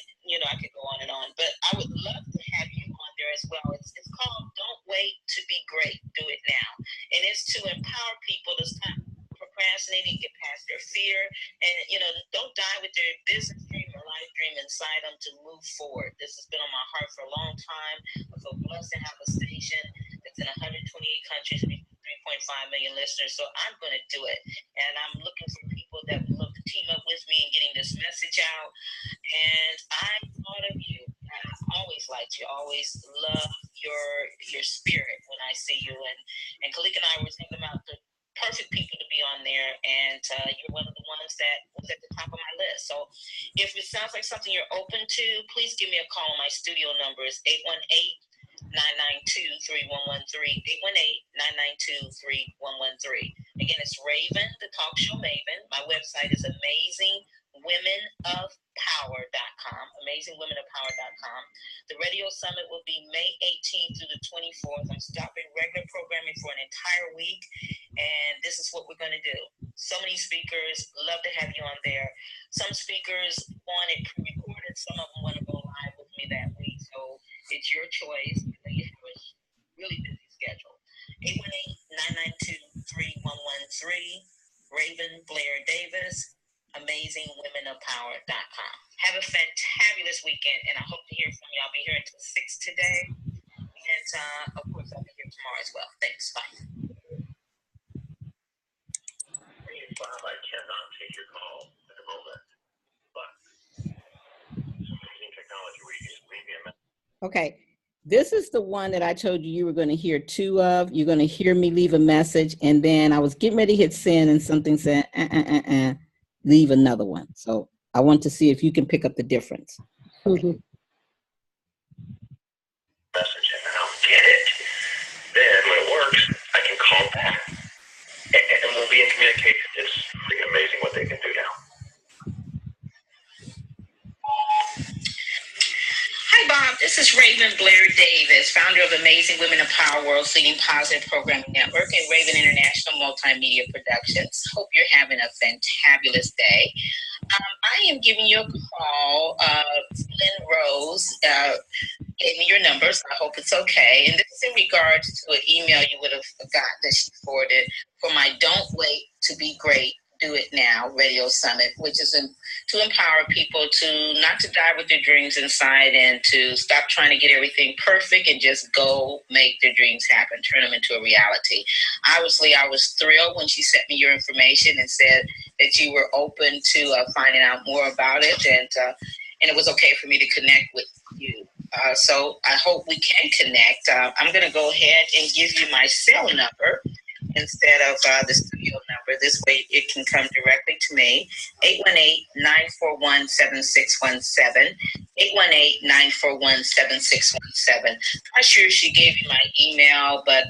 I could go on and on, but I would love to have you on there as well. It's called Don't Wait to Be Great, Do It Now, and it's to empower people to stop procrastinating, get past their fear, and don't die with their business dream or life dream inside them to move forward. This has been on my heart for a long time. I feel blessed to have a station that's in 128 countries, 3.5 million listeners. So I'm going to do it, and I'm looking for people that would love to team up with me in getting this message out. And I thought of you. I've always liked you. Always love your spirit when I see you. And Khalik and I were thinking about the perfect people to be on there, and you're one of the ones that was at the top of my list. So if it sounds like something you're open to, please give me a call. My studio number is 818-992-3113, 818-992-3113. Again, it's Raven, the talk show Maven. My website is amazingwomenofpower.com, amazingwomenofpower.com. The radio summit will be May 18th through the 24th. I'm stopping regular programming for an entire week, and this is what we're going to do. So many speakers, love to have you on there. Some speakers want it pre-recorded, some of them want to go live with me that week. So It's your choice. I know you have a really busy schedule. 818-992-3113. Raven Blair Davis, AmazingWomenOfPower.com. Have a fantabulous weekend, and I hope to hear from you. I'll be here until 6 today, and of course, I'll be here tomorrow as well. Thanks. Bye. Bob, I cannot take your call at the moment, but some amazing technology where you can leave me a message. Okay. This is the one that I told you were going to hear 2 of. You're going to hear me leave a message, and then I was getting ready to hit send, and something said, leave another one. So I want to see if you can pick up the difference. Message, and I'll get it. Then when it works, I can call back, and we'll be in communication. It's freaking amazing what they can do now. Hi, Bob. This is Raven Blair Davis, founder of Amazing Women of Power, World's leading positive programming network, and Raven International Multimedia Productions. Hope you're having a fantabulous day. I am giving you a call. Lynn Rose gave me your number, so I hope it's okay. And this is in regards to an email you would have got that she forwarded for my Don't Wait to Be Great, Do It Now Radio Summit, which is to empower people to not to die with their dreams inside and to stop trying to get everything perfect and just go make their dreams happen, turn them into a reality. Obviously, I was thrilled when she sent me your information and said that you were open to finding out more about it, and it was okay for me to connect with you. So I hope we can connect. I'm going to go ahead and give you my cell number instead of the studio number. This way it can come directly to me. 818-941-7617. 818-941-7617. Not sure if she gave you my email, but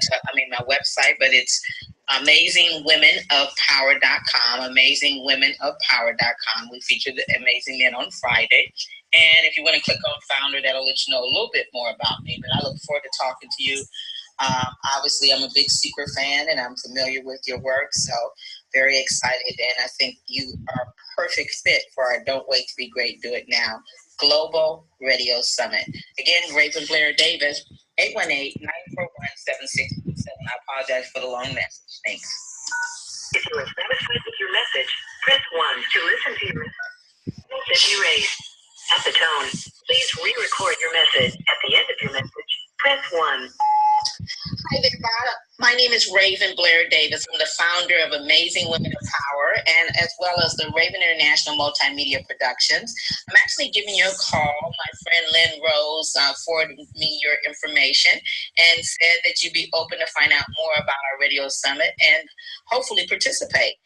my website, but it's AmazingWomenOfPower.com. AmazingWomenOfPower.com. We feature the Amazing Men on Friday. And if you want to click on Founder, that'll let you know a little bit more about me. But I look forward to talking to you. Obviously, I'm a big Secret fan, and I'm familiar with your work, so very excited. And I think you are a perfect fit for our Don't Wait to Be Great, Do It Now Global Radio Summit. Again, Raven Blair Davis, 818-941-7617. I apologize for the long message. Thanks. If you are satisfied with your message, press 1 to listen to your message erased. At the tone, please re-record your message. At the end of your message, press 1. Hi there, Bob. My name is Raven Blair Davis. I'm the founder of Amazing Women of Power, and as well as the Raven International Multimedia Productions. I'm actually giving you a call. My friend Lynn Rose forwarded me your information and said that you'd be open to find out more about our radio summit and hopefully participate.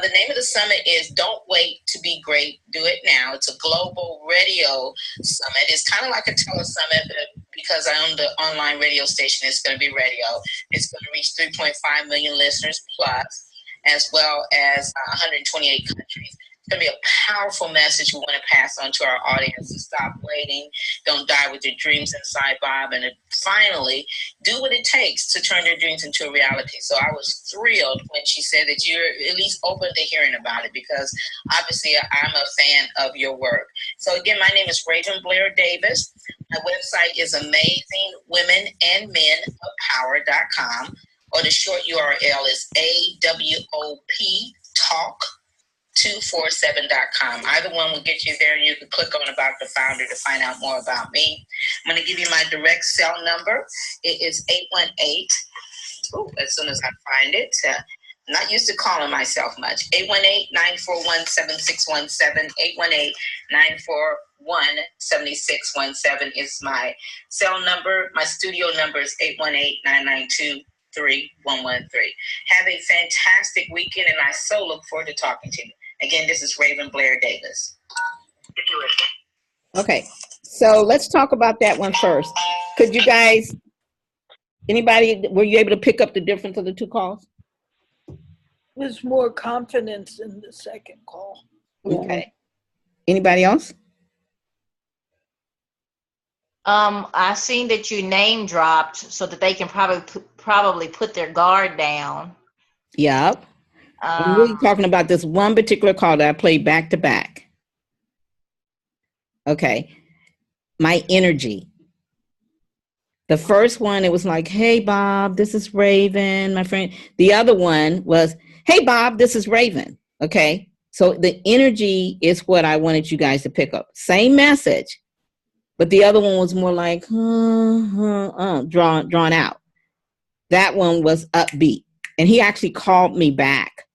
The name of the summit is Don't Wait to Be Great, Do It Now. It's a global radio summit. It's kind of like a telesummit, but because I own the online radio station, it's going to be radio. It's going to reach 3.5 million listeners plus, as well as 128 countries. It's going to be a powerful message we want to pass on to our audience to stop waiting, don't die with your dreams inside, Bob, and finally do what it takes to turn their dreams into a reality. So I was thrilled when she said that you're at least open to hearing about it, because obviously I'm a fan of your work. So again, my name is Raven Blair Davis. My website is AmazingWomenAndMenOfPower.com, or the short URL is AWOPtalk247.com. Either one will get you there, and you can click on About the Founder to find out more about me. I'm going to give you my direct cell number. It is 818, as soon as I find it. I'm not used to calling myself much. 818-941-7617. 818-941-7617 is my cell number. My studio number is 818-992-3113. Have a fantastic weekend, and I so look forward to talking to you. Again, this is Raven Blair Davis. Okay, so let's talk about that one first. Could you guys, anybody, were you able to pick up the difference of the 2 calls? There's more confidence in the second call. Okay. Anybody else? I seen that you name dropped so that they can probably put their guard down. Yep. I'm really talking about this one particular call that I played back to back. Okay. My energy. The first one, it was like, hey, Bob, this is Raven, my friend. The other one was, hey, Bob, this is Raven. Okay. So the energy is what I wanted you guys to pick up. Same message, but the other one was more like, drawn out. That one was upbeat. And he actually called me back.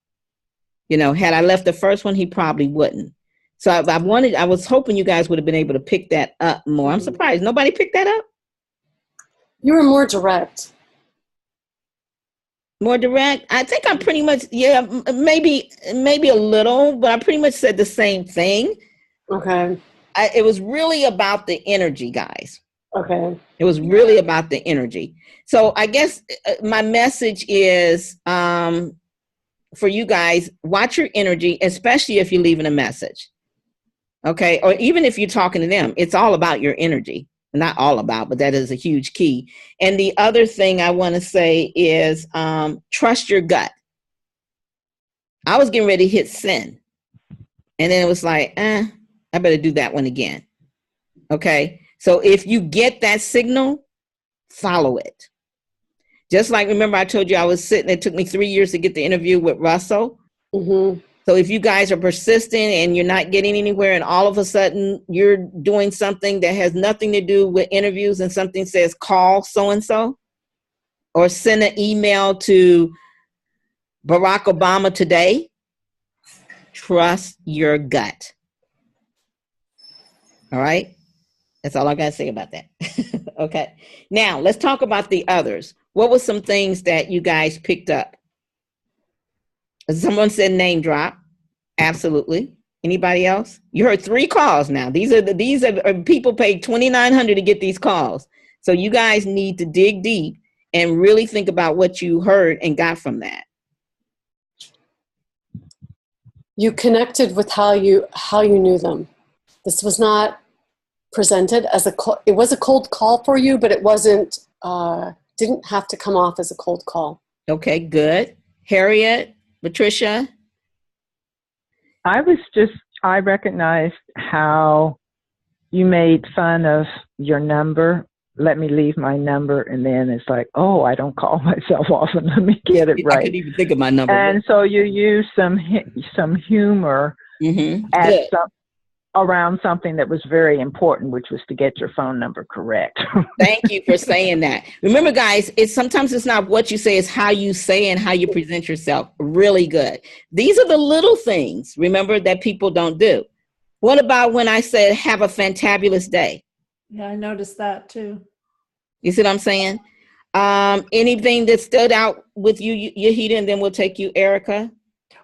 You know, had I left the first one, he probably wouldn't. So I was hoping you guys would have been able to pick that up more. I'm surprised nobody picked that up. You were more direct. More direct? I think I'm pretty much, yeah, maybe a little, but I pretty much said the same thing. Okay. It was really about the energy, guys. Okay. It was really about the energy. So I guess my message is for you guys, watch your energy, especially if you're leaving a message. Okay. Or even if you're talking to them, it's all about your energy. Not all about, but that is a huge key. And the other thing I want to say is trust your gut. I was getting ready to hit send. And then it was like, I better do that one again. Okay. So if you get that signal, follow it. Just like, remember I told you I was sitting, it took me 3 years to get the interview with Russell. Mm-hmm. So if you guys are persistent and you're not getting anywhere and all of a sudden you're doing something that has nothing to do with interviews and something says call so-and-so or send an email to Barack Obama today, trust your gut. All right. That's all I got to say about that. Okay. Now let's talk about the others. What were some things that you guys picked up? Someone said name drop. Absolutely. Anybody else? You heard 3 calls now. These are people paid $2,900 to get these calls. So you guys need to dig deep and really think about what you heard and got from that. You connected with how you knew them. This was not presented as it was a cold call for you, but it wasn't, didn't have to come off as a cold call. Okay, good. Harriet, Patricia. I recognized how you made fun of your number. Let me leave my number. And then it's like, oh, I don't call myself often. Let me get it right. I couldn't even think of my number. And so you use some humor around something that was very important, which was to get your phone number correct. Thank you for saying that. Remember, guys, sometimes it's not what you say, it's how you say and how you present yourself. Really good. These are the little things, remember, that people don't do. What about when I said, have a fantabulous day? Yeah, I noticed that too. You see what I'm saying? Anything that stood out with you, Yahida, and then we'll take you, Erica?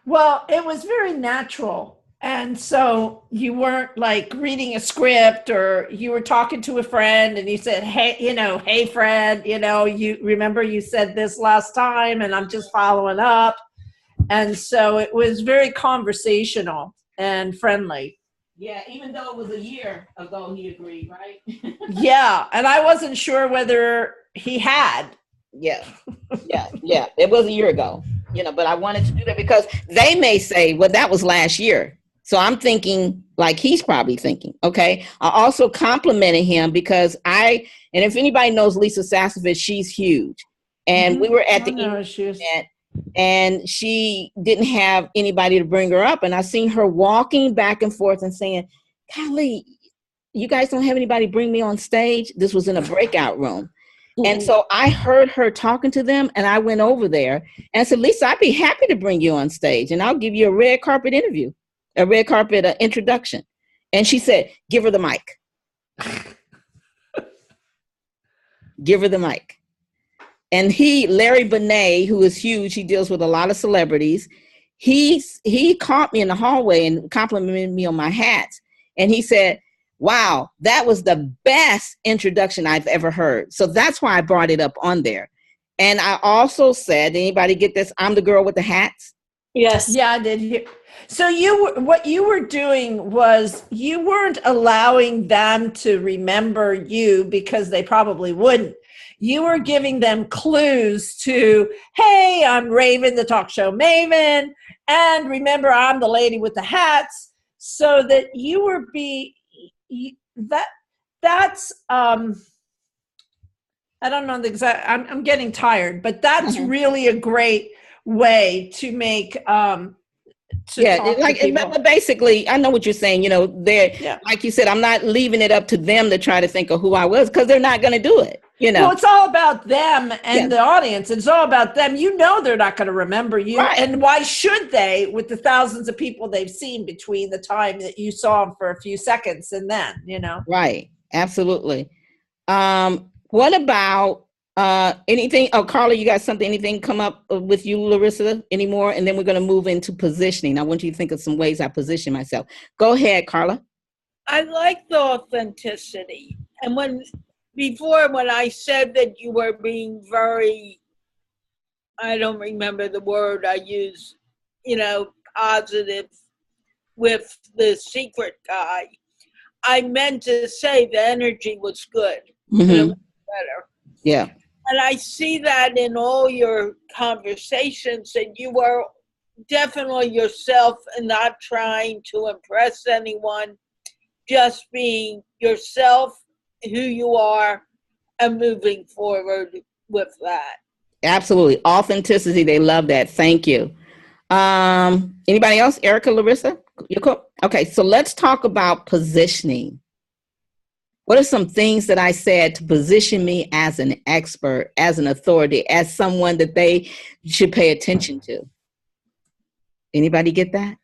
Well, it was very natural. And so you weren't like reading a script, or you were talking to a friend and you said, hey, hey, Fred, you remember you said this last time and I'm just following up. And so it was very conversational and friendly. Yeah, even though it was a year ago, he agreed, right? Yeah, and I wasn't sure whether he had. Yeah. It was a year ago, but I wanted to do that because they may say, well, that was last year. So I'm thinking like he's probably thinking, okay. I also complimented him because and if anybody knows Lisa Sasovich, she's huge. And we were at the event and she didn't have anybody to bring her up. And I seen her walking back and forth and saying, golly, you guys don't have anybody bring me on stage. This was in a breakout room. And so I heard her talking to them and I went over there and said, Lisa, I'd be happy to bring you on stage and I'll give you a red carpet interview. A red carpet introduction. And she said, give her the mic. Give her the mic. And Larry Bonet, who is huge, he deals with a lot of celebrities. He caught me in the hallway and complimented me on my hats. And he said, wow, that was the best introduction I've ever heard. So that's why I brought it up on there. And I also said, anybody get this? I'm the girl with the hats. Yes. Yeah, I did. So what you were doing was you weren't allowing them to remember you because they probably wouldn't. You were giving them clues to, hey, I'm Raven, the talk show Maven, and remember, I'm the lady with the hats, so that you were that's I don't know the exact, I'm getting tired, but that's really a great way to make, to talk like, to people. but basically, I know what you're saying. Like you said, I'm not leaving it up to them to try to think of who I was, because they're not going to do it. Well, it's all about them and the audience. It's all about them. They're not going to remember you. Right. And why should they, with the thousands of people they've seen between the time that you saw them for a few seconds and then, Right. Absolutely. What about anything? Oh, Carla, you got anything come up with you, Larissa, anymore? And then we're going to move into positioning. I want you to think of some ways I position myself. Go ahead, Carla. I like the authenticity. And when I said that you were being very, I don't remember the word I used, positive with the secret guy, I meant to say the energy was good. Mm-hmm. It was better. Yeah. And I see that in all your conversations, that you are definitely yourself and not trying to impress anyone, just being yourself, who you are, and moving forward with that. Absolutely. Authenticity. They love that. Thank you. Anybody else? Erica, Larissa? You cool? Okay, so let's talk about positioning. What are some things that I said to position me as an expert, as an authority, as someone that they should pay attention to? Anybody get that?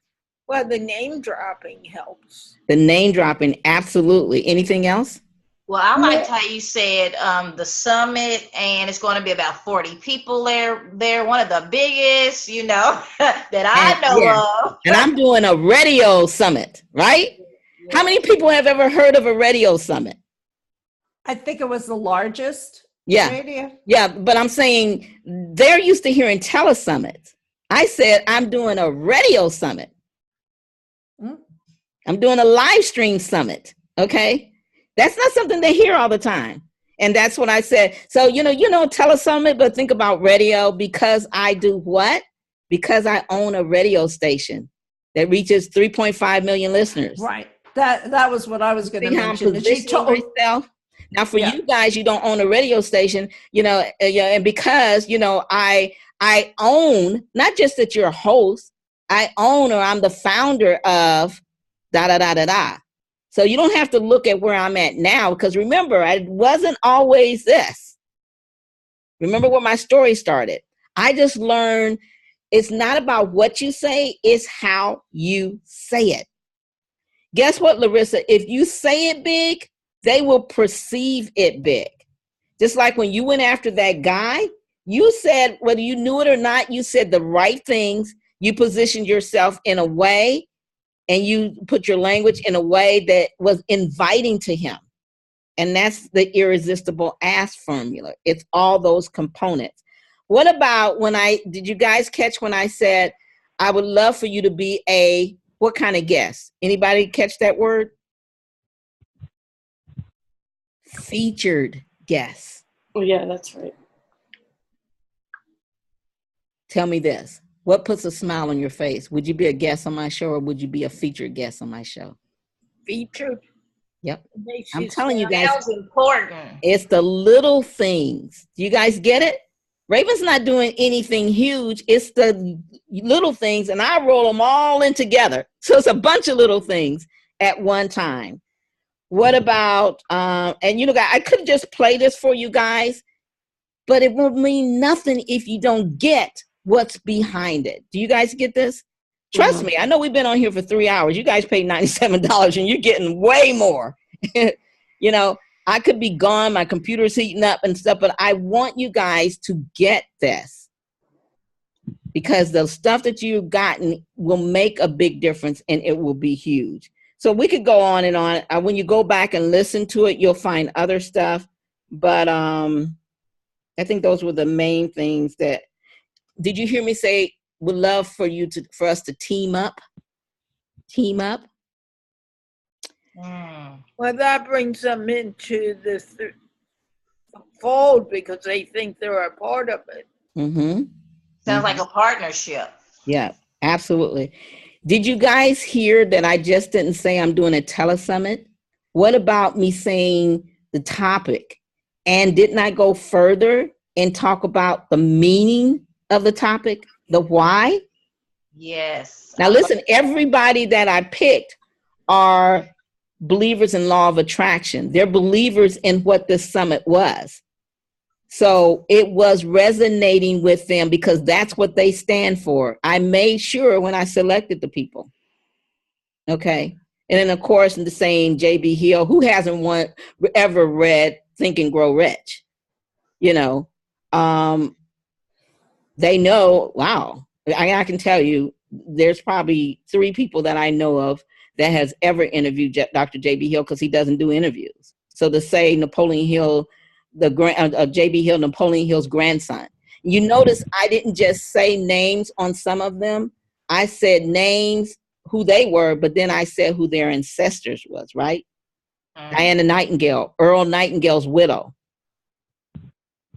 Well, the name dropping helps. The name dropping, absolutely. Anything else? Well, I liked how you said the summit, and it's going to be about 40 people there. They're one of the biggest, that I know of. And I'm doing a radio summit, right? How many people have ever heard of a radio summit? I think it was the largest. Yeah. Radio. Yeah, but I'm saying they're used to hearing telesummits. I said I'm doing a radio summit. I'm doing a live stream summit. Okay. That's not something they hear all the time. And that's what I said. So, telesummit, but think about radio, because I do what? Because I own a radio station that reaches 3.5 million listeners. Right. That was what I was going to mention. Myself. Now, for you guys, you don't own a radio station, and because, I own, not just that you're a host, I own, or I'm the founder of da-da-da-da-da. So you don't have to look at where I'm at now, because remember, I wasn't always this. Remember where my story started. I just learned it's not about what you say, it's how you say it. Guess what, Larissa? If you say it big, they will perceive it big. Just like when you went after that guy, you said, whether you knew it or not, you said the right things. You positioned yourself in a way, and you put your language in a way that was inviting to him. And that's the irresistible ask formula. It's all those components. What about did you guys catch when I said, I would love for you to be what kind of guest? Anybody catch that word? Featured guest. Oh yeah, that's right. Tell me this. What puts a smile on your face? Would you be a guest on my show, or would you be a featured guest on my show? Featured. Yep. I'm telling you guys. That's important. It's the little things. Do you guys get it? Raven's not doing anything huge. It's the little things, and I roll them all in together. So it's a bunch of little things at one time. What about, and I could just play this for you guys, but it will mean nothing if you don't get what's behind it. Do you guys get this? Trust me, I know we've been on here for 3 hours. You guys paid $97 and you're getting way more. I could be gone, my computer's heating up and stuff, but I want you guys to get this, because the stuff that you've gotten will make a big difference, and it will be huge. So we could go on and on. When you go back and listen to it, you'll find other stuff. But I think those were the main things that. Did you hear me say, would love for us to team up? Team up? Well, that brings them into this fold, because they think they're a part of it. Mm-hmm. Sounds like a partnership. Yeah, absolutely. Did you guys hear that I just didn't say I'm doing a telesummit? What about me saying the topic and didn't I go further and talk about the meaning of the topic, the why? Yes. Now listen, everybody that I picked are believers in law of attraction. They're believers in what this summit was. So it was resonating with them because that's what they stand for. I made sure when I selected the people. Okay. And then of course, in the same J.B. Hill, who hasn't ever read Think and Grow Rich? You know, they know, wow, I can tell you, there's probably 3 people that I know of that has ever interviewed Dr. J.B. Hill, because he doesn't do interviews. So to say Napoleon Hill, J.B. Hill, Napoleon Hill's grandson. You notice I didn't just say names on some of them. I said names, who they were, but then I said who their ancestors was, right? Diana Nightingale, Earl Nightingale's widow.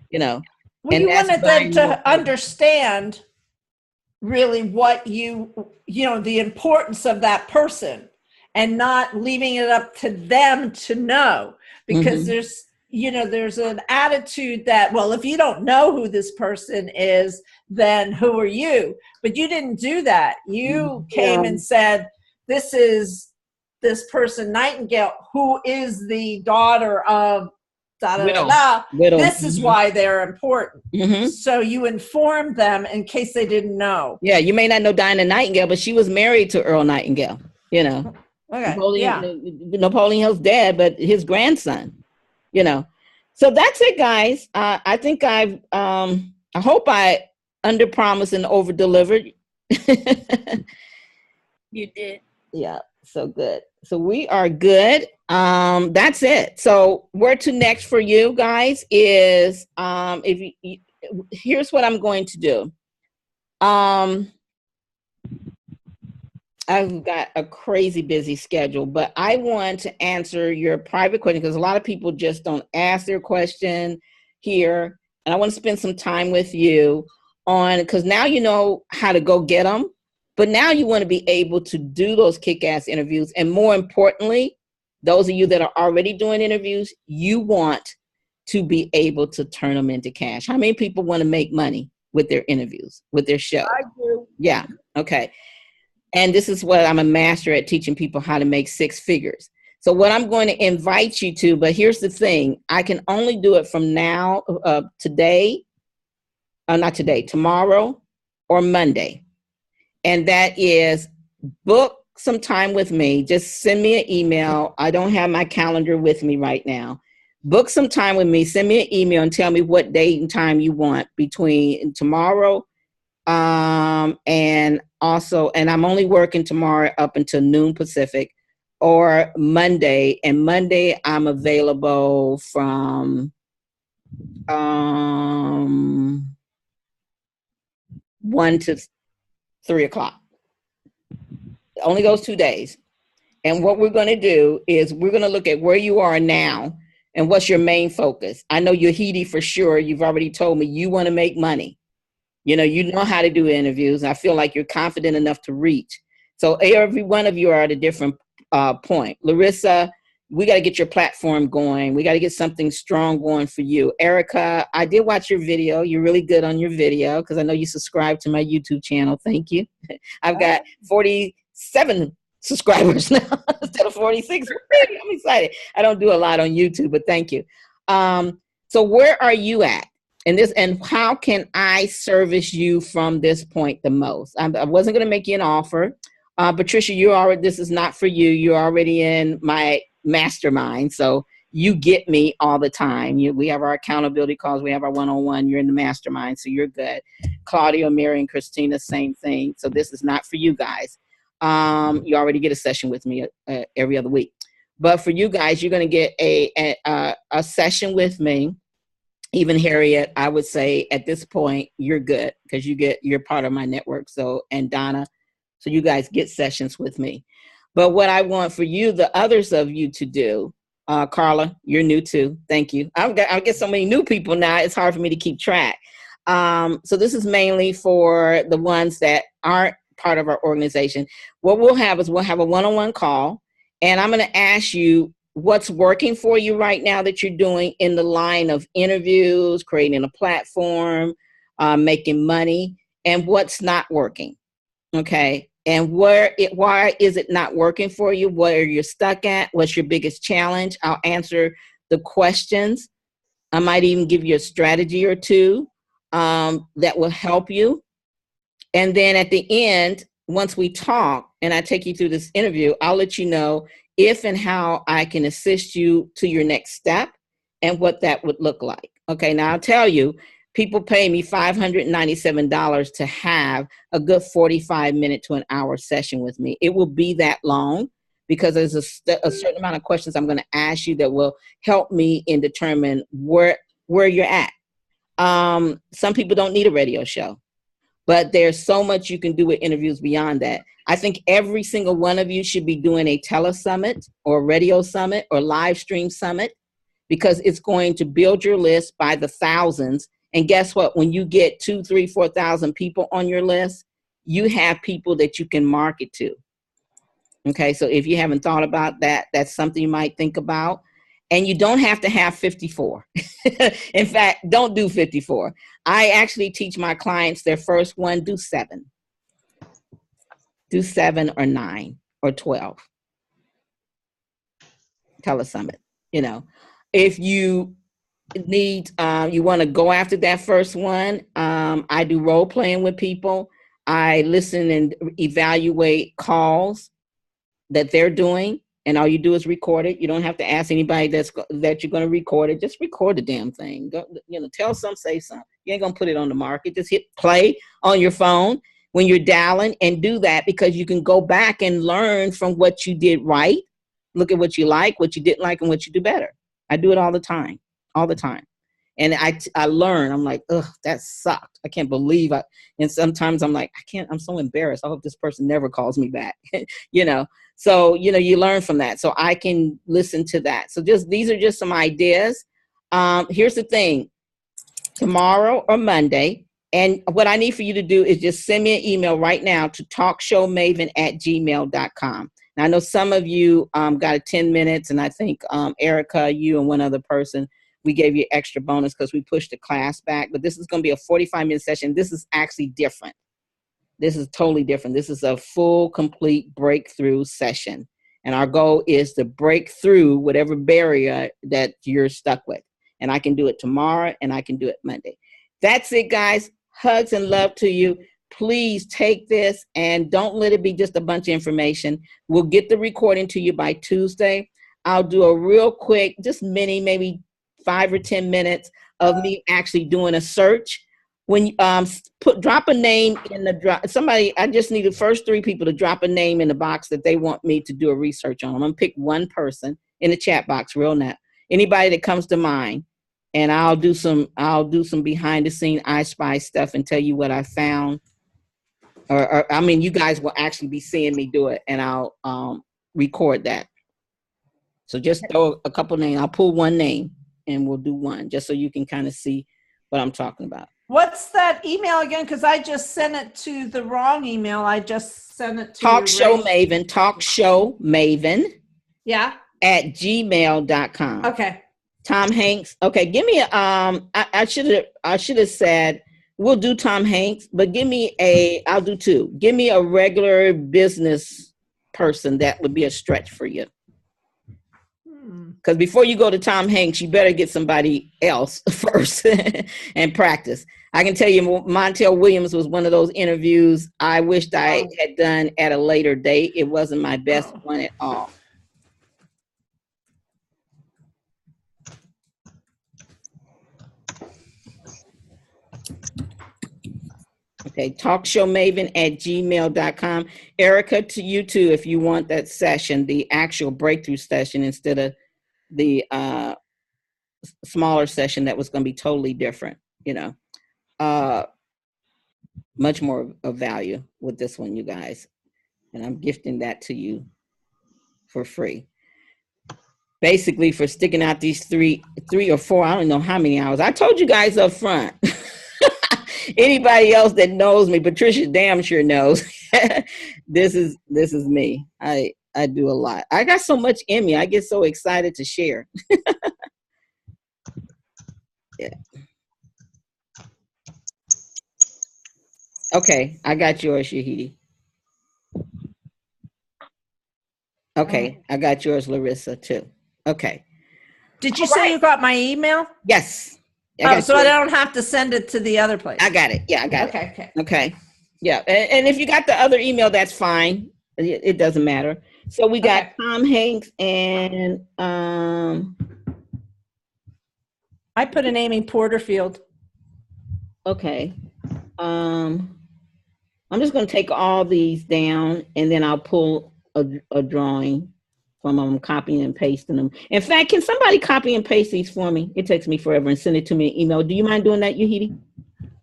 You know. Well, and you wanted them to understand really what you know, the importance of that person, and not leaving it up to them to know, because there's, you know, there's an attitude that, well, if you don't know who this person is, then who are you? But you didn't do that. You came and said, this is this person, Nightingale, who is the daughter of Widow. This is why they're important. So you informed them in case they didn't know. Yeah, you may not know Diana Nightingale, but she was married to Earl Nightingale, you know. Okay. Napoleon Hill's dad, but his grandson, you know. So that's it, guys. I think I hope I under-promised and over-delivered. You did. Yeah, so good. So we are good. That's it. So where to next for you guys is, here's what I'm going to do. I've got a crazy busy schedule, but I want to answer your private question, because a lot of people just don't ask their question here. And I want to spend some time with you on, because now you know how to go get them, but now you want to be able to do those kick-ass interviews. And more importantly, those of you that are already doing interviews, you want to be able to turn them into cash. How many people want to make money with their interviews, with their show? I do. Yeah. Okay. And this is what I'm a master at, teaching people how to make 6 figures. So what I'm going to invite you to, but here's the thing, I can only do it from now, tomorrow or Monday. And that is, book some time with me. Just send me an email. I don't have my calendar with me right now. Book some time with me. Send me an email and tell me what date and time you want between tomorrow and I'm only working tomorrow up until noon Pacific, or Monday. And Monday I'm available from 1 to 3 o'clock. Only those 2 days. And what we're going to do is we're going to look at where you are now and what's your main focus. I know you're Heidi for sure. You've already told me you want to make money. You know how to do interviews. I feel like you're confident enough to reach. So every one of you are at a different point. Larissa, we got to get your platform going. We got to get something strong going for you. Erica, I did watch your video. You're really good on your video, because I know you subscribe to my YouTube channel. Thank you. I've got 47 subscribers now instead of 46. I'm excited. I don't do a lot on YouTube, but thank you. So where are you at? And how can I service you from this point the most? I wasn't going to make you an offer. Patricia, this is not for you. You're already in my mastermind. So you get me all the time. We have our accountability calls. We have our one-on-one. You're in the mastermind. So you're good. Claudia, Mary, and Christina, same thing. So this is not for you guys. You already get a session with me every other week. But for you guys, you're going to get a session with me. Even Harriet, I would say at this point, you're good, because you're part of my network. So, and Donna, so you guys get sessions with me. But what I want for you, the others of you to do, Carla, you're new too. Thank you. I'll get so many new people now. It's hard for me to keep track. So this is mainly for the ones that aren't part of our organization. What we'll have is we'll have a one-on-one call, and I'm going to ask you what's working for you right now that you're doing in the line of interviews, creating a platform, making money, and what's not working. Okay. And why is it not working for you? What are you stuck at? What's your biggest challenge? I'll answer the questions. I might even give you a strategy or two that will help you. And then at the end, once we talk and I take you through this interview, I'll let you know if and how I can assist you to your next step and what that would look like. Okay, now I'll tell you, people pay me $597 to have a good 45-minute to an hour session with me. It will be that long because there's a certain amount of questions I'm going to ask you that will help me in determine where you're at. Some people don't need a radio show, but there's so much you can do with interviews beyond that. I think every single one of you should be doing a telesummit or radio summit or live stream summit because it's going to build your list by the thousands. And guess what? When you get 2,000, 3,000, 4,000 people on your list, you have people that you can market to. Okay, so if you haven't thought about that, that's something you might think about. And you don't have to have 54. In fact, don't do 54. I actually teach my clients their first one, do 7. Do 7 or 9 or 12. Telesummit, you know. If you need, you want to go after that first one, I do role playing with people. I listen and evaluate calls that they're doing. And all you do is record it. You don't have to ask anybody that you're going to record it. Just record the damn thing. Go, tell some, say some. You ain't going to put it on the market. Just hit play on your phone when you're dialing and do that because you can go back and learn from what you did right. Look at what you like, what you didn't like, and what you do better. I do it all the time. And I learn. I'm like, ugh, that sucked. I can't believe it. And sometimes I'm like, I'm so embarrassed. I hope this person never calls me back, So, you learn from that. So I can listen to that. So these are just some ideas. Here's the thing, tomorrow or Monday. And what I need for you to do is just send me an email right now to talkshowmaven@gmail.com. Now, I know some of you got 10 minutes, and I think Erica, you and one other person, we gave you extra bonus because we pushed the class back. But this is going to be a 45-minute session. This is actually different. This is totally different. This is a full, complete breakthrough session. And our goal is to break through whatever barrier that you're stuck with. And I can do it tomorrow and I can do it Monday. That's it, guys. Hugs and love to you. Please take this and don't let it be just a bunch of information. We'll get the recording to you by Tuesday. I'll do a real quick, just maybe 5 or 10 minutes of me actually doing a search. When you drop a name in the I just need the first 3 people to drop a name in the box that they want me to do a research on. I'm gonna pick one person in the chat box, real now. Anybody that comes to mind, and I'll do some behind the scene I Spy stuff and tell you what I found. Or you guys will actually be seeing me do it, and I'll record that. So just throw a couple names. I'll pull one name, and we'll do one, just so you can kind of see what I'm talking about. What's that email again? Because I just sent it to the wrong email. I just sent it to talkshowmaven. Yeah. @gmail.com. Okay. Tom Hanks. Okay, give me I should have said we'll do Tom Hanks, but I'll do 2. Give me a regular business person that would be a stretch for you. Because before you go to Tom Hanks, you better get somebody else first and practice. I can tell you Montel Williams was one of those interviews I wished I had done at a later date. It wasn't my best one at all. Okay, talkshowmaven@gmail.com. Erica, to you too, if you want that session, the actual breakthrough session instead of the smaller session that was going to be totally different, much more of value with this one, you guys. And I'm gifting that to you for free. Basically for sticking out these three or 4, I don't know how many hours. I told you guys up front. Anybody else that knows me, Patricia damn sure knows. This is me. I I do a lot. I got so much in me. I get so excited to share. Yeah. Okay, I got yours, Shahidi. Okay, I got yours, Larissa, too. Okay. Did you say you got my email? Yes. So I don't have to send it to the other place. I got it. Yeah, I got it. Okay. Okay. Yeah. And if you got the other email, that's fine. It doesn't matter. So we got Tom Hanks and I put an Amy Porterfield. Okay. I'm just going to take all these down and then I'll pull a drawing from them, copying and pasting them. In fact, can somebody copy and paste these for me? It takes me forever, and send it to me in email. Do you mind doing that, Yahidi?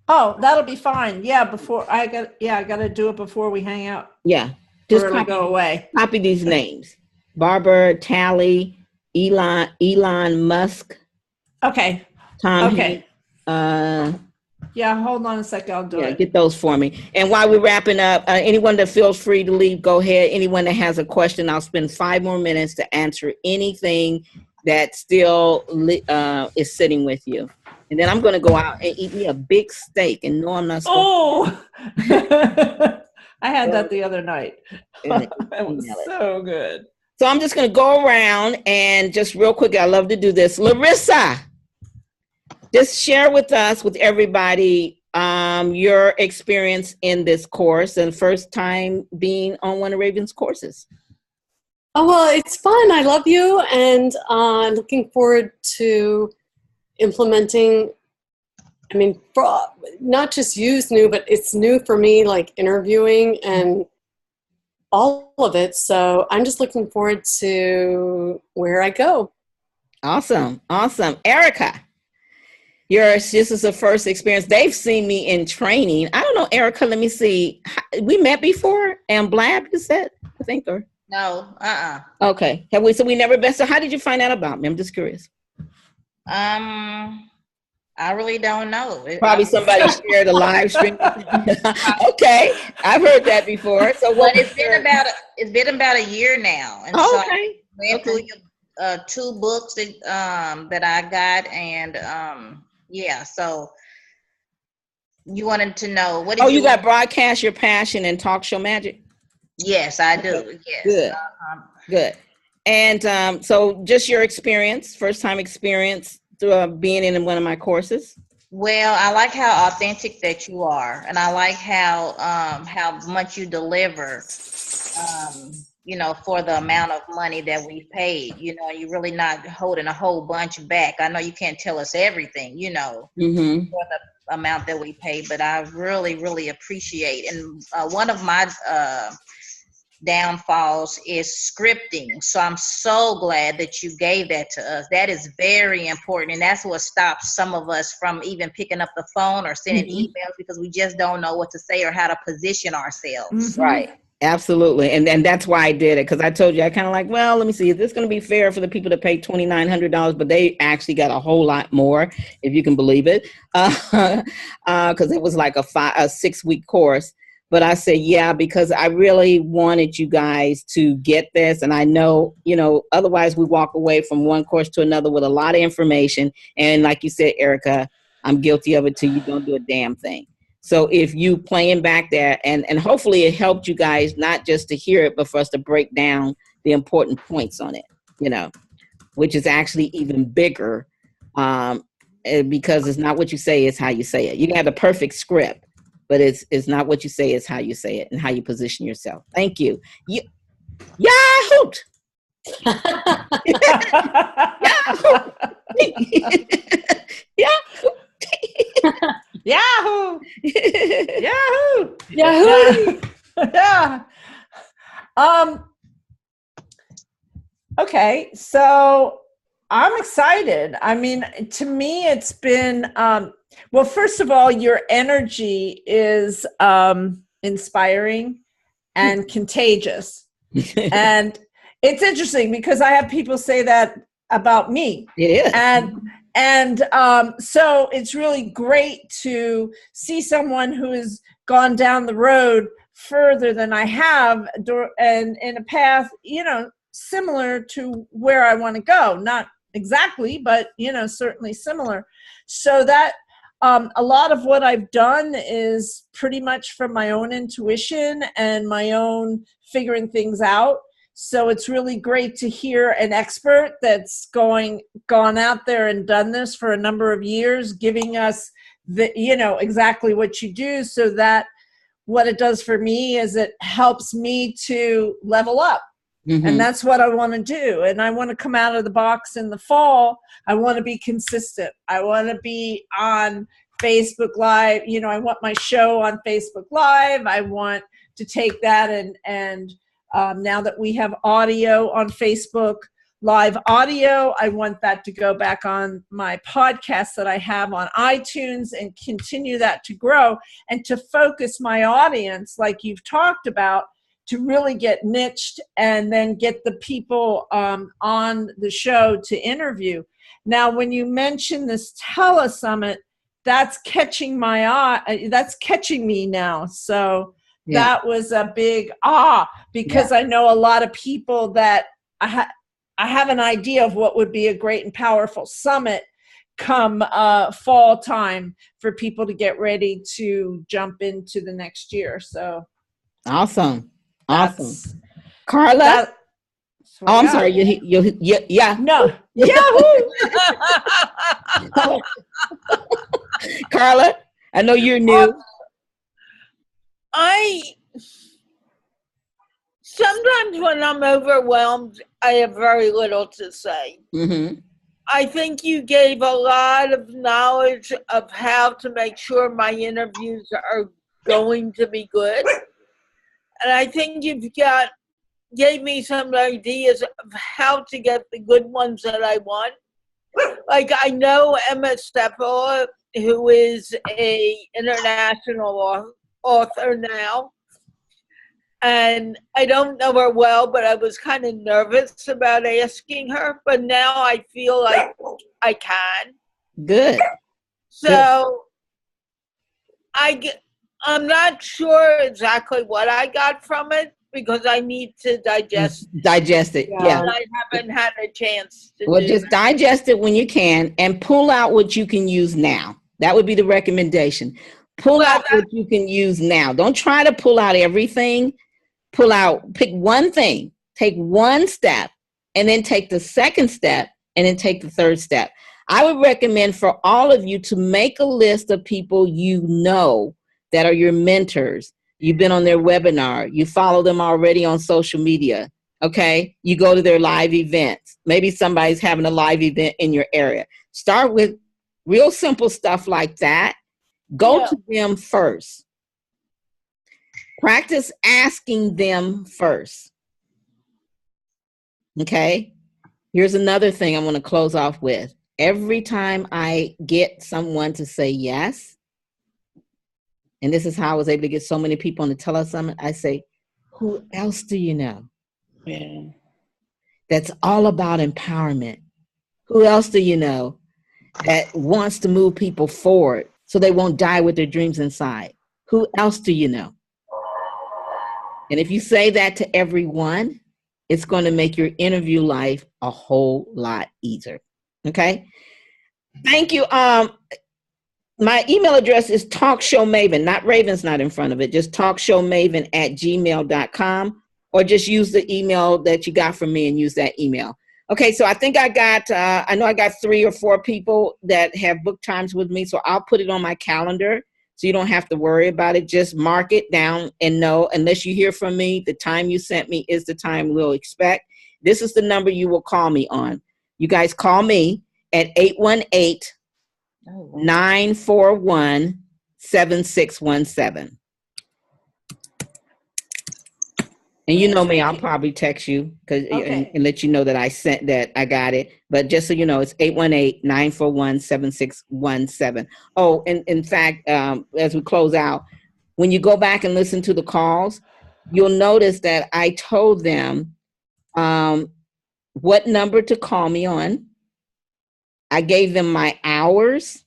Oh, that'll be fine. Yeah, I got to do it before we hang out. Yeah. Just go away. Copy these names. Barbara, Tally, Elon Musk. Okay. Tom Hanks. Yeah, hold on a second. I'll do it. Get those for me. And while we're wrapping up, anyone that feels free to leave, go ahead. Anyone that has a question, I'll spend 5 more minutes to answer anything that still is sitting with you. And then I'm going to go out and eat me a big steak. And no, I'm not supposed to. I had that the other night. It was so good. So I'm just going to go around and just real quick, I love to do this. Larissa, just share with us, with everybody, your experience in this course and first time being on one of Raven's courses. Oh, well, it's fun. I love you. And looking forward to implementing. I mean, not just you's new, but it's new for me, like interviewing and all of it. So I'm just looking forward to where I go. Awesome. Awesome. Erica, this is the first experience. They've seen me in training. I don't know, Erica, let me see. We met before and Blab, you said, I think, or? No, Okay. So we never met. So how did you find out about me? I'm just curious. I really don't know. Probably somebody shared a live stream. Okay, I've heard that before. So it's been about a year now. And so I went through your 2 books that I got, and so you wanted to know what? You got Broadcast Your Passion and Talk Show Magic. Yes, I do. Yes. Good. Good. And so just your experience, first time experience through being in one of my courses. Well, I like how authentic that you are, and I like how much you deliver. For the amount of money that we paid, you're really not holding a whole bunch back. I know you can't tell us everything, for the amount that we paid, but I really, really appreciate. And one of my downfalls is scripting. So I'm so glad that you gave that to us. That is very important. And that's what stops some of us from even picking up the phone or sending emails, because we just don't know what to say or how to position ourselves. Right. Absolutely. And that's why I did it. Because I told you, I kind of like, well, let me see, is this going to be fair for the people that paid $2,900? But they actually got a whole lot more, if you can believe it. Because it was like a 6-week course. But I said, yeah, because I really wanted you guys to get this. And I know, otherwise we walk away from one course to another with a lot of information. And like you said, Erica, I'm guilty of it too. You don't do a damn thing. So if you playing back there, and hopefully it helped you guys, not just to hear it, but for us to break down the important points on it, which is actually even bigger because it's not what you say, it's how you say it. You can have the perfect script, but it's not what you say, it's how you say it and how you position yourself. Thank you. Yahoo! Yahoo! Yahoo! Yahoo! Yahoo! Yeah. Okay, so I'm excited. I mean, to me, it's been well, first of all, your energy is inspiring and contagious. And it's interesting because I have people say that about me. Yeah. And so it's really great to see someone who has gone down the road further than I have, and in a path, similar to where I want to go. Not exactly, but, certainly similar. So that a lot of what I've done is pretty much from my own intuition and my own figuring things out. So it's really great to hear an expert that's gone out there and done this for a number of years, giving us exactly what you do, so that what it does for me is it helps me to level up. Mm-hmm. And that's what I want to do. And I want to come out of the box in the fall. I want to be consistent. I want to be on Facebook Live. I want my show on Facebook Live. I want to take that and now that we have audio on Facebook Live audio, I want that to go back on my podcast that I have on iTunes and continue that to grow and to focus my audience, like you've talked about, to really get niched and then get the people on the show to interview. Now, when you mention this telesummit, that's catching my eye. That's catching me now. So that was a big because I know a lot of people that I have an idea of what would be a great and powerful summit come fall time for people to get ready to jump into the next year. So awesome. Carla? I'm sorry. Yeah. No. Yahoo! Carla, I know you're new. Sometimes when I'm overwhelmed, I have very little to say. Mm-hmm. I think you gave a lot of knowledge of how to make sure my interviews are going to be good. And I think gave me some ideas of how to get the good ones that I want. Like, I know Emma Steppola, who is a international author now. And I don't know her well, but I was kind of nervous about asking her. But now I feel like I can. Good. So I'm not sure exactly what I got from it because I need to digest it. Yeah. I haven't had a chance to just digest it when you can and pull out what you can use now. That would be the recommendation. Pull out what you can use now. Don't try to pull out everything. Pick one thing, take one step, and then take the second step, and then take the third step. I would recommend for all of you to make a list of people you know that are your mentors. You've been on their webinar. You follow them already on social media, okay? You go to their live events. Maybe somebody's having a live event in your area. Start with real simple stuff like that. Go to them first. Practice asking them first. Okay? Here's another thing I want to close off with. Every time I get someone to say yes, and this is how I was able to get so many people on the telesummit, I say, who else do you know? Yeah. That's all about empowerment. Who else do you know that wants to move people forward so they won't die with their dreams inside? Who else do you know? And if you say that to everyone, it's going to make your interview life a whole lot easier. Okay? Thank you. My email address is talkshowmaven, not Raven's not in front of it, just talkshowmaven@gmail.com, or just use the email that you got from me and use that email. Okay, so I think I know I got 3 or 4 people that have booked times with me, so I'll put it on my calendar. So you don't have to worry about it. Just mark it down and know, unless you hear from me, the time you sent me is the time we'll expect. This is the number you will call me on. You guys call me at 818-941-7617. And you know me, I'll probably text you and let you know that I got it. But just so you know, it's 818-941-7617. Oh, and in fact, as we close out, when you go back and listen to the calls, you'll notice that I told them what number to call me on. I gave them my hours,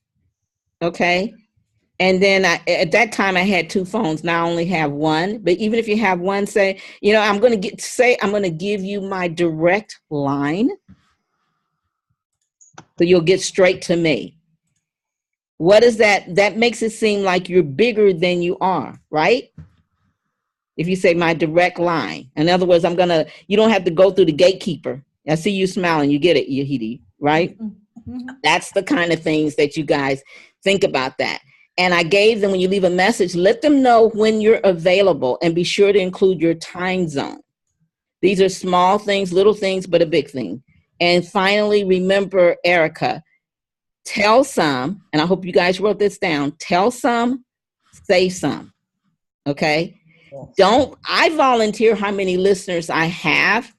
okay? And then at that time I had 2 phones. Now I only have one. But even if you have one, say, you know, I'm going to give you my direct line. So you'll get straight to me. What is that? That makes it seem like you're bigger than you are, right? If you say my direct line. In other words, you don't have to go through the gatekeeper. I see you smiling. You get it, Yahidi, right? Mm-hmm. That's the kind of things that you guys think about that. And I gave them, when you leave a message, let them know when you're available and be sure to include your time zone. These are small things, little things, but a big thing. And finally, remember, Erica, tell some, and I hope you guys wrote this down, tell some, say some, okay? Yes. I volunteer how many listeners I have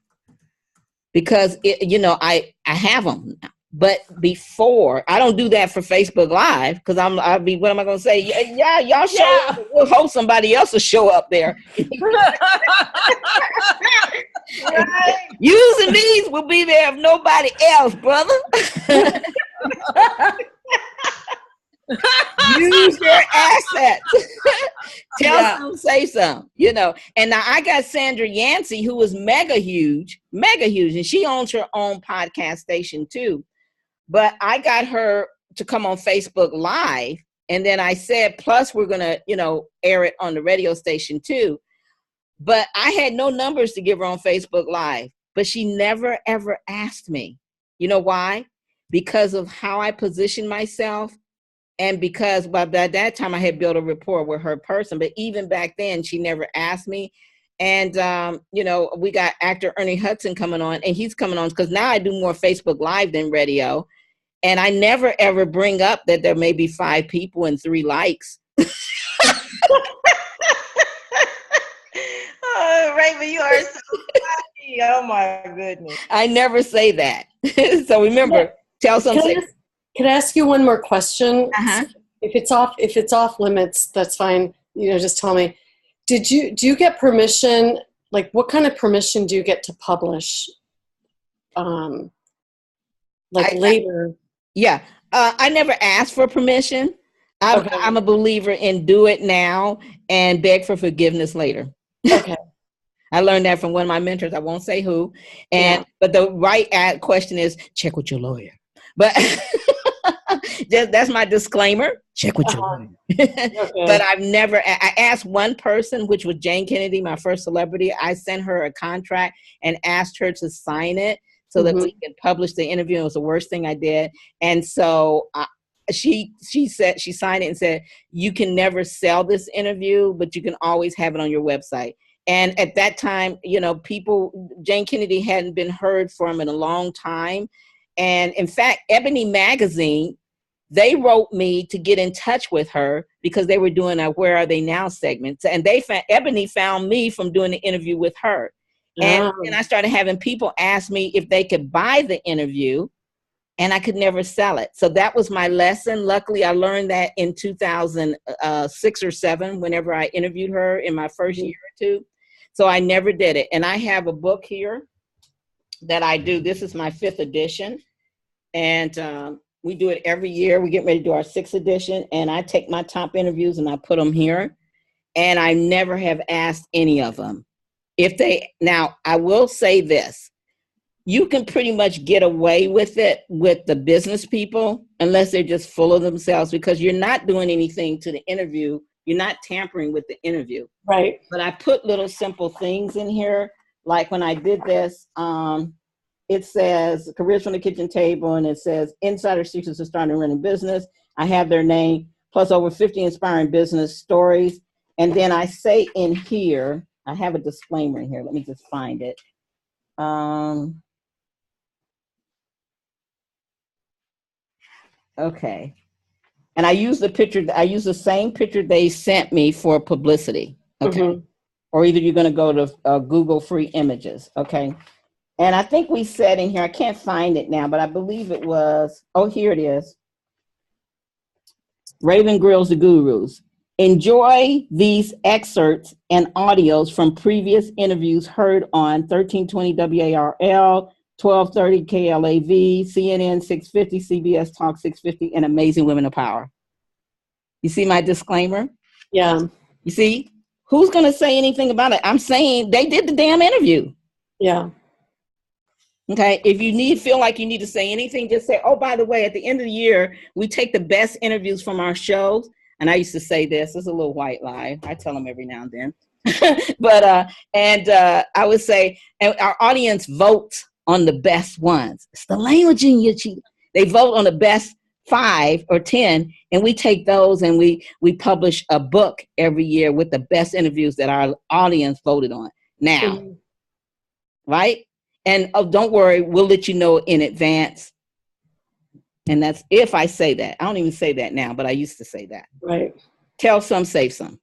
because, I have them. But before, I don't do that for Facebook Live because what am I going to say? Yeah, y'all show up. We'll hope somebody else will show up there. Right. Using these will be there if nobody else, brother. Use your assets. Tell some, say some, And now I got Sandra Yancey, who is mega huge, and she owns her own podcast station too. But I got her to come on Facebook Live. And then I said, plus we're going to, air it on the radio station too. But I had no numbers to give her on Facebook Live. But she never, ever asked me. You know why? Because of how I position myself. And because by that time I had built a rapport with her person. But even back then, she never asked me. And, we got actor Ernie Hudson coming on. And he's coming on because now I do more Facebook Live than radio. And I never, ever bring up that there may be 5 people and 3 likes. Oh, Raven, you are so funny. Oh, my goodness. I never say that. So remember, tell something. Can I ask you one more question? Uh-huh. If it's off limits, that's fine. Just tell me. Do you get permission? Like, what kind of permission do you get to publish? Later. Yeah. I never asked for permission. I'm a believer in do it now and beg for forgiveness later. Okay. I learned that from one of my mentors. I won't say who. But the right question is check with your lawyer. But that's my disclaimer. Check with your lawyer. But I asked one person, which was Jane Kennedy, my first celebrity. I sent her a contract and asked her to sign it so that we could publish the interview. It was the worst thing I did. And so she said, she signed it and said, you can never sell this interview, but you can always have it on your website. And at that time, Jane Kennedy hadn't been heard from in a long time. And in fact, Ebony Magazine, they wrote me to get in touch with her because they were doing a Where Are They Now segment. And Ebony found me from doing the interview with her. And I started having people ask me if they could buy the interview, and I could never sell it. So that was my lesson. Luckily, I learned that in 2006 or 7, whenever I interviewed her in my first year or 2. So I never did it. And I have a book here that I do. This is my 5th edition. And we do it every year. We get ready to do our 6th edition. And I take my top interviews and I put them here. And I never have asked any of them. Now, I will say this. You can pretty much get away with it with the business people unless they're just full of themselves, because you're not doing anything to the interview. You're not tampering with the interview. Right. But I put little simple things in here. Like when I did this, it says careers from the kitchen table, and it says insider secrets of starting and running business. I have their name, plus over 50 inspiring business stories. And then I say in here, I have a disclaimer in here. Let me just find it. Okay. And I use the same picture they sent me for publicity. Okay. Or either you're going to go to Google free images. Okay. And I think we said in here, I can't find it now, but I believe it was, here it is. Raven Grills the Gurus. Enjoy these excerpts and audios from previous interviews heard on 1320 WARL, 1230 KLAV, CNN 650, CBS Talk 650, and Amazing Women of Power. You see my disclaimer? Yeah. You see? Who's going to say anything about it? I'm saying they did the damn interview. Yeah. Okay. If you feel like you need to say anything, just say, oh, by the way, at the end of the year, we take the best interviews from our shows. And I used to say this. It's a little white lie. I tell them every now and then. But I would say, and our audience votes on the best ones. It's the languaging you cheat. They vote on the best 5 or 10, and we take those and we publish a book every year with the best interviews that our audience voted on. Now, right? And don't worry, we'll let you know in advance. And that's if I say that. I don't even say that now, but I used to say that. Right. Tell some, save some.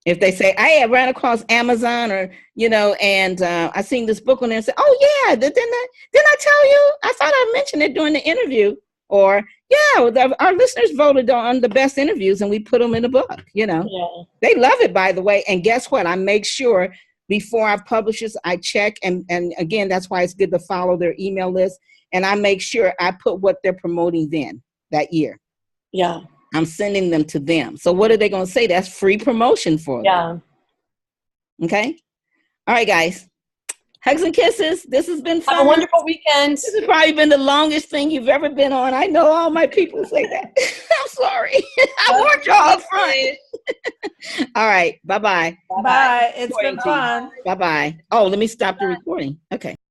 If they say, I ran across Amazon or, and I seen this book on there and said, oh, yeah, didn't I tell you? I thought I mentioned it during the interview. Or, yeah, our listeners voted on the best interviews and we put them in the book, Yeah. They love it, by the way. And guess what? I make sure before I publish this, I check. And again, that's why it's good to follow their email list. And I make sure I put what they're promoting then that year. Yeah. I'm sending them to them. So what are they going to say? That's free promotion for them. Yeah. Okay. All right, guys. Hugs and kisses. This has been fun. Have a wonderful weekend. This has probably been the longest thing you've ever been on. I know all my people say that. I'm sorry. I warned y'all up front. All right. Bye-bye. Bye. It's been fun. Bye-bye. Oh, let me stop the recording. Okay.